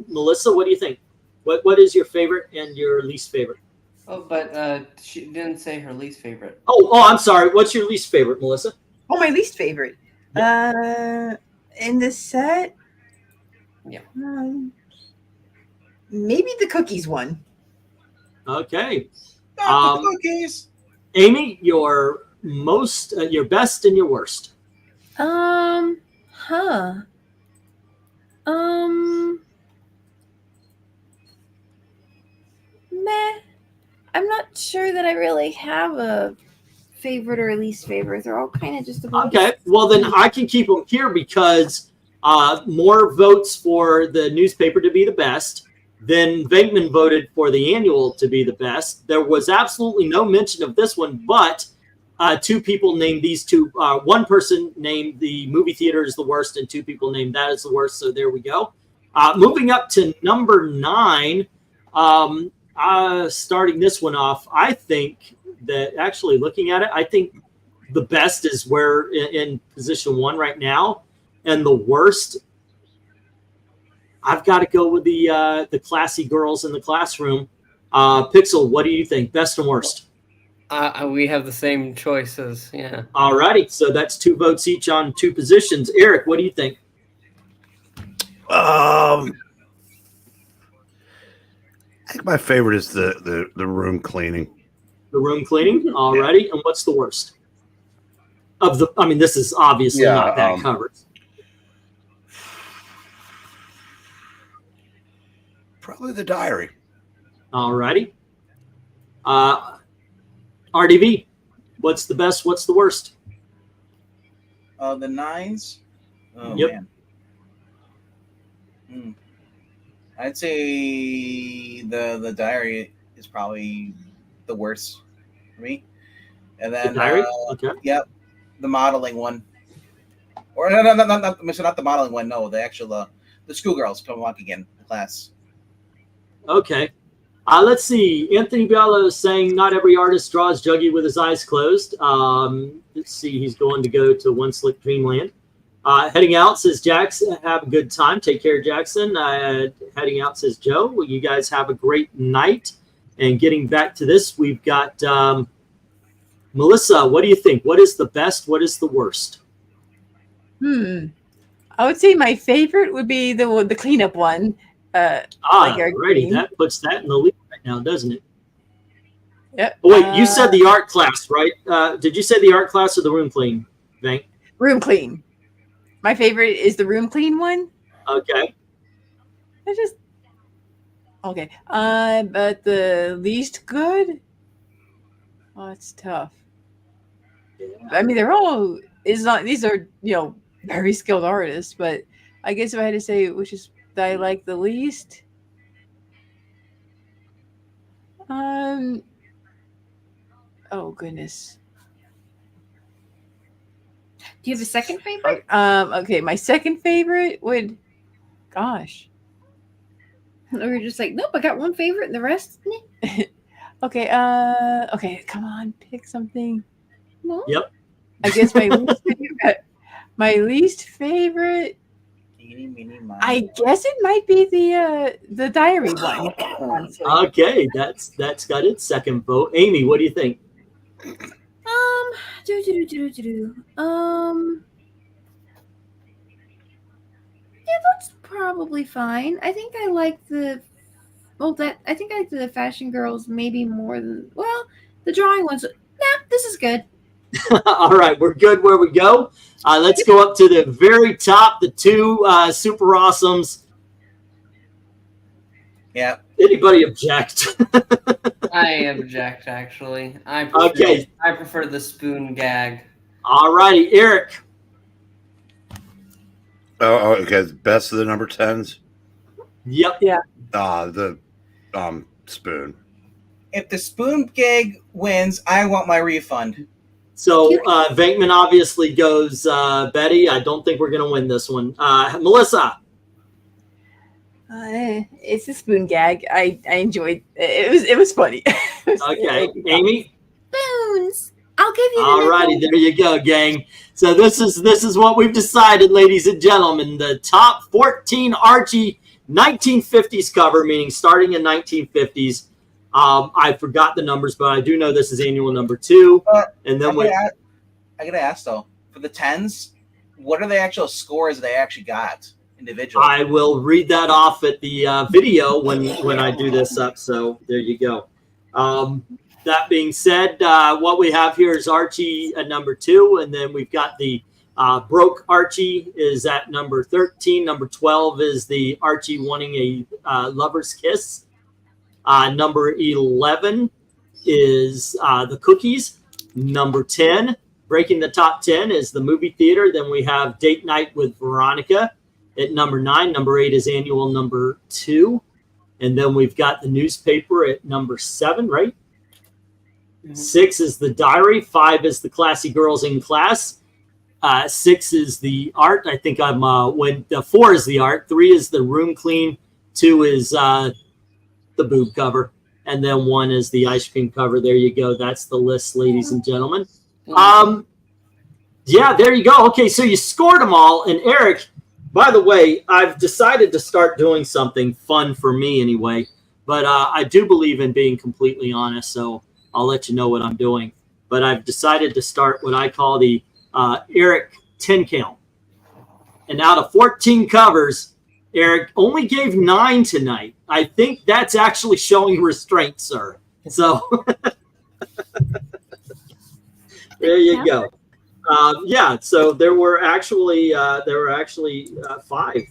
Melissa, what do you think? What is your favorite and your least favorite? Oh, but she didn't say her least favorite. Oh, I'm sorry. What's your least favorite, Melissa? Oh, my least favorite. In the set. Yeah. Maybe the cookies one. Okay. Not the cookies. Amy, your best and your worst. Huh. Meh. I'm not sure that I really have a favorite or least favorite. They're all kind of just about. Okay. Well, then I can keep them here because more votes for the newspaper to be the best. Then Venkman voted for the annual to be the best. There was absolutely no mention of this one, but two people named these two. One person named the movie theater as the worst, and two people named that as the worst. So there we go. Moving up to number 9, starting this one off, I think that actually looking at it, I think the best is where in position 1 right now, and the worst, I've got to go with the classy girls in the classroom. Pixel, what do you think? Best and worst? We have the same choices. Yeah. All righty. So that's 2 votes each on 2 positions. Eric, what do you think? I think my favorite is the room cleaning. The room cleaning. All righty. And what's the worst? This is obviously not that covered. Probably the diary. All righty. RDV, what's the best? What's the worst? The 9s. Oh, Yep. Man. I'd say the diary is probably the worst for me. And then The diary? Okay. Yep, the modeling one. Or not the modeling one. No, the actual the schoolgirls come along again, the class. Okay. Let's see. Anthony Bello is saying not every artist draws Juggy with his eyes closed. Let's see. He's going to go to One Slick Dreamland. Heading out says Jackson, have a good time. Take care, Jackson. Heading out says Joe. Well, you guys have a great night. And getting back to this, we've got Melissa. What do you think? What is the best? What is the worst? I would say my favorite would be the cleanup one. Alrighty. That puts that in the lead right now, doesn't it? Yep. Oh, wait, you said the art class, right? Did you say the art class or the room clean, Vank? Room clean. My favorite is the room clean one. Okay. Okay. But the least good? Oh, it's tough. I mean, they're all these are, very skilled artists, but I guess if I had to say which is that I like the least, oh goodness. Do you have a second favorite? Okay, my second favorite would, gosh. Or you're just like, nope, I got one favorite and the rest. Okay, come on, pick something. No. Yep. I guess my least favorite. I guess it might be the diary one. Honestly. Okay, that's got its second vote. Amy, what do you think? Yeah, that's probably fine. I think I like the fashion girls maybe more than the drawing ones. Nah, this is good. All right, we're good where we go. Let's go up to the very top, the 2 super awesomes. Yeah. Anybody object? I object, actually. I prefer the spoon gag. All righty, Eric. Oh, okay. Best of the number 10s. Yep. Yeah. The spoon. If the spoon gag wins, I want my refund. So Venkman obviously goes Betty. I don't think we're going to win this one. Melissa. It's a spoon gag. I enjoyed it. It was funny. Okay, Amy. Spoons. I'll give you. All righty, there you go, gang. So this is what we've decided, ladies and gentlemen. The top 14 Archie 1950s cover, meaning starting in 1950s. I forgot the numbers, but I do know this is annual number 2. And then I gotta ask though, for the 10s, what are the actual scores they actually got individually? I will read that off at the video when I do this up. So there you go. That being said, what we have here is Archie at number 2, and then we've got the Broke Archie is at number 13. Number 12 is the Archie wanting a lover's kiss. Number 11 is the Cookies. Number 10, breaking the top 10, is the movie theater. Then we have Date Night with Veronica at number 9. Number 8 is Annual number 2. And then we've got the newspaper at number 7, right? 6 is the Diary. 5 is the Classy Girls in Class. 6 is the Art. I think I'm 4 is the Art. 3 is the Room Clean. 2 is the boob cover. And then 1 is the ice cream cover. There you go. That's the list, ladies and gentlemen. Yeah, there you go. Okay, so you scored them all. And Eric, by the way, I've decided to start doing something fun for me anyway. But I do believe in being completely honest, so I'll let you know what I'm doing. But I've decided to start what I call the Eric 10 count. And out of 14 covers, Eric only gave 9 tonight. I think that's actually showing restraint, sir. So there you go. Yeah, so there were actually 5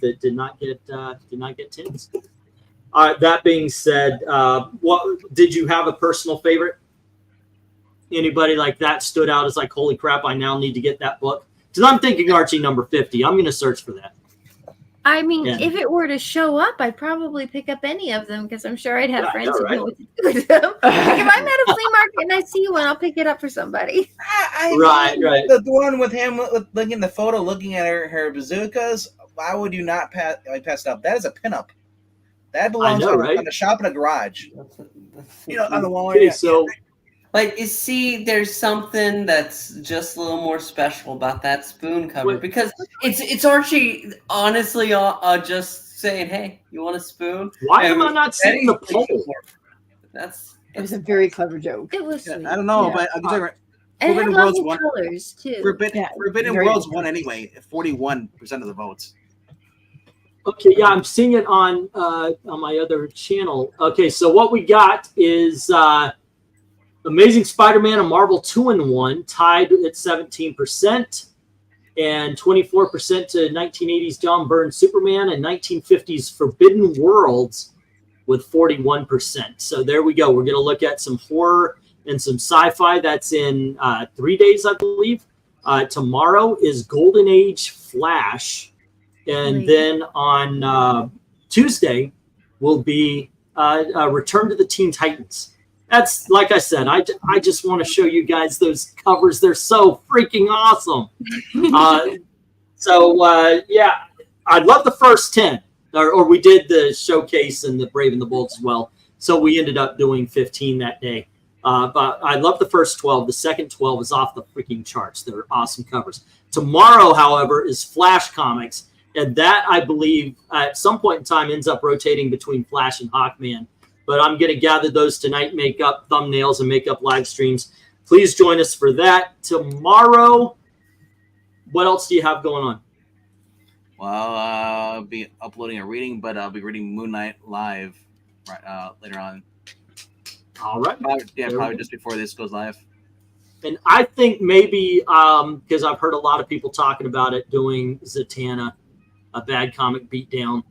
that did not get 10s. That being said, what did you have a personal favorite? Anybody like that stood out as like, holy crap, I now need to get that book? Because I'm thinking Archie number 50. I'm going to search for that. I mean, if it were to show up, I'd probably pick up any of them because I'm sure I'd have friends who know what to do with them. Like if I'm at a flea market and I see one, I'll pick it up for somebody. Right. The one with him looking at the photo, looking at her bazookas. Why would you not pass it up? That is a pinup. That belongs on the shop in a garage. On the wall. Okay, so. Like, you see, there's something that's just a little more special about that spoon cover because it's Archie honestly just saying, "Hey, you want a spoon?" Why am I not seeing the poll? It was a very clever joke. It was. Sweet. I don't know, but I'm talking and Forbidden Worlds won. Colors too. Forbidden Worlds won anyway. 41% of the votes. Okay, yeah, I'm seeing it on my other channel. Okay, so what we got is. Amazing Spider-Man and Marvel 2-in-1 tied at 17%, and 24% to 1980s John Byrne Superman and 1950s Forbidden Worlds with 41%. So there we go. We're going to look at some horror and some sci-fi. That's in 3 days, I believe. Tomorrow is Golden Age Flash, and then on Tuesday will be Return to the Teen Titans. That's like I said, I just want to show you guys those covers. They're so freaking awesome. Yeah, I love the first 10. Or we did the showcase and the Brave and the Bold as well. So we ended up doing 15 that day. But I love the first 12. The second 12 is off the freaking charts. They're awesome covers. Tomorrow, however, is Flash Comics. And that, I believe, at some point in time ends up rotating between Flash and Hawkman. But I'm going to gather those tonight, make up thumbnails and make up live streams. Please join us for that. Tomorrow, what else do you have going on? Well, I'll be uploading a reading, but I'll be reading Moon Knight live later on. All right. Probably just before this goes live. And I think maybe, because I've heard a lot of people talking about it, doing Zatanna, a bad comic beatdown.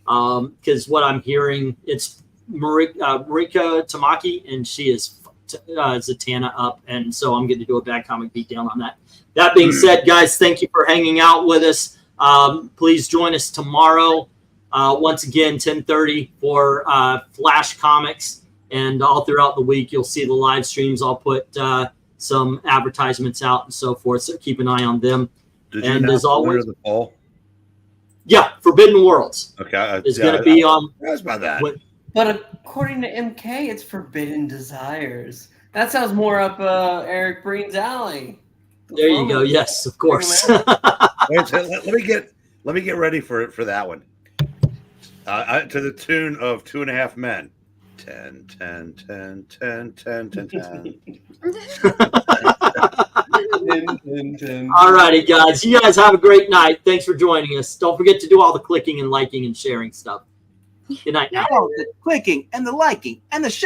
Because what I'm hearing, it's Marika Tamaki, and she is Zatanna up, and so I'm going to do a bad comic beatdown on that. That being said, guys, thank you for hanging out with us. Please join us tomorrow, once again, 10:30 for Flash Comics, and all throughout the week you'll see the live streams. I'll put some advertisements out and so forth, so keep an eye on them. And as always, the poll? Yeah, Forbidden Worlds. Okay, is going to be on. That's about that. But according to MK, it's Forbidden Desires. That sounds more up Eric Breen's alley. There you go. Yes, of course. Wait, so let me get ready for that one. To the tune of 2.5 Men. 10, 10, 10, 10, 10, 10, 10. All righty, guys. You guys have a great night. Thanks for joining us. Don't forget to do all the clicking and liking and sharing stuff. Good night. All the clicking and the liking and the sharing.